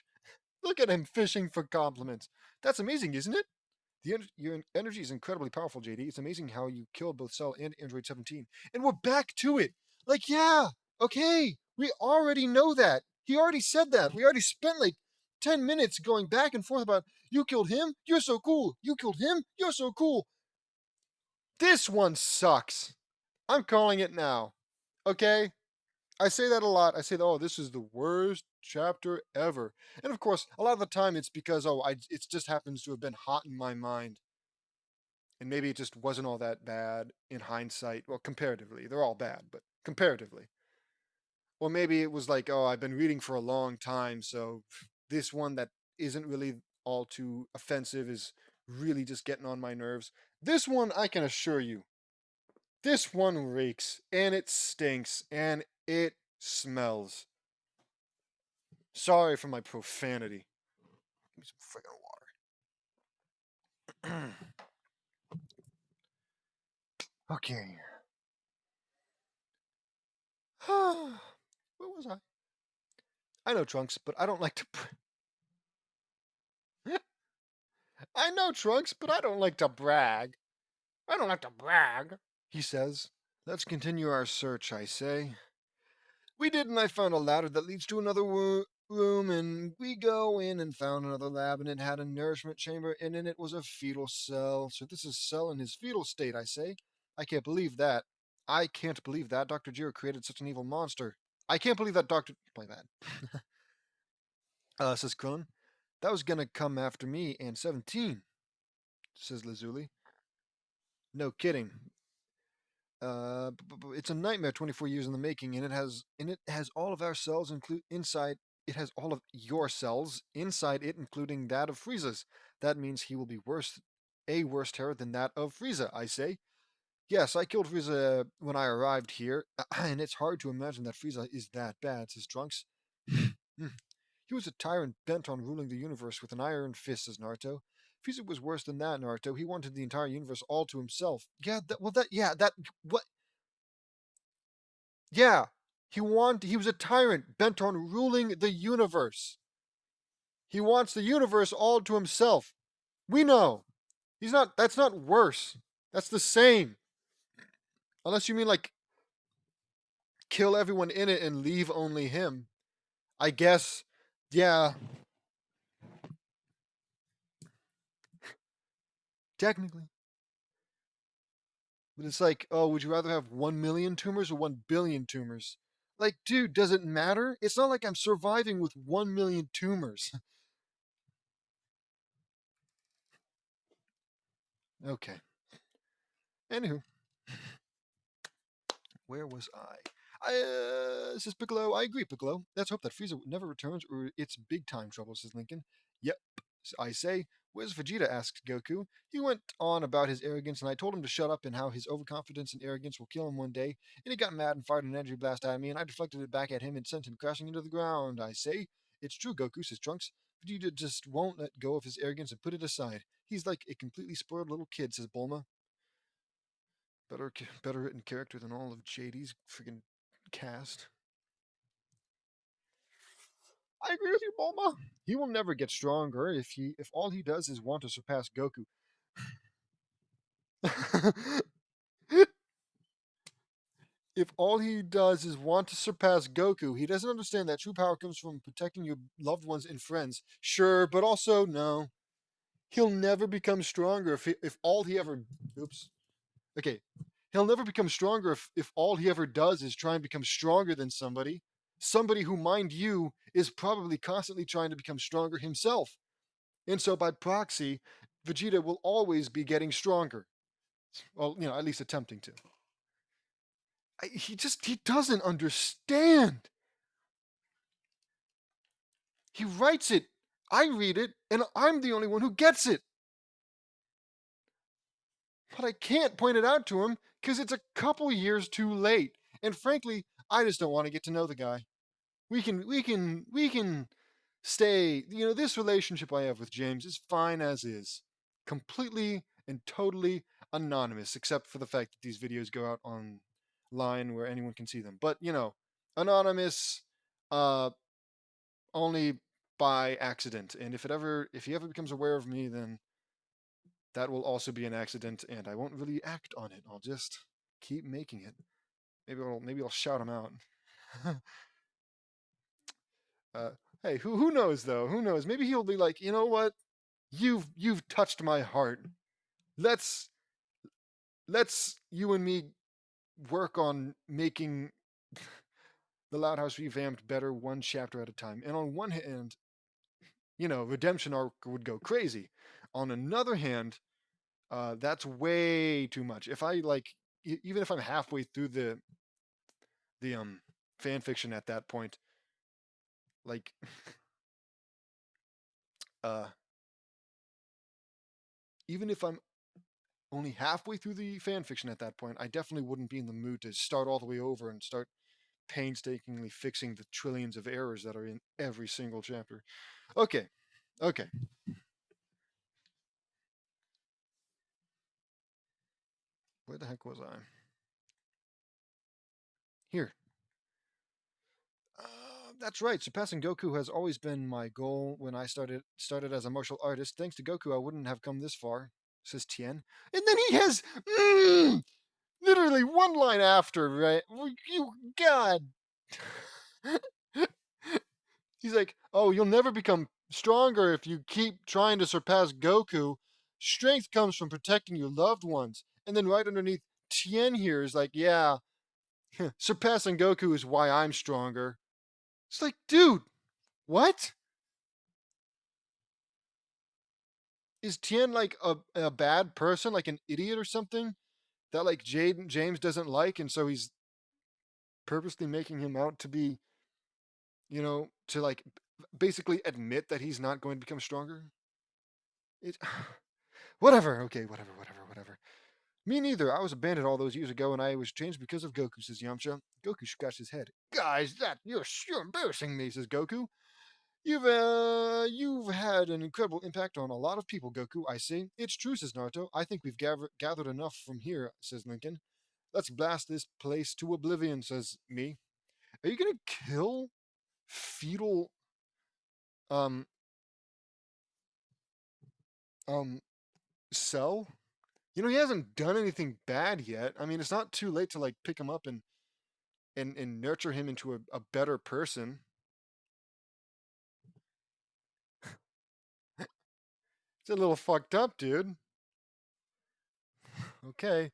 [SPEAKER 1] Look at him fishing for compliments. That's amazing, isn't it? Your energy is incredibly powerful, JD. It's amazing how you killed both Cell and Android 17. And we're back to it. Like, yeah, okay. We already know that. He already said that. We already spent like 10 minutes going back and forth about, you killed him? You're so cool. You killed him? You're so cool. This one sucks. I'm calling it now. Okay? I say that a lot. I say, oh, this is the worst chapter ever. And of course, a lot of the time it's because, it just happens to have been hot in my mind. And maybe it just wasn't all that bad in hindsight. Well, comparatively. They're all bad, but comparatively. Or maybe it was like, oh, I've been reading for a long time, so this one that isn't really all too offensive is really just getting on my nerves. This one, I can assure you, this one reeks, and it stinks, and it smells. Sorry for my profanity. Give me some friggin' water. Okay. Where was I? I know, Trunks, but I don't like to. I know, Trunks, but I don't like to brag. I don't like to brag, he says. Let's continue our search, I say. We did, and I found a ladder that leads to another room, and we go in and found another lab, and it had a nourishment chamber, and in it was a fetal cell. So this is Cell in his fetal state, I say. I can't believe that. I can't believe that Dr. Jiro created such an evil monster. I can't believe that Dr. My bad. Says Krillin. That was gonna come after me and 17, says Lazuli. No kidding. It's a nightmare. 24 years in the making, and it has all of our cells inside. It has all of your cells inside it, including that of Frieza's. That means he will be a worse terror than that of Frieza. I say. Yes, I killed Frieza when I arrived here, and it's hard to imagine that Frieza is that bad, says Trunks. He was a tyrant bent on ruling the universe with an iron fist, says Naruto. Frieza was worse than that, Naruto. He wanted the entire universe all to himself. What? Yeah, he was a tyrant bent on ruling the universe. He wants the universe all to himself. We know. That's not worse. That's the same. Unless you mean like kill everyone in it and leave only him. I guess, yeah, technically. But it's like, oh, would you rather have 1 million tumors or 1 billion tumors? Like, dude, does it matter? It's not like I'm surviving with 1 million tumors. Okay. Anywho, where was I? Says Piccolo. I agree, Piccolo. Let's hope that Frieza never returns or it's big time trouble, says Lincoln. Yep, I say. Where's Vegeta? Asks Goku. He went on about his arrogance, and I told him to shut up and how his overconfidence and arrogance will kill him one day. And he got mad and fired an energy blast at me, and I deflected it back at him and sent him crashing into the ground. I say. It's true, Goku, says Trunks. Vegeta just won't let go of his arrogance and put it aside. He's like a completely spoiled little kid, says Bulma. Better written character than all of JD's freaking cast. I agree with you, Bulma. He will never get stronger if all he does is want to surpass Goku. If all he does is want to surpass Goku, he doesn't understand that true power comes from protecting your loved ones and friends. Sure, but also no. He'll never become stronger if all he ever oops. Okay. He'll never become stronger if all he ever does is try and become stronger than somebody. Somebody who, mind you, is probably constantly trying to become stronger himself. And so by proxy, Vegeta will always be getting stronger. Well, at least attempting to. He doesn't understand. He writes it, I read it, and I'm the only one who gets it. But I can't point it out to him because it's a couple years too late. And frankly, I just don't want to get to know the guy. We can stay. This relationship I have with James is fine as is, completely and totally anonymous, except for the fact that these videos go out online where anyone can see them. But anonymous, uh, only by accident. And if he ever becomes aware of me, then that will also be an accident, and I won't really act on it. I'll just keep making it. Maybe I'll shout him out. uh, hey, who knows though? Who knows? Maybe he'll be like, you know what? You've touched my heart. Let's let's you and me work on making the Loud House Revamped better one chapter at a time. And on one hand, redemption arc would go crazy. On another hand, that's way too much. If I even if I'm halfway through the fan fiction at that point, like uh even if I'm only halfway through the fan fiction at that point, I definitely wouldn't be in the mood to start all the way over and start painstakingly fixing the trillions of errors that are in every single chapter. Okay. Okay. Where the heck was I? Here. That's right. Surpassing Goku has always been my goal when I started as a martial artist. Thanks to Goku, I wouldn't have come this far, says Tien. And then he has literally one line after, right? You God. He's like, "Oh, you'll never become stronger if you keep trying to surpass Goku. Strength comes from protecting your loved ones." And then right underneath Tien here is like, "Yeah, surpassing Goku is why I'm stronger." It's like, dude, what? Is Tien like a bad person, like an idiot or something that like James doesn't like, and so he's purposely making him out to be, to like basically admit that he's not going to become stronger? It, whatever. Okay, whatever. Me neither. I was abandoned all those years ago, and I was changed because of Goku, says Yamcha. Goku scratched his head. Guys, you're embarrassing me, says Goku. You've had an incredible impact on a lot of people, Goku. I see. It's true, says Naruto. I think we've gathered enough from here, says Lincoln. Let's blast this place to oblivion, says me. Are you gonna kill fetal um um Cell? He hasn't done anything bad yet. I mean, it's not too late to like pick him up and nurture him into a better person. It's a little fucked up, dude. Okay.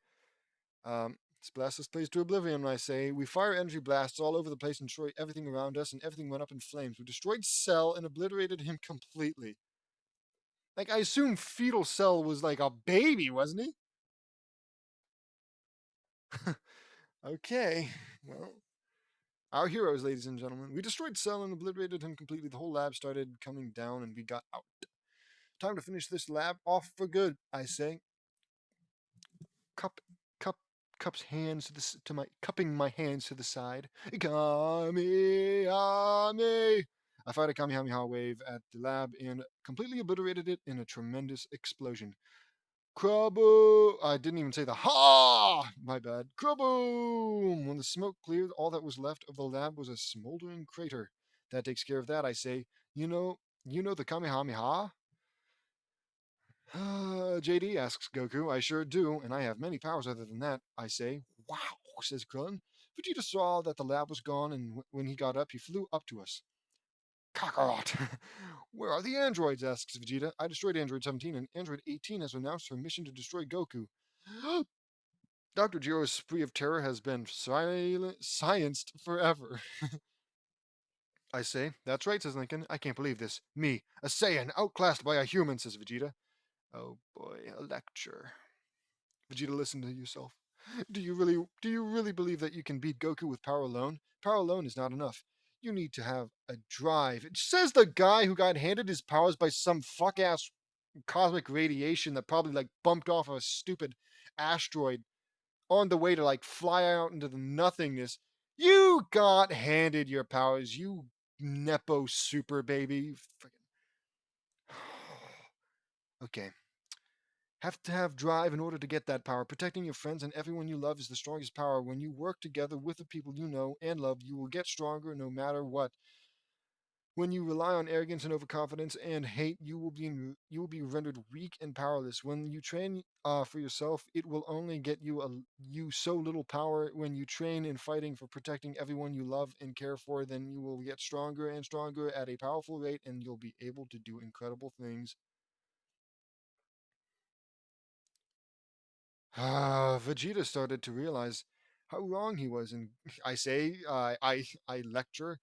[SPEAKER 1] Let's blast this place to oblivion, I say. We fire energy blasts all over the place and destroy everything around us, and everything went up in flames. We destroyed Cell and obliterated him completely. Like, I assume fetal Cell was like a baby, wasn't he? Okay. Well, our heroes, ladies and gentlemen. We destroyed Cell and obliterated him completely. The whole lab started coming down, and we got out. Time to finish this lab off for good, I say. Cup, cup, cups hands to my cupping my hands to the side. Kamehameha. I fired a Kamehameha wave at the lab and completely obliterated it in a tremendous explosion. Crabo! I didn't even say the ha! My bad. Kraboom! When the smoke cleared, all that was left of the lab was a smoldering crater. That takes care of that, I say. You know the Kamehameha? JD asks Goku. I sure do, and I have many powers other than that, I say. Wow, says Krillin. Vegeta saw that the lab was gone, and when he got up, he flew up to us. Kakarot! Where are the androids? Asks Vegeta. I destroyed Android 17, and Android 18 has announced her mission to destroy Goku. Dr. Jiro's spree of terror has been scienced forever. I say. That's right, says Lincoln. I can't believe this. Me, a Saiyan, outclassed by a human, says Vegeta. Oh boy, a lecture. Vegeta, listen to yourself. Do you really believe that you can beat Goku with power alone? Power alone is not enough. You need to have a drive. It says the guy who got handed his powers by some fuck ass cosmic radiation that probably like bumped off of a stupid asteroid on the way to like fly out into the nothingness. You got handed your powers, you Nepo super baby. Okay. Have to have drive in order to get that power. Protecting your friends and everyone you love is the strongest power. When you work together with the people you know and love, you will get stronger no matter what. When you rely on arrogance and overconfidence and hate, you will be rendered weak and powerless. When you train for yourself, it will only get you so little power. When you train in fighting for protecting everyone you love and care for, then you will get stronger and stronger at a powerful rate, and you'll be able to do incredible things. Vegeta started to realize how wrong he was, and I lecture.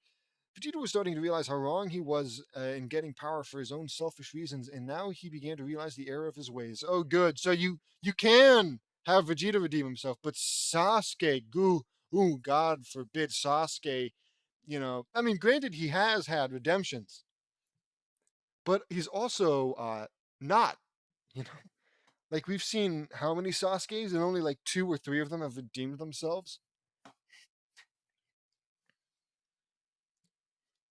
[SPEAKER 1] Vegeta was starting to realize how wrong he was in getting power for his own selfish reasons, and now he began to realize the error of his ways. Oh, good. So you can have Vegeta redeem himself, but Sasuke, ooh, God forbid Sasuke. I mean, granted, he has had redemptions, but he's also not. You know, like we've seen how many Sasuke's, and only like 2 or 3 of them have redeemed themselves.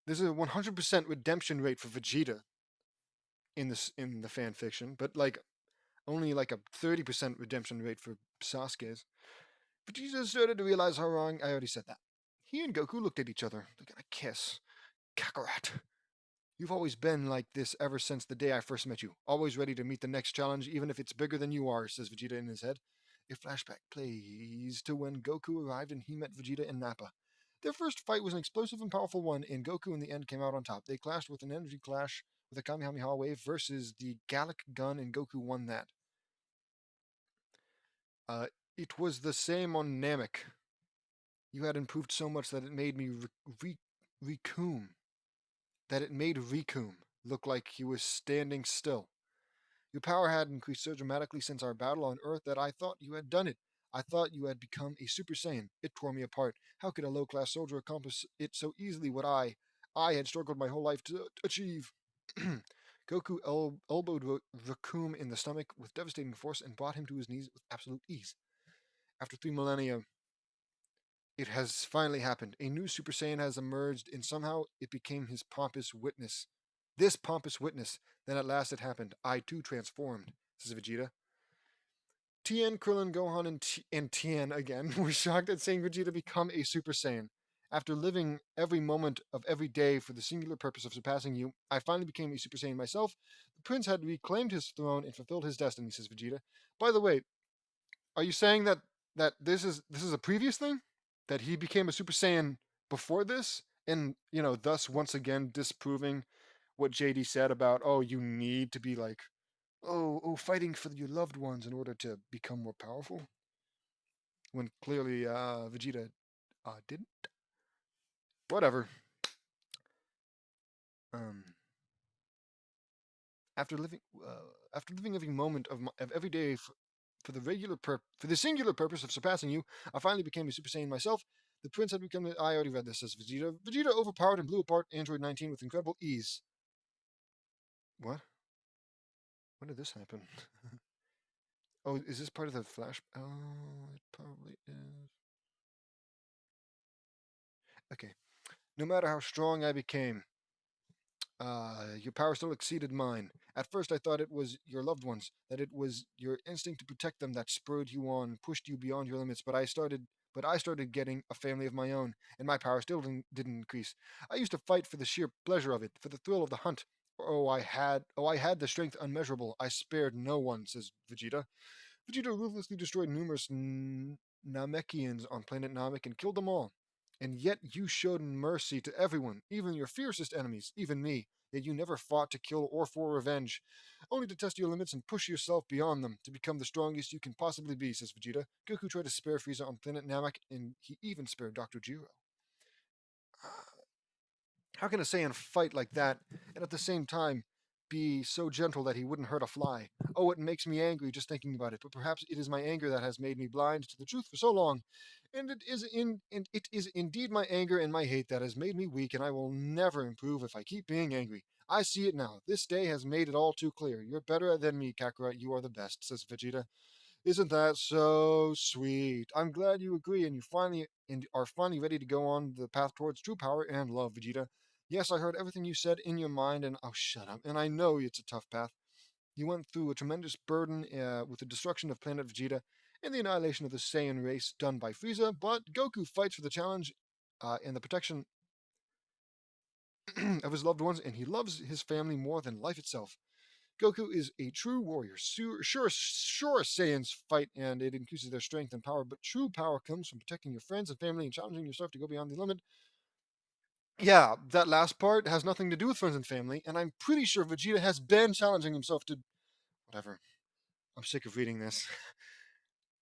[SPEAKER 1] There's a 100% redemption rate for Vegeta in the fan fiction, but like only like a 30% redemption rate for Sasuke's. Vegeta started to realize how wrong. I already said that. He and Goku looked at each other. They're gonna kiss. Kakarot. You've always been like this ever since the day I first met you. Always ready to meet the next challenge, even if it's bigger than you are, says Vegeta in his head. A flashback plays to when Goku arrived and he met Vegeta and Nappa. Their first fight was an explosive and powerful one, and Goku in the end came out on top. They clashed with an energy clash with a Kamehameha wave versus the Gallic gun, and Goku won that. Uh, it was the same on Namek. You had improved so much that it made me Rikum. That it made Rikum look like he was standing still. Your power had increased so dramatically since our battle on Earth that I thought you had done it. I thought you had become a Super Saiyan. It tore me apart. How could a low-class soldier accomplish it so easily? What I had struggled my whole life to achieve. Goku elbowed Rakum in the stomach with devastating force and brought him to his knees with absolute ease. After 3 millennia, it has finally happened. A new Super Saiyan has emerged, and somehow it became his pompous witness. This pompous witness. Then at last it happened. I too transformed, says Vegeta. Tien, Krillin, Gohan, and Tien again were shocked at seeing Vegeta become a Super Saiyan. After living every moment of every day for the singular purpose of surpassing you, I finally became a Super Saiyan myself. The prince had reclaimed his throne and fulfilled his destiny, says Vegeta. By the way, are you saying that this is a previous thing? That he became a Super Saiyan before this? And, thus once again disproving what JD said about, oh, you need to be like, fighting for your loved ones in order to become more powerful? When clearly Vegeta didn't. Whatever. Um, after living every moment of every day for for the singular purpose of surpassing you, I finally became a Super Saiyan myself. The prince had become. I already read this, says Vegeta. Vegeta overpowered and blew apart Android 19 with incredible ease. What? When did this happen? Oh, is this part of the flash? Oh, it probably is. Okay. No matter how strong I became, your power still exceeded mine. At first, I thought it was your loved ones, that it was your instinct to protect them that spurred you on, pushed you beyond your limits. But I started getting a family of my own, and my power still didn't increase. I used to fight for the sheer pleasure of it, for the thrill of the hunt. Oh, I had the strength unmeasurable. I spared no one, says Vegeta. Vegeta ruthlessly destroyed numerous Namekians on planet Namek and killed them all. And yet you showed mercy to everyone, even your fiercest enemies, even me. Yet you never fought to kill or for revenge, only to test your limits and push yourself beyond them to become the strongest you can possibly be, says Vegeta. Goku tried to spare Frieza on planet Namek, and he even spared Dr. Jiro. How can a Saiyan fight like that and at the same time be so gentle that he wouldn't hurt a fly? Oh, it makes me angry just thinking about it, but perhaps it is my anger that has made me blind to the truth for so long. And it is indeed my anger and my hate that has made me weak, and I will never improve if I keep being angry. I see it now. This day has made it all too clear. You're better than me, Kakarot. You are the best, says Vegeta. Isn't that so sweet? I'm glad you agree and are finally ready to go on the path towards true power and love, Vegeta. Yes, I heard everything you said in your mind, and oh, shut up. And I know it's a tough path. You went through a tremendous burden with the destruction of planet Vegeta and the annihilation of the Saiyan race done by Frieza, but Goku fights for the challenge and the protection of his loved ones, and he loves his family more than life itself. Goku is a true warrior. Sure, Saiyans fight and it increases their strength and power, but true power comes from protecting your friends and family and challenging yourself to go beyond the limit. Yeah, that last part has nothing to do with friends and family, and I'm pretty sure Vegeta has been challenging himself to. Whatever. I'm sick of reading this.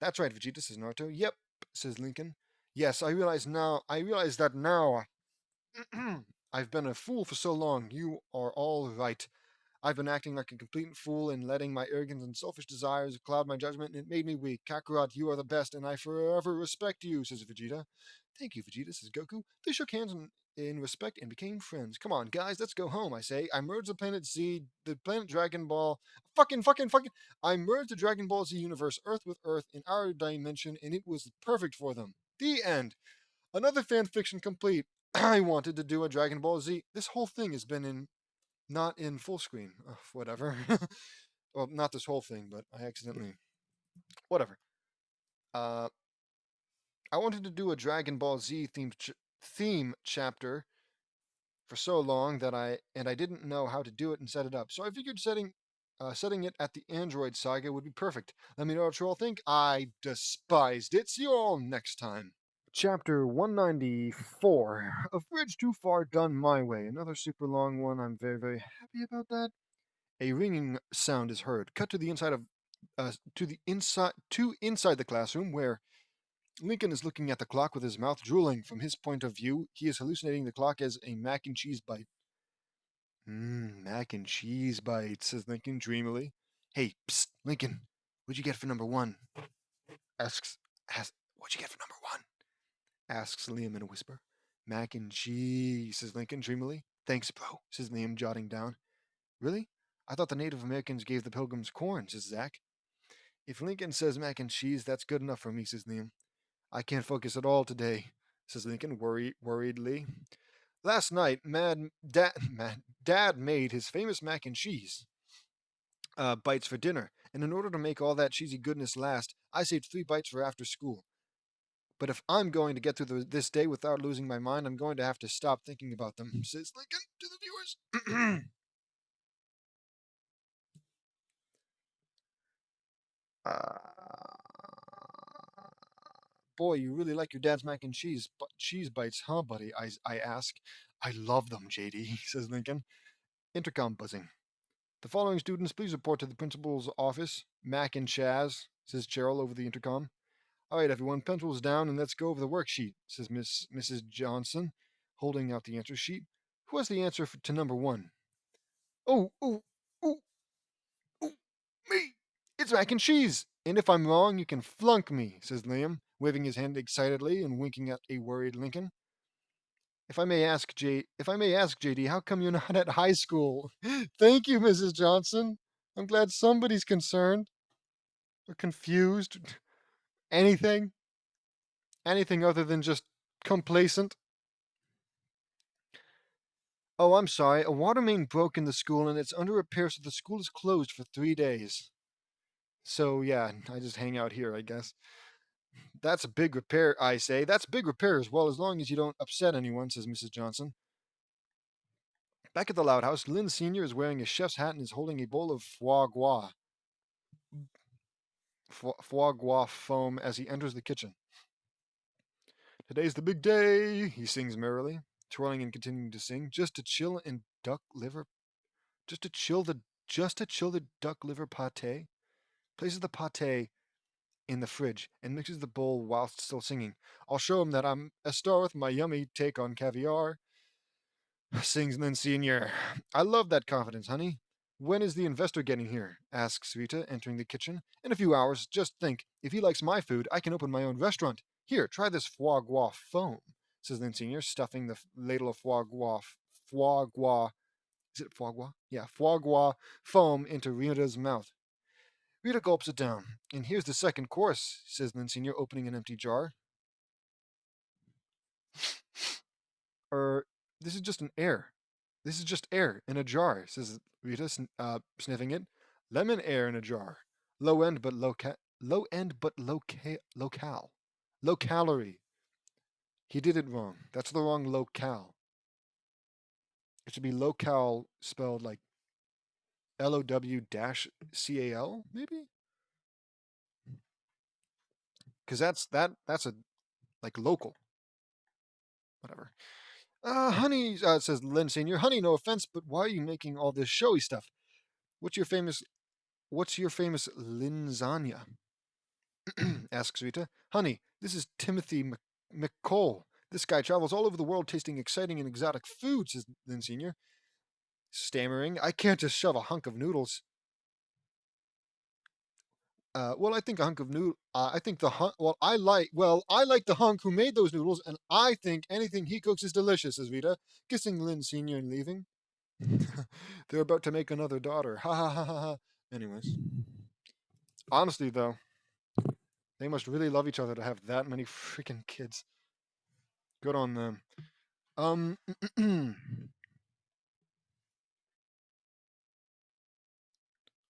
[SPEAKER 1] That's right, Vegeta, says Naruto. Yep, says Lincoln. Yes, I realize now. I realize that now. I've been a fool for so long. You are all right. I've been acting like a complete fool and letting my arrogance and selfish desires cloud my judgment, and it made me weak. Kakarot, you are the best, and I forever respect you, says Vegeta. Thank you, Vegeta, says Goku. They shook hands in respect and became friends. Come on, guys, let's go home, I say. I merged the planet Z, the planet Dragon Ball. Fucking. I merged the Dragon Ball Z universe, Earth with Earth, in our dimension, and it was perfect for them. The end. Another fan fiction complete. I wanted to do a Dragon Ball Z. This whole thing has been in not in full screen. Whatever. Well, not this whole thing, but I accidentally. Whatever. Uh, I wanted to do a Dragon Ball Z theme chapter for so long that I didn't know how to do it and set it up. So I figured setting it at the Android Saga would be perfect. Let me know what you all think. I despised it. See you all next time. Chapter 194. A bridge too far done my way. Another super long one. I'm very, very happy about that. A ringing sound is heard. Cut to the inside the classroom where Lincoln is looking at the clock with his mouth drooling. From his point of view, he is hallucinating the clock as a mac and cheese bite. Mac and cheese bite, says Lincoln dreamily. Hey, psst, Lincoln, what'd you get for number one? Asks, what'd you get for number one? Asks Liam in a whisper. Mac and cheese, says Lincoln dreamily. Thanks, bro, says Liam, jotting down. Really? I thought the Native Americans gave the pilgrims corn, says Zack. If Lincoln says mac and cheese, that's good enough for me, says Liam. I can't focus at all today, says Lincoln worriedly. Last night, Dad made his famous mac and cheese bites for dinner, and in order to make all that cheesy goodness last, I saved 3 bites for after school. But if I'm going to get through this day without losing my mind, I'm going to have to stop thinking about them, says Lincoln to the viewers. Boy, you really like your dad's mac and cheese bites, huh, buddy? I ask. I love them, JD, says Lincoln. Intercom buzzing. The following students, please report to the principal's office. Mac and Chaz, says Cheryl over the intercom. All right, everyone, pencils down and let's go over the worksheet, says Mrs. Johnson, holding out the answer sheet. Who has the answer to number one? Oh, oh, oh, oh, me! It's mac and cheese! And if I'm wrong, you can flunk me, says Liam, waving his hand excitedly and winking at a worried Lincoln. If I may ask, JD, how come you're not at high school? Thank you, Mrs. Johnson. I'm glad somebody's concerned or confused. Anything? Anything other than just complacent? Oh, I'm sorry. A water main broke in the school and it's under repair, so the school is closed for 3 days. So, yeah, I just hang out here, I guess. That's a big repair, I say. That's a big repair as well, as long as you don't upset anyone, says Mrs. Johnson. Back at the Loud House, Lynn Sr. is wearing a chef's hat and is holding a bowl of foie gras. Foie gras foam as he enters the kitchen. Today's the big day, he sings merrily, twirling and continuing to sing, just to chill the duck liver pate. Places the pate in the fridge and mixes the bowl whilst still singing. I'll show him that I'm a star with my yummy take on caviar, sings Lynn Sr. I love that confidence, honey. When is the investor getting here? Asks Rita, entering the kitchen. In a few hours. Just think, if he likes my food, I can open my own restaurant. Here, try this foie gras foam, says Lynn Sr., stuffing the ladle of foie gras, is it foie gras? Yeah, foie gras foam into Rita's mouth. Rita gulps it down. And here's the second course, says Lynn Sr., opening an empty jar. This is just an air. This is just air in a jar, says Rita, sniffing it. Lemon air in a jar. Low end but local. Low calorie. He did it wrong. That's the wrong locale. It should be local spelled like LOW-CAL, maybe? Because that's a like local. Whatever. Honey, says Lynn Senior. Honey, no offense, but why are you making all this showy stuff? What's your famous linzania? asks Rita. Honey, this is Timothy McCall. This guy travels all over the world tasting exciting and exotic food, says Lynn Senior. Stammering, I can't just shove a hunk of noodles. Well, I think a hunk of noodle. I think the hunk. I like the hunk who made those noodles, and I think anything he cooks is delicious. Says Rita, kissing Lynn Senior and leaving. They're about to make another daughter. Ha ha ha ha ha. Anyways, honestly though, they must really love each other to have that many freaking kids. Good on them.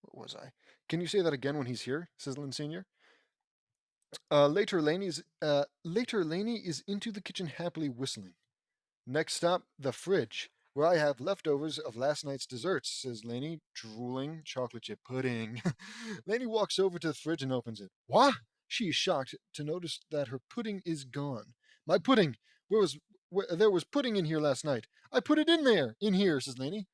[SPEAKER 1] What was I? Can you say that again when he's here? Says Lynn Senior. Later, Laney is into the kitchen happily whistling. Next stop, the fridge, where I have leftovers of last night's desserts, says Laney, drooling. Chocolate chip pudding. Laney walks over to the fridge and opens it. What? She is shocked to notice that her pudding is gone. My pudding! There was pudding in here last night. I put it in here, says Laney.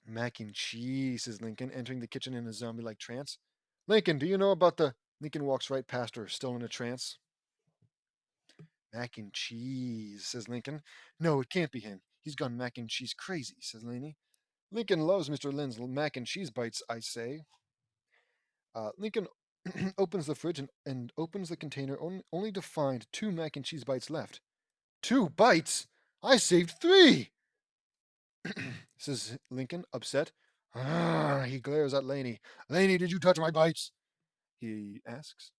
[SPEAKER 1] Mac and cheese, says Lincoln, entering the kitchen in a zombie-like trance. Lincoln, do you know about the... Lincoln walks right past her, still in a trance. Mac and cheese, says Lincoln. No, it can't be him. He's gone mac and cheese crazy, says Laney. Lincoln loves Mr. Lynn's mac and cheese bites, I say. Lincoln opens the fridge and opens the container only to find 2 mac and cheese bites left. 2 bites? I saved 3! says Lincoln, upset. He glares at Laney. Laney, did you touch my bites? He asks.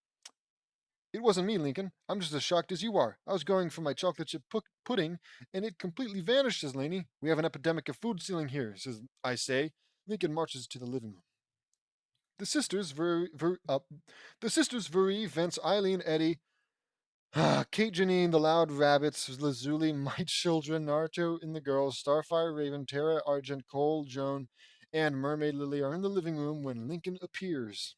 [SPEAKER 1] It wasn't me, Lincoln. I'm just as shocked as you are. I was going for my chocolate chip pudding, and it completely vanished, says Laney. We have an epidemic of food stealing here, says I say. Lincoln marches to the living room. The sisters, Marie, Vince, Eileen, Eddie, Kate, Janine, the Loud Rabbits, Lazuli, my children, Naruto and the girls, Starfire, Raven, Tara, Argent, Cole, Joan, and Mermaid Lily are in the living room when Lincoln appears.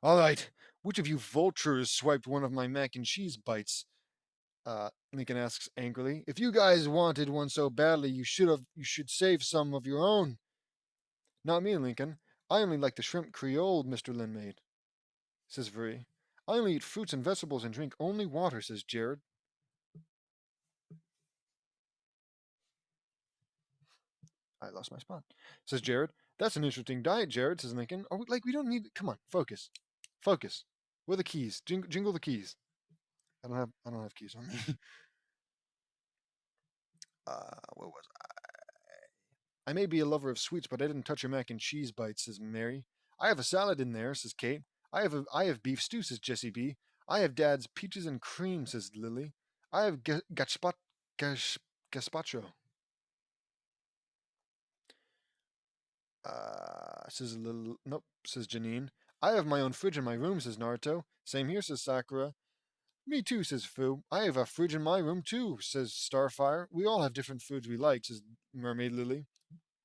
[SPEAKER 1] All right, which of you vultures swiped one of my mac and cheese bites? Lincoln asks angrily. If you guys wanted one so badly, you should save some of your own. Not me, Lincoln. I only like the shrimp Creole Mr. Lynn made, says Vuri. I only eat fruits and vegetables and drink only water, says Jared. I lost my spot, says Jared. That's an interesting diet, Jared, says Lincoln. We don't need... Come on, focus. Focus. Where are the keys? Jingle the keys. I don't have keys on me. What was I may be a lover of sweets, but I didn't touch your mac and cheese bites, says Mary. I have a salad in there, says Kate. I have beef stew, says Jessie B. I have Dad's peaches and cream, says Lily. I have gazpacho. Says nope, says Janine. I have my own fridge in my room, says Naruto. Same here, says Sakura. Me too, says Fu. I have a fridge in my room too, says Starfire. We all have different foods we like, says Mermaid Lily.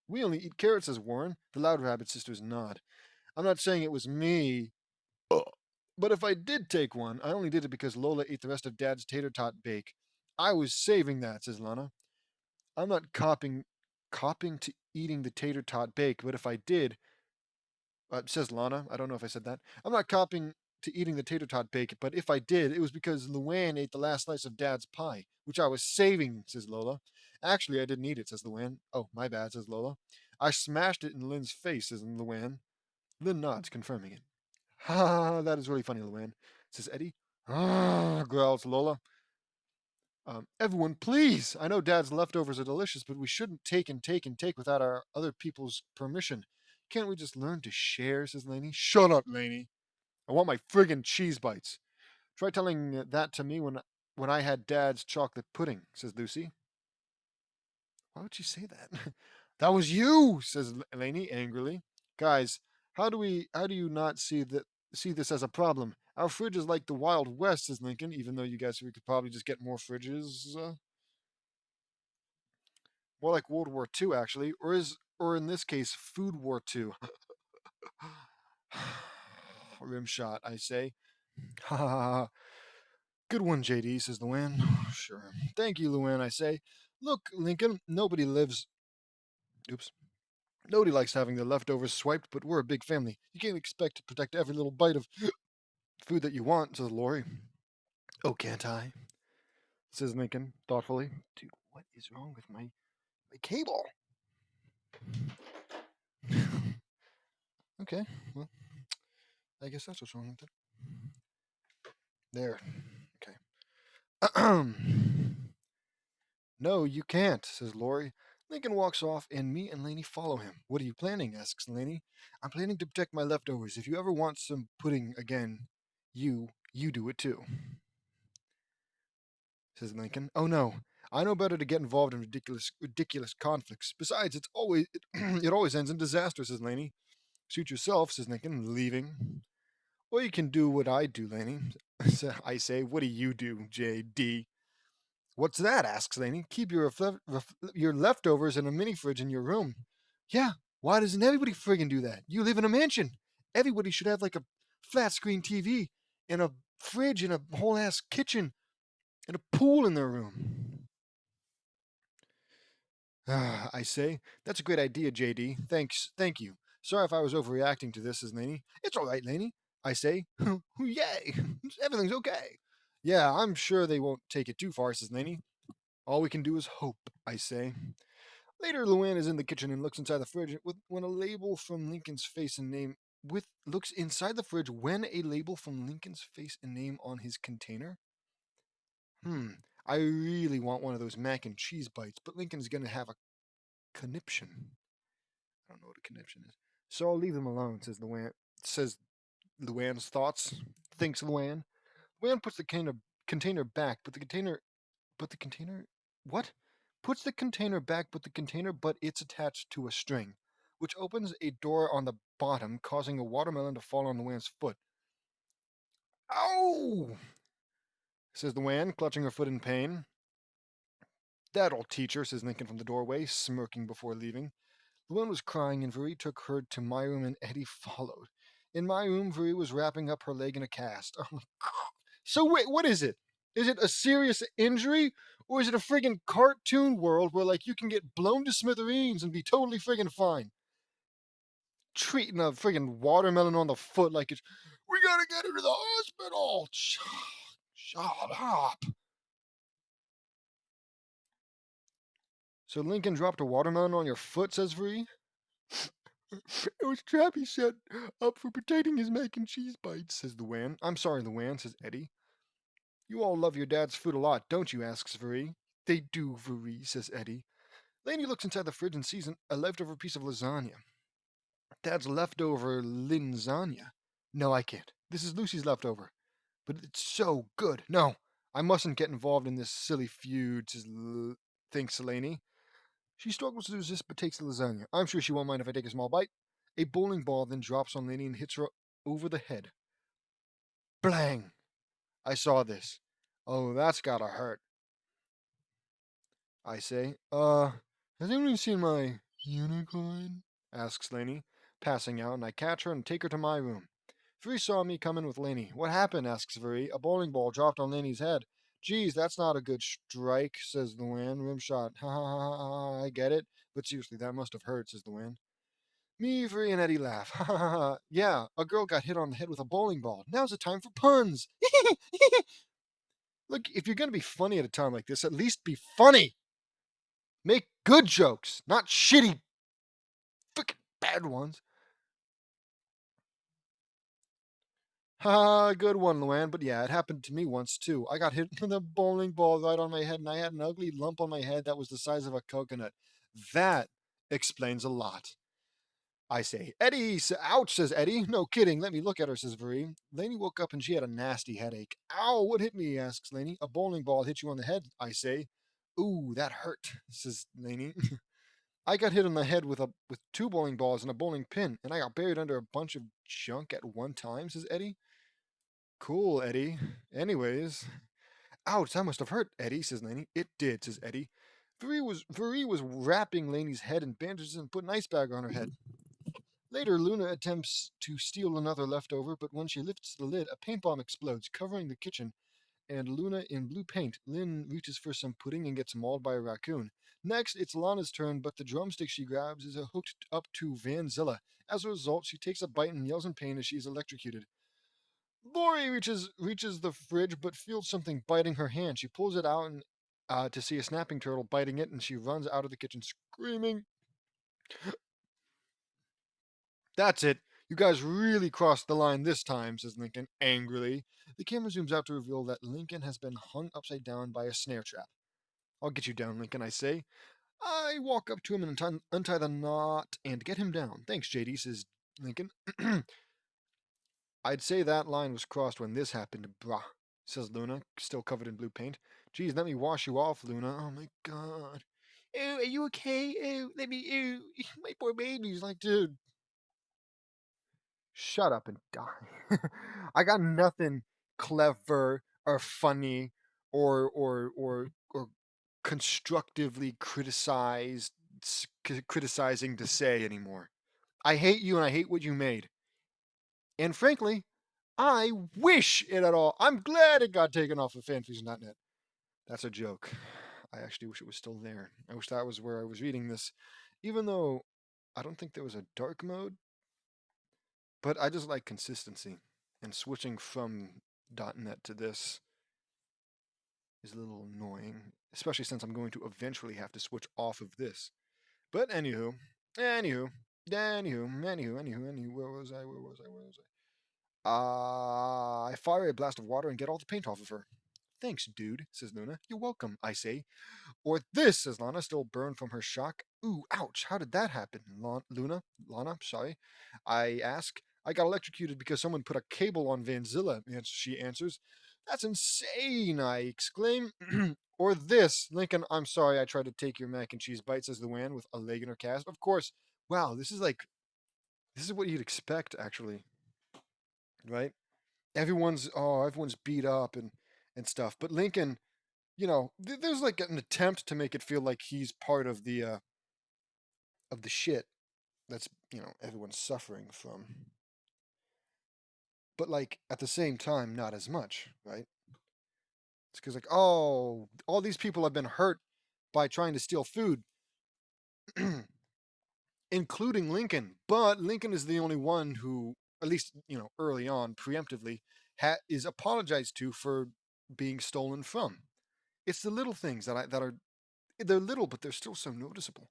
[SPEAKER 1] We only eat carrots, says Warren. The Loud Rabbit sisters nod. I'm not saying it was me, but if I did take one, I only did it because Lola ate the rest of Dad's tater tot bake. I was saving that, says Lana. I'm not copying to eating the tater tot bake, but if I did, says Lana. I don't know if I said that. I'm not copying to eating the tater tot bake, but if I did, it was because Luann ate the last slice of Dad's pie, which I was saving, says Lola. Actually, I didn't eat it, says Luann. Oh, my bad, says Lola. I smashed it in Lynn's face, says Luann. Lynn nods, confirming it. Ha ha ha, that is really funny, Luann, says Eddie. Ah, growls Lola. Everyone, please! I know Dad's leftovers are delicious, but we shouldn't take without our other people's permission. Can't we just learn to share, says Laney. Shut up, Laney. I want my friggin' cheese bites. Try telling that to me when I had Dad's chocolate pudding, says Lucy. Why would you say that? That was you, says Laney angrily. Guys, how do you not see this as a problem? Our fridge is like the Wild West, says Lincoln, even though you guys we could probably just get more fridges. More like World War II, actually, or in this case, Food War II. Rim shot, I say. Ha ha ha. Good one, JD, says Luann. Sure. Thank you, Luann, I say. Look, Lincoln, nobody lives. Oops. Nobody likes having their leftovers swiped, but we're a big family. You can't expect to protect every little bite of food that you want, says Lori. Oh, can't I? Says Lincoln, thoughtfully. Dude, what is wrong with my cable? Okay, well, I guess that's what's wrong with it. There. Okay. No, you can't, says Lori. Lincoln walks off, and me and Laney follow him. What are you planning? Asks Laney. I'm planning to protect my leftovers. If you ever want some pudding again, you do it too, says Lincoln. Oh no, I know better to get involved in ridiculous conflicts. Besides, it always ends in disaster, says Laney. Suit yourself, says Lincoln, leaving. Or you can do what I do, Laney. I say, what do you do, J.D.? What's that? Asks Laney. Keep your leftovers in a mini fridge in your room. Yeah, why doesn't everybody friggin' do that? You live in a mansion. Everybody should have like a flat screen TV and a fridge and a whole ass kitchen and a pool in their room. I say, that's a great idea, JD. Thank you. Sorry if I was overreacting to this, says Laney. It's all right, Laney. I say, yay, everything's okay. Yeah, I'm sure they won't take it too far, says Laney. All we can do is hope, I say. Later, Luann is in the kitchen and looks inside the fridge when a label from Lincoln's face and name looks inside the fridge when a label from Lincoln's face and name on his container. I really want one of those mac and cheese bites, but Lincoln's gonna have a conniption. I don't know what a conniption is. So I'll leave them alone, says Luann's thoughts. Thinks Luann. Luann puts the container back, but the container what? Puts the container back, but it's attached to a string, which opens a door on the bottom, causing a watermelon to fall on Luann's foot. Ow! Says Luann, clutching her foot in pain. That'll teach her, says Lincoln from the doorway, smirking before leaving. Luann was crying, and Veri took her to my room, and Eddie followed. In my room, Veri was wrapping up her leg in a cast. Oh my god. So wait, what is it? Is it a serious injury? Or is it a friggin' cartoon world where, like, you can get blown to smithereens and be totally friggin' fine? Treating a friggin' watermelon on the foot like it's, we gotta get her to the hospital! Shut up! So Lincoln dropped a watermelon on your foot, says Veri? It was a trap he set up for protecting his mac and cheese bites, says Luann. I'm sorry, Luann, says Eddie. You all love your dad's food a lot, don't you? Asks Veri. They do, Veri, says Eddie. Laney looks inside the fridge and sees a leftover piece of lasagna. Dad's leftover linzagna. No, I can't. This is Lucy's leftover. But it's so good. No, I mustn't get involved in this silly feud, thinks Laney. She struggles to resist but takes the lasagna. I'm sure she won't mind if I take a small bite. A bowling ball then drops on Laney and hits her over the head. Blang! I saw this. Oh, that's gotta hurt. I say, has anyone seen my unicorn? Asks Laney, passing out, and I catch her and take her to my room. Veri saw me come in with Laney. What happened? Asks Veri. A bowling ball dropped on Laney's head. Geez, that's not a good strike, says Luann. Rim shot. Ha ha ha ha, I get it. But seriously, that must have hurt, says Luann. Me, Veri, and Eddie laugh. Ha ha ha. Yeah, a girl got hit on the head with a bowling ball. Now's the time for puns. Look, if you're going to be funny at a time like this, at least be funny. Make good jokes, not shitty, freaking bad ones. Ha, good one, Luann. But yeah, it happened to me once too. I got hit with a bowling ball right on my head, and I had an ugly lump on my head that was the size of a coconut. That explains a lot. I say. Eddie, ouch, says Eddie. No kidding. Let me look at her, says Marie. Lainey woke up and she had a nasty headache. Ow, what hit me? Asks Lainey. A bowling ball hit you on the head, I say. Ooh, that hurt, says Lainey. I got hit on the head with two bowling balls and a bowling pin, and I got buried under a bunch of junk at one time, says Eddie. Cool, Eddie. Anyways. Ouch, that must have hurt, Eddie, says Lainey. It did, says Eddie. Marie was wrapping Lainey's head in bandages and put an ice bag on her head. Later, Luna attempts to steal another leftover, but when she lifts the lid, a paint bomb explodes, covering the kitchen, and Luna in blue paint. Lynn reaches for some pudding and gets mauled by a raccoon. Next, it's Lana's turn, but the drumstick she grabs is hooked up to Vanzilla. As a result, she takes a bite and yells in pain as she is electrocuted. Lori reaches the fridge, but feels something biting her hand. She pulls it out and to see a snapping turtle biting it, and she runs out of the kitchen screaming. That's it. You guys really crossed the line this time, says Lincoln angrily. The camera zooms out to reveal that Lincoln has been hung upside down by a snare trap. I'll get you down, Lincoln, I say. I walk up to him and untie the knot and get him down. Thanks, JD, says Lincoln. I'd say that line was crossed when this happened, brah, says Luna, still covered in blue paint. Geez, let me wash you off, Luna. Oh my god. Oh, are you okay? Oh, let me, oh, my poor baby's like, dude, shut up and die. I got nothing clever or funny or constructively criticizing to say anymore. I hate you and I hate what you made. And frankly, I wish it at all. I'm glad it got taken off of fanfiction.net. That's a joke. I actually wish it was still there. I wish that was where I was reading this, even though I don't think there was a dark mode. But I just like consistency, and switching from .NET to this is a little annoying, especially since I'm going to eventually have to switch off of this. But anywho, where was I? I fire a blast of water and get all the paint off of her. Thanks, dude, says Luna. You're welcome, I say. Or this, says Lana, still burned from her shock. Ooh, ouch, how did that happen, Lana, sorry. I ask. I got electrocuted because someone put a cable on Vanzilla, she answers. That's insane, I exclaim. Or this, Lincoln, I'm sorry I tried to take your mac and cheese bite, says Luann with a leg in her cast. Of course, wow, this is what you'd expect, actually, right? Everyone's beat up and stuff. But Lincoln, there's like an attempt to make it feel like he's part of the shit that's everyone's suffering from. But like at the same time, not as much, right? It's because like, oh, all these people have been hurt by trying to steal food, including Lincoln. But Lincoln is the only one who, at least early on, preemptively, is apologized to for being stolen from. It's the little things that are they're little, but they're still so noticeable.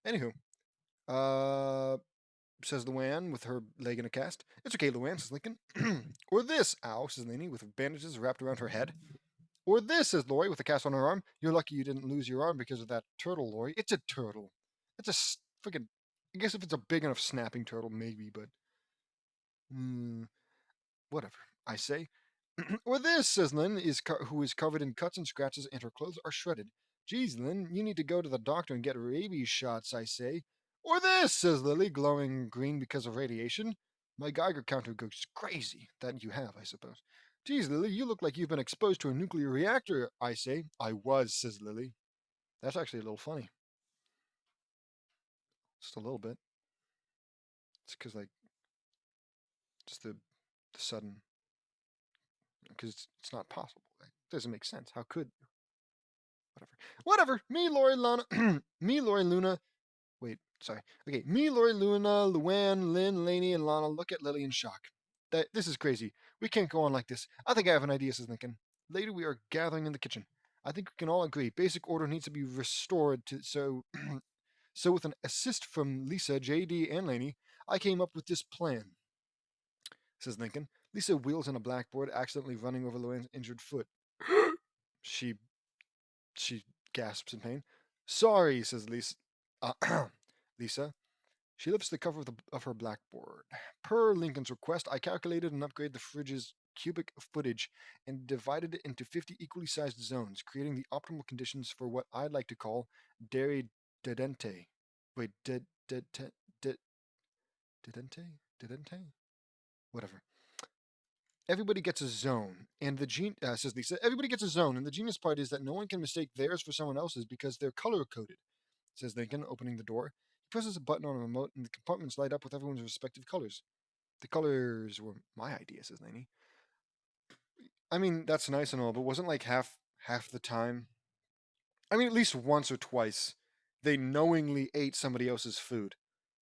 [SPEAKER 1] Anywho, uh, says Luann with her leg in a cast. It's okay, Luann, says Lincoln. Or this, ow, says Lainey with bandages wrapped around her head. Or this, says Lori with a cast on her arm. You're lucky you didn't lose your arm because of that turtle, Lori. It's a turtle. It's a freaking. I guess if it's a big enough snapping turtle, maybe, but. Whatever, I say. Or this, says Lynn, who is covered in cuts and scratches and her clothes are shredded. Geez, Lynn, you need to go to the doctor and get rabies shots, I say. Or this, says Lily, glowing green because of radiation. My Geiger counter goes crazy. That you have, I suppose. Geez, Lily, you look like you've been exposed to a nuclear reactor, I say. I was, says Lily. That's actually a little funny. Just a little bit. It's because, like, just the sudden. Because it's not possible. It doesn't make sense. How could. Whatever. Me, Lori, Lana. Me, Lori, Luna. Wait, sorry. Okay, me, Lori, Luna, Luann, Lynn, Lainey, and Lana look at Lily in shock. This is crazy. We can't go on like this. I think I have an idea, says Lincoln. Later, we are gathering in the kitchen. I think we can all agree basic order needs to be restored to so with an assist from Lisa, JD, and Lainey, I came up with this plan, says Lincoln. Lisa wheels on a blackboard, accidentally running over Luann's injured foot. she she gasps in pain. Sorry, says Lisa. Lisa. She lifts the cover of her blackboard. Per Lincoln's request, I calculated and upgraded the fridge's cubic footage and divided it into 50 equally sized zones, creating the optimal conditions for what I'd like to call dairy dedente. Wait, dedente? Whatever. Everybody gets a zone, and says Lisa. Everybody gets a zone, and the genius part is that no one can mistake theirs for someone else's because they're color coded. Says Lincoln, opening the door. He presses a button on a remote, and the compartments light up with everyone's respective colors. The colors were my idea, says Laney. I mean, that's nice and all, but wasn't like half the time. I mean, at least once or twice, they knowingly ate somebody else's food.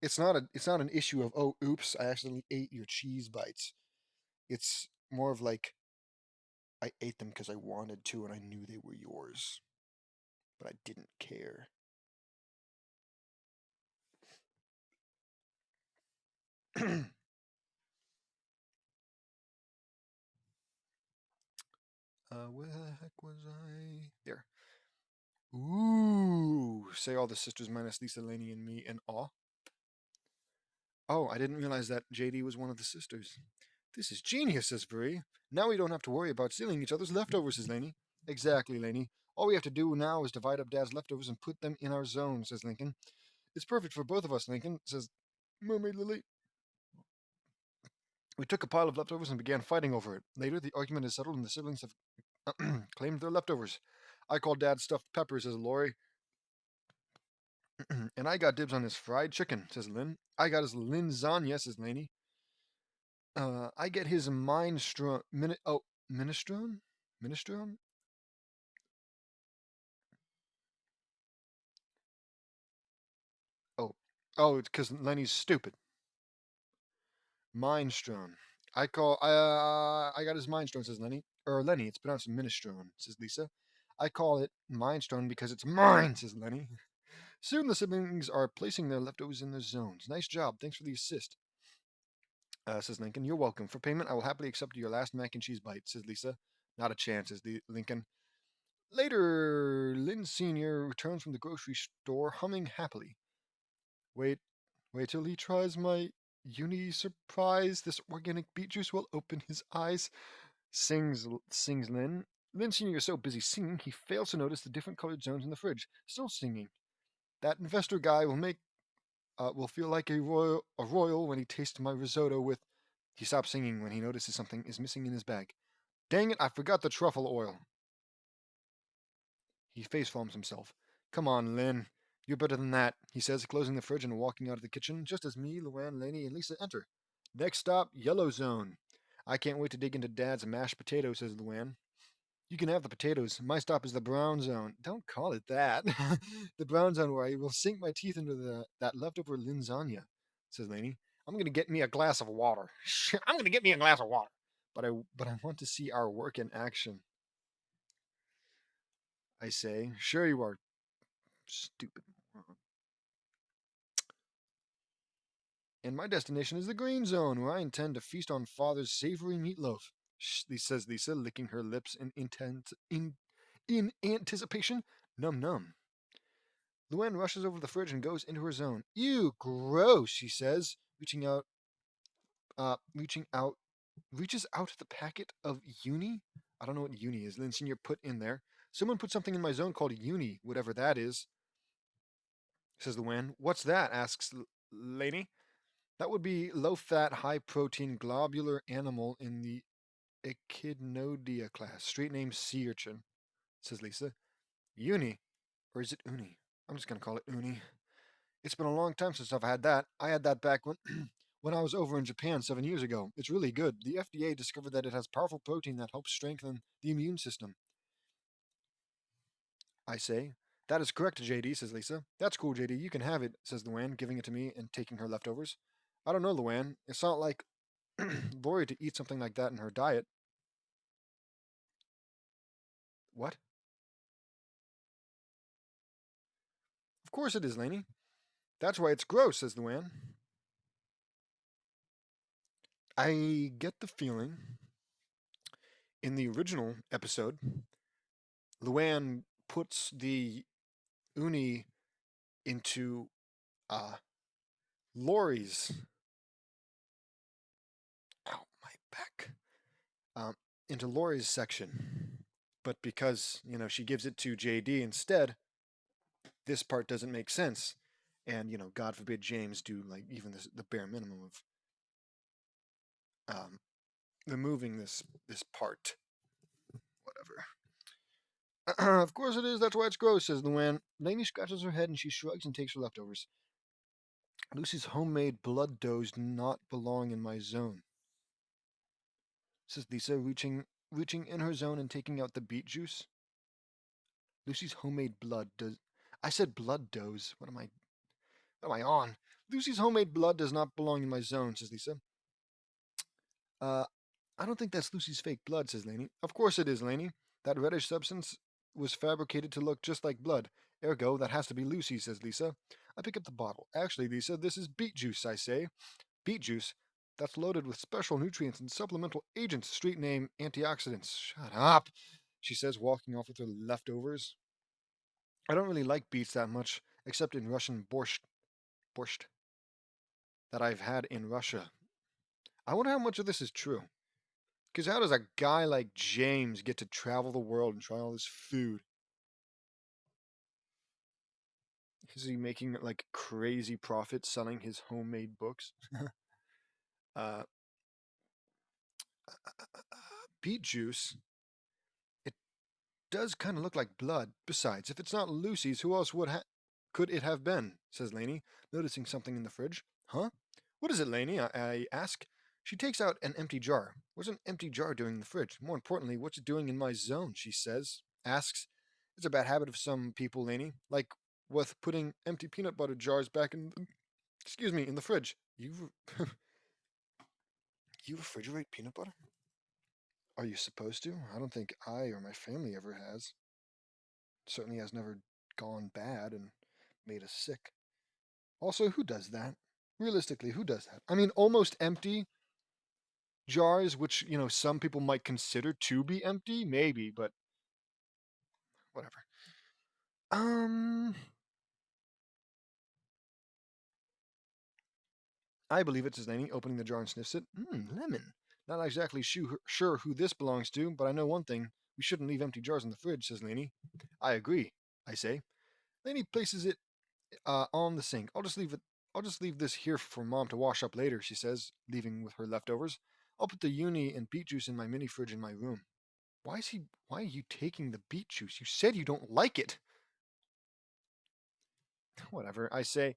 [SPEAKER 1] It's not an issue of, oh, oops, I accidentally ate your cheese bites. It's more of like, I ate them because I wanted to and I knew they were yours, but I didn't care. Where the heck was I? There. Ooh, say all the sisters minus Lisa, Laney, and me in awe. Oh, I didn't realize that JD was one of the sisters. This is genius, says Bree. Now we don't have to worry about stealing each other's leftovers, says Laney. Exactly, Laney. All we have to do now is divide up Dad's leftovers and put them in our zone, says Lincoln. It's perfect for both of us, Lincoln, says Mermaid Lily. We took a pile of leftovers and began fighting over it. Later, the argument is settled and the siblings have claimed their leftovers. I call Dad stuffed pepper, says Lori. And I got dibs on his fried chicken, says Lynn. I got his linzania, says Laney. I get his minestrone. Minestrone? Minestrone? Oh. Oh, it's because Lenny's stupid. Minestrone. I got his minestrone, says Lenny. Or Lenny, it's pronounced minestrone, says Lisa. I call it minestrone because it's mine, says Lenny. Soon the siblings are placing their leftovers in their zones. Nice job. Thanks for the assist, says Lincoln. You're welcome. For payment, I will happily accept your last mac and cheese bite, says Lisa. Not a chance, says Lincoln. Later, Lynn Sr. returns from the grocery store humming happily. Wait, wait till he tries my uni surprise. This organic beet juice will open his eyes, sings Lynn. Lynn Sr. is so busy singing, he fails to notice the different colored zones in the fridge. Still singing. That investor guy will feel like a royal when he tastes my risotto with. He stops singing when he notices something is missing in his bag. Dang it, I forgot the truffle oil. He facepalms himself. Come on, Lynn. You're better than that, he says, closing the fridge and walking out of the kitchen just as me, Luann, Laney, and Lisa enter. Next stop, Yellow Zone. I can't wait to dig into Dad's mashed potatoes, says Luann. You can have the potatoes. My stop is the brown zone. Don't call it that. The brown zone where I will sink my teeth into that leftover linzania, says Laney. I'm gonna get me a glass of water. I'm gonna get me a glass of water. But I want to see our work in action. I say, sure you are, stupid moron. And my destination is the green zone, where I intend to feast on Father's savory meatloaf, says Lisa, licking her lips in anticipation. Num num. Luann rushes over the fridge and goes into her zone. Ew, gross, she says, uh, reaching out, reaches out the packet of uni. I don't know what uni is. Lynn Senior put in there. Someone put something in my zone called uni, whatever that is, says Luann. What's that? Asks Laney. That would be low-fat, high-protein, globular animal in the Echidnodia class. Street name sea urchin, says Lisa. Uni, or is it uni? I'm just gonna call it uni. It's been a long time since I've had that. I had that back when when I was over in Japan 7 years ago. It's really good. The FDA discovered that it has powerful protein that helps strengthen the immune system. I say. That is correct, JD, says Lisa. That's cool, JD. You can have it, says Luann, giving it to me and taking her leftovers. I don't know, Luann. It's not like Lori to eat something like that in her diet. What? Of course it is, Laney. That's why it's gross, says Luann. I get the feeling in the original episode, Luann puts the uni into Lori's. Ow, my back. Um, into Lori's section. But because, she gives it to JD instead, this part doesn't make sense. And, God forbid James do like even the bare minimum of removing this part. Whatever. Of course it is, that's why it's gross, says Luann. Lainey scratches her head and she shrugs and takes her leftovers. Lucy's homemade blood doughs do not belong in my zone, says Lisa, reaching in her zone and taking out the beet juice. Lucy's homemade blood does. I said blood doughs. What am I on? Lucy's homemade blood does not belong in my zone, says Lisa. Uh, I don't think that's Lucy's fake blood, says Lainey. Of course it is, Lainey. That reddish substance was fabricated to look just like blood. Ergo, that has to be Lucy, says Lisa. I pick up the bottle. Actually, Lisa, this is beet juice, I say. Beet juice? That's loaded with special nutrients and supplemental agents. Street name, antioxidants. Shut up, she says, walking off with her leftovers. I don't really like beets that much, except in Russian borscht that I've had in Russia. I wonder how much of this is true. Because how does a guy like James get to travel the world and try all this food? Is he making like crazy profits selling his homemade books? uh, beet juice. It does kind of look like blood. Besides, if it's not Lucy's, who else could it have been? Says Lainey, noticing something in the fridge. Huh? What is it, Lainey? I ask. She takes out an empty jar. What's an empty jar doing in the fridge? More importantly, what's it doing in my zone? She asks. It's a bad habit of some people, Lainey, like with putting empty peanut butter jars back in the fridge. You you refrigerate peanut butter? Are you supposed to? I don't think I or my family ever has. Certainly has never gone bad and made us sick. Also, who does that? Realistically, who does that? I mean, almost empty jars, which, some people might consider to be empty, maybe, but whatever. I believe it, says Laney, opening the jar and sniffs it. Lemon. Not exactly sure who this belongs to, but I know one thing. We shouldn't leave empty jars in the fridge, says Laney. I agree, I say. Laney places it on the sink. I'll just leave this here for Mom to wash up later, she says, leaving with her leftovers. I'll put the uni and beet juice in my mini fridge in my room. Why are you taking the beet juice? You said you don't like it. Whatever, I say.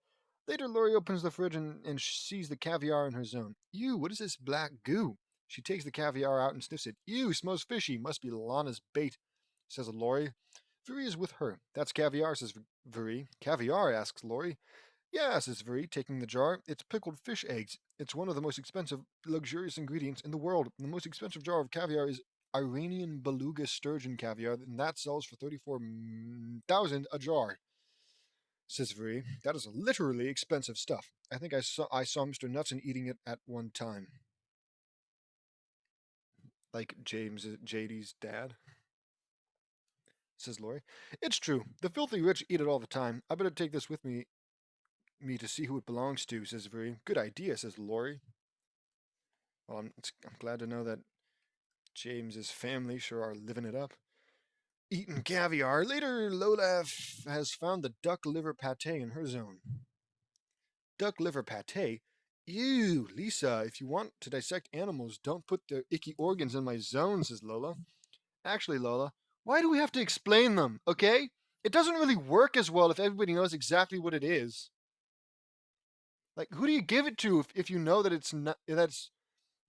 [SPEAKER 1] Later, Lori opens the fridge and sees the caviar in her zone. Ew, what is this black goo? She takes the caviar out and sniffs it. Ew, smells fishy. Must be Lana's bait, says Lori. Viri is with her. That's caviar, says Viri. Caviar, asks Lori. Yeah, says Viri, taking the jar. It's pickled fish eggs. It's one of the most expensive, luxurious ingredients in the world. The most expensive jar of caviar is Iranian beluga sturgeon caviar, and that sells for 34,000 a jar, says Viri. That is literally expensive stuff. I think I saw Mr. Nutson eating it at one time. Like JD's dad, says Lori. It's true. The filthy rich eat it all the time. I better take this with me to see who it belongs to, says Viri. Good idea, says Lori. Well, I'm glad to know that James's family sure are living it up. Eating caviar. Later, Lola has found the duck liver pate in her zone. Duck liver pate? Ew, Lisa, if you want to dissect animals, don't put their icky organs in my zone, says Lola. Actually, Lola, why do we have to explain them, okay? It doesn't really work as well if everybody knows exactly what it is. Like, who do you give it to if you know that that's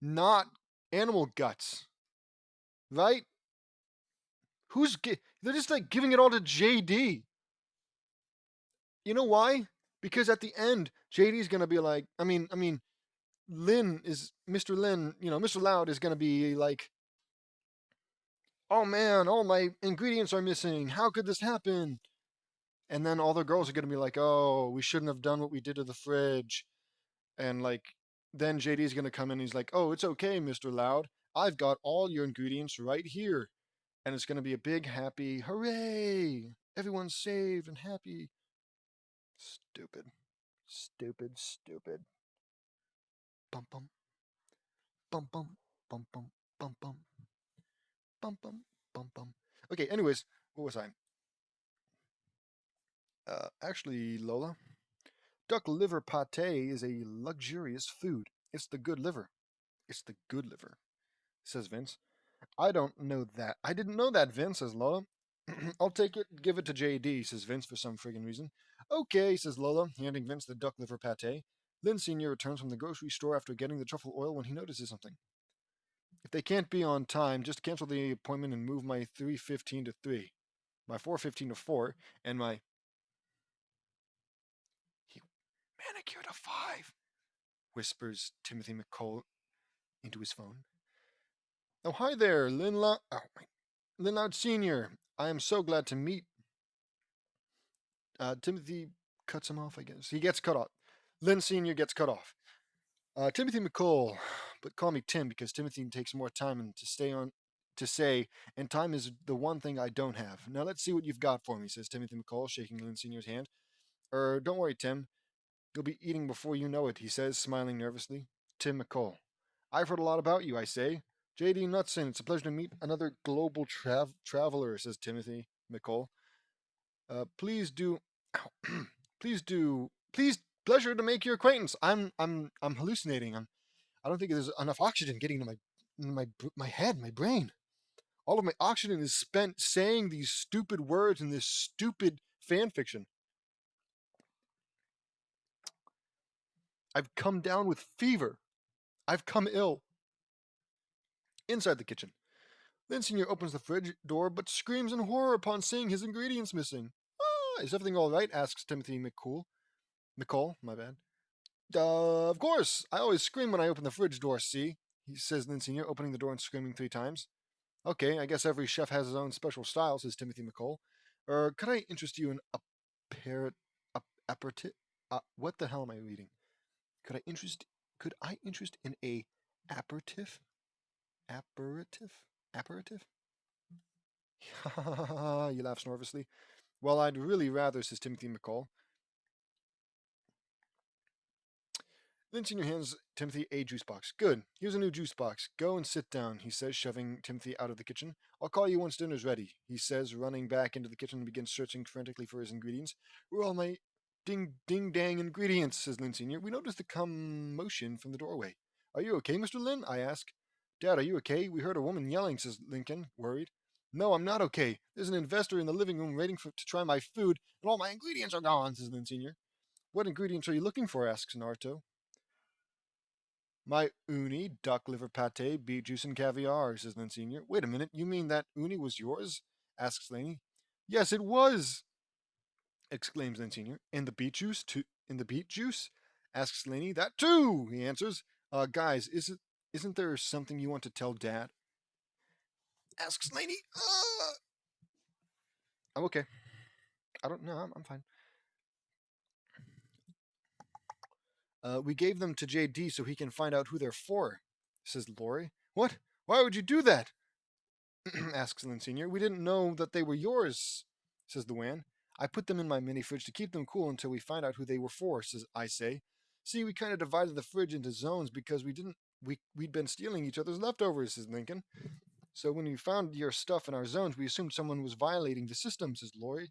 [SPEAKER 1] not animal guts? Right? They're just like giving it all to JD. You know why? Because at the end, JD's gonna be like, I mean, Mr. Lin, Mr. Loud is gonna be like, oh man, all my ingredients are missing. How could this happen? And then all the girls are gonna be like, oh, we shouldn't have done what we did to the fridge. And like, then JD's gonna come in and he's like, oh, it's okay, Mr. Loud. I've got all your ingredients right here. And it's gonna be a big happy hooray! Everyone's saved and happy. Stupid. Stupid, stupid. Bum bum, bum bum, bum bum, bum bum, bum bum, bum bum. Okay, anyways, what was I? Actually, Lola, duck liver pate is a luxurious food. It's the good liver. It's the good liver, says Vince. I don't know that. I didn't know that, Vince, says Lola. I'll take it, give it to JD, says Vince for some friggin' reason. Okay, says Lola, handing Vince the duck liver pate. Lynn Sr. returns from the grocery store after getting the truffle oil when he notices something. If they can't be on time, just cancel the appointment and move my 3:15 to 3, my 4:15 to 4, and my he manicure to 5, whispers Timothy McCall into his phone. Oh, hi there, Linloud Sr. I am so glad to meet. Timothy cuts him off, I guess. He gets cut off. Lynn Sr. gets cut off. Timothy McCall, but call me Tim because Timothy takes more time to say, and time is the one thing I don't have. Now let's see what you've got for me, says Timothy McCall, shaking Lynn Sr.'s hand. Don't worry, Tim. You'll be eating before you know it, he says, smiling nervously. Tim McCall. I've heard a lot about you, I say. J.D. Knudsen, it's a pleasure to meet another global traveler, says Timothy McCall. Please do, please, pleasure to make your acquaintance. I'm hallucinating. I don't think there's enough oxygen getting to my head, my brain. All of my oxygen is spent saying these stupid words in this stupid fan fiction. I've come down with fever. I've come ill. Inside the kitchen, Lynn Sr. opens the fridge door but screams in horror upon seeing his ingredients missing. Ah, is everything all right? Asks Timothy McCall, my bad. Of course. I always scream when I open the fridge door, see? He says Lynn Sr., opening the door and screaming 3 times. Okay, I guess every chef has his own special style, says Timothy McCall. Could I interest you in a parrot aperitif? What the hell am I reading? Could I interest in a aperitif? Aperitif? Aperitif? You laugh nervously. Well, I'd really rather, says Timothy McCall. Then Senior hands Timothy a juice box. Good. Here's a new juice box. Go and sit down, he says, shoving Timothy out of the kitchen. I'll call you once dinner's ready, he says, running back into the kitchen and begins searching frantically for his ingredients. Where are all my ding-dang ingredients, says Lynn Sr. We notice the commotion from the doorway. Are you okay, Mr. Lynn? I ask. Dad, are you okay? We heard a woman yelling, says Lincoln, worried. No, I'm not okay. There's an investor in the living room waiting to try my food, and all my ingredients are gone, says Lynn Sr. What ingredients are you looking for? Asks Naruto. My uni, duck liver pate, beet juice, and caviar, says Lynn Sr. Wait a minute, you mean that uni was yours? Asks Laney. Yes, it was, exclaims Lynn Sr. In the beet juice? In the beet juice? Asks Laney. That too, he answers. Guys, isn't there something you want to tell Dad? Asks Laney. I'm okay. I don't know, I'm fine. We gave them to JD so he can find out who they're for, says Lori. What? Why would you do that? Asks Lynn Sr. We didn't know that they were yours, says the Wan. I put them in my mini fridge to keep them cool until we find out who they were for, says I say. See, we kind of divided the fridge into zones because we'd been stealing each other's leftovers, says Lincoln. So when we found your stuff in our zones, we assumed someone was violating the system, says Lori.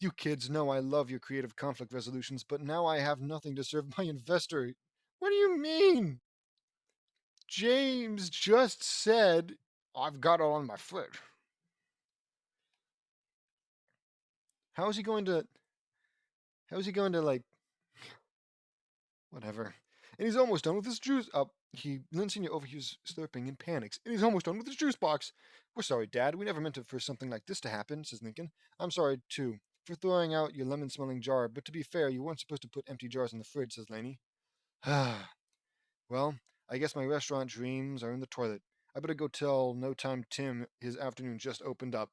[SPEAKER 1] You kids know I love your creative conflict resolutions, but now I have nothing to serve my investor. What do you mean? James just said, I've got it on my fridge. How is he going to like whatever? And he's almost done with his juice. Lynn Senior overhears slurping and panics, and he's almost done with his juice box. We're sorry, Dad. We never meant for something like this to happen, says Lincoln. I'm sorry too for throwing out your lemon-smelling jar, but to be fair, you weren't supposed to put empty jars in the fridge, says Laney. Well, I guess my restaurant dreams are in the toilet. I better go tell No Time Tim his afternoon just opened up,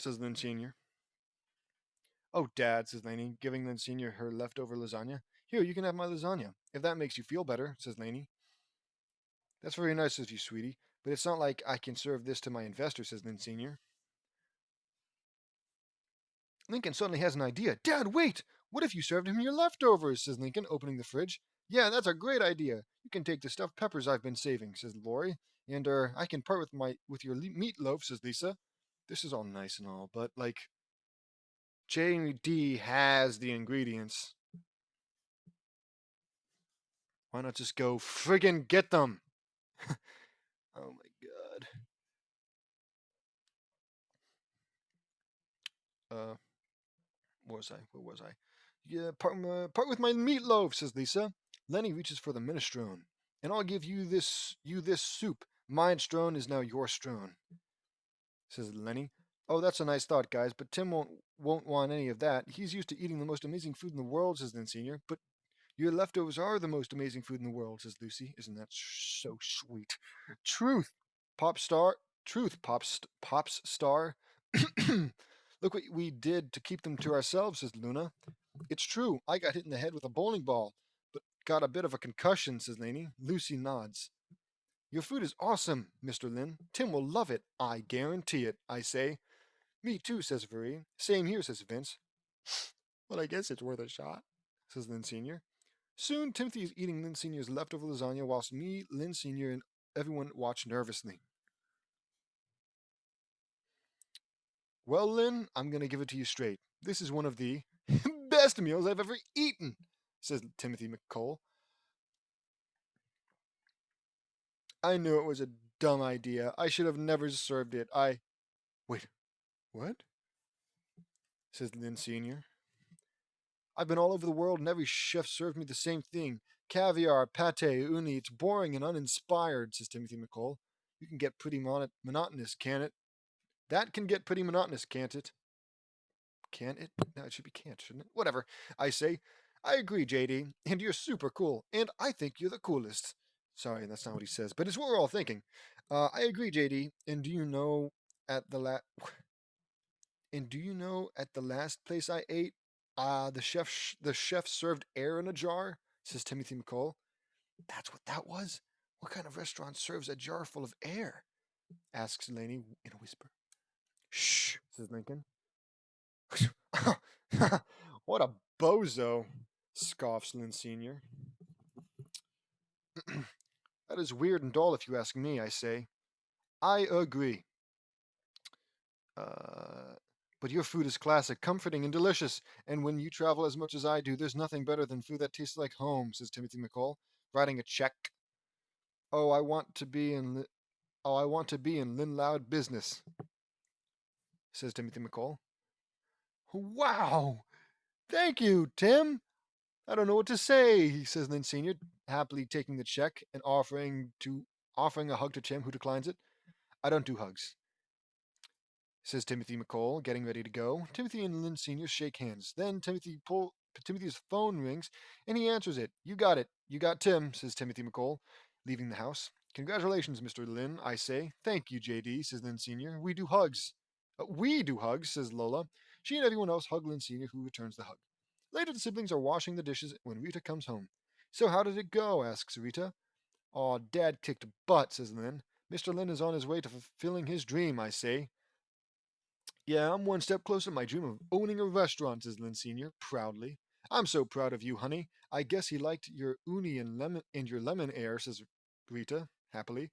[SPEAKER 1] says Lynn Senior. Oh, Dad, says Laney, giving Lynn Sr. her leftover lasagna. Here, you can have my lasagna, if that makes you feel better, says Laney. That's very nice of you, sweetie, but it's not like I can serve this to my investor, says Lynn Sr. Lincoln suddenly has an idea. Dad, wait! What if you served him your leftovers, says Lincoln, opening the fridge. Yeah, that's a great idea. You can take the stuffed peppers I've been saving, says Lori. And, I can part with your meatloaf, says Lisa. This is all nice and all, but, JD has the ingredients. Why not just go friggin' get them? Oh my god. Uh, Where was I? Yeah, part with my meatloaf, says Lisa. Lenny reaches for the minestrone. And I'll give you this soup. Mine strone is now your strone, says Lenny. Oh, that's a nice thought, guys, but Tim won't want any of that. He's used to eating the most amazing food in the world, says Lynn Sr. But your leftovers are the most amazing food in the world, says Lucy. Isn't that so sweet? Truth, pop star. Truth, pops star. Look what we did to keep them to ourselves, says Luna. It's true. I got hit in the head with a bowling ball, but got a bit of a concussion, says Laney. Lucy nods. Your food is awesome, Mr. Lin. Tim will love it. I guarantee it, I say. Me too, says Marie. Same here, says Vince. Well, I guess it's worth a shot, says Lin Sr. Soon, Timothy is eating Lin Sr.'s leftover lasagna, whilst me, Lin Sr., and everyone watch nervously. Well, Lin, I'm going to give it to you straight. This is one of the best meals I've ever eaten, says Timothy McCole. I knew it was a dumb idea. I should have never served it. Wait, what? Says Lin Sr. I've been all over the world and every chef served me the same thing. Caviar, pate, uni. It's boring and uninspired, says Timothy McCole. You can get pretty monotonous, can it? That can get pretty monotonous, can't it? Can it? No, it should be can't, shouldn't it? Whatever. I say, I agree, JD, and you're super cool, and I think you're the coolest. Sorry, that's not what he says, but it's what we're all thinking. I agree, JD, and do you know at the last place I ate, the chef served air in a jar, says Timothy McCall. That's what that was? What kind of restaurant serves a jar full of air? Asks Laney in a whisper. Shh, says Lincoln. What a bozo, scoffs Lynn Sr. That is weird and dull if you ask me, I say. I agree. Uh, but your food is classic, comforting, and delicious. And when you travel as much as I do, there's nothing better than food that tastes like home, says Timothy McCall, writing a check. Oh, I want to be in. Oh, I want to be in Lynn Loud business, says Timothy McCall. Wow! Thank you, Tim. I don't know what to say, says Lynn Sr., happily taking the check and offering a hug to Tim, who declines it. I don't do hugs, says Timothy McCall, getting ready to go. Timothy and Lynn Sr. shake hands. Then Timothy's phone rings, and he answers it. You got it. You got Tim, says Timothy McCall, leaving the house. Congratulations, Mr. Lynn, I say. Thank you, JD, says Lynn Sr. We do hugs, says Lola. She and everyone else hug Lynn Sr., who returns the hug. Later, the siblings are washing the dishes when Rita comes home. So how did it go? Asks Rita. Aw, Dad kicked butt, says Lynn. Mr. Lynn is on his way to fulfilling his dream, I say. Yeah, I'm one step closer to my dream of owning a restaurant, says Lynn Sr., proudly. I'm so proud of you, honey. I guess he liked your uni and your lemon air, says Rita, happily.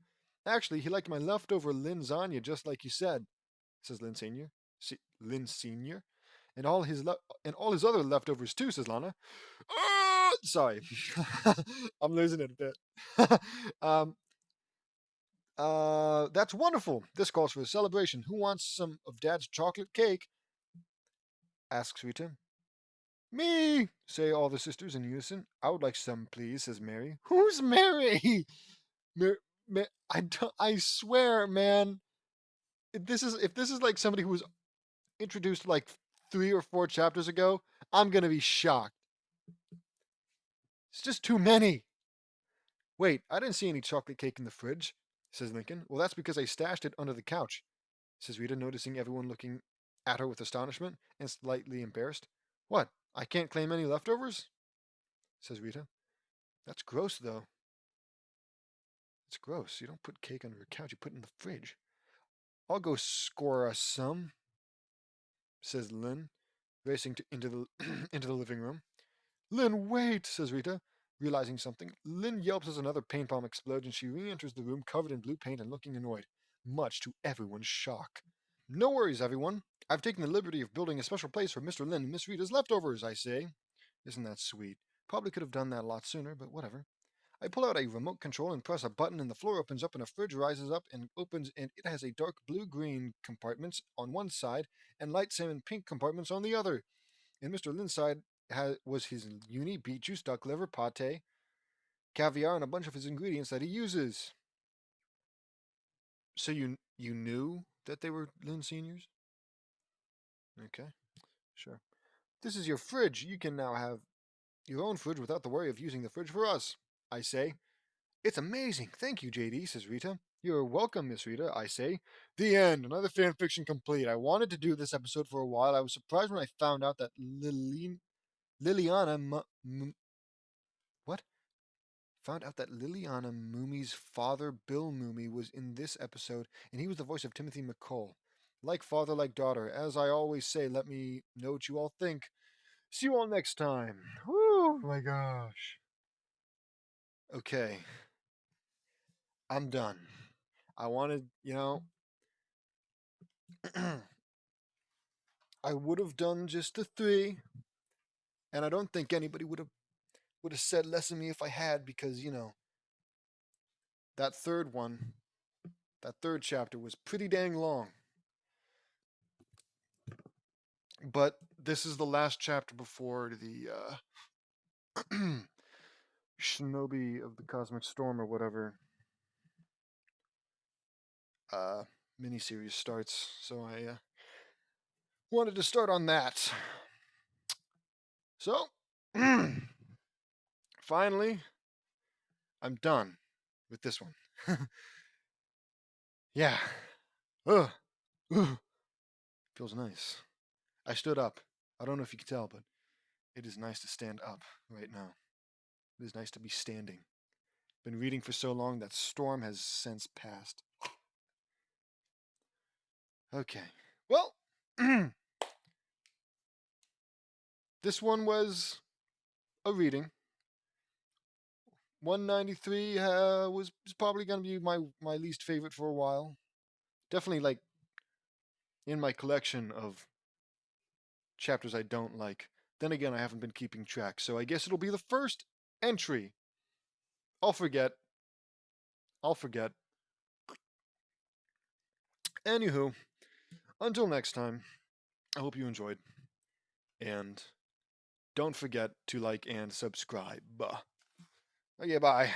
[SPEAKER 1] Actually, he liked my leftover lasagna just like you said, says Lynn Sr. Lynn Sr. And all his other leftovers too, says Lana. Sorry, I'm losing it a bit. um, that's wonderful. This calls for a celebration. Who wants some of Dad's chocolate cake? Asks Rita. Me, say all the sisters in unison. I would like some, please, says Mary. Who's Mary? I swear, man. If this is like somebody who was introduced like 3 or 4 chapters ago, I'm gonna be shocked. It's just too many. Wait, I didn't see any chocolate cake in the fridge, says Lincoln. Well, that's because I stashed it under the couch, says Rita, noticing everyone looking at her with astonishment and slightly embarrassed. What? I can't claim any leftovers? Says Rita. That's gross, though. It's gross. You don't put cake under a couch, you put it in the fridge. I'll go score us some, says Lynn, racing into the into the living room. Lynn, wait, says Rita, realizing something. Lynn yelps as another paint bomb explodes, and she re-enters the room covered in blue paint and looking annoyed, much to everyone's shock. No worries, everyone. I've taken the liberty of building a special place for Mr. Lynn and Miss Rita's leftovers, I say. Isn't that sweet? Probably could have done that a lot sooner, but whatever. I pull out a remote control and press a button, and the floor opens up and a fridge rises up and opens, and it has a dark blue-green compartments on one side and light salmon pink compartments on the other. And Mr. Lynn's side was his uni, beet juice, duck liver, pate, caviar, and a bunch of his ingredients that he uses. So you knew that they were Lynn seniors? Okay, sure. This is your fridge. You can now have your own fridge without the worry of using the fridge for us, I say. It's amazing. Thank you, JD, says Rita. You're welcome, Miss Rita, I say. The end. Another fanfiction complete. I wanted to do this episode for a while. I was surprised when I found out that Liliana what? Found out that Liliana Moomy's father, Bill Moomy, was in this episode, and he was the voice of Timothy McCall. Like father, like daughter. As I always say, let me know what you all think. See you all next time. Woo, my gosh. Okay, I'm done. I wanted, I would have done just the three, and I don't think anybody would have said less of me if I had, because that third one, that third chapter was pretty dang long. But this is the last chapter before the Shinobi of the Cosmic Storm or whatever miniseries starts. So I wanted to start on that. So finally, I'm done with this one. Yeah. Ugh. Ugh. Feels nice. I stood up. I don't know if you can tell, but it is nice to stand up right now. It is nice to be standing. Been reading for so long that storm has since passed. Okay. Well, this one was a reading. 193 was probably going to be my least favorite for a while. Definitely like in my collection of chapters I don't like. Then again, I haven't been keeping track, so I guess it'll be the first entry. I'll forget. Anywho, until next time, I hope you enjoyed. And don't forget to like and subscribe. Okay, bye.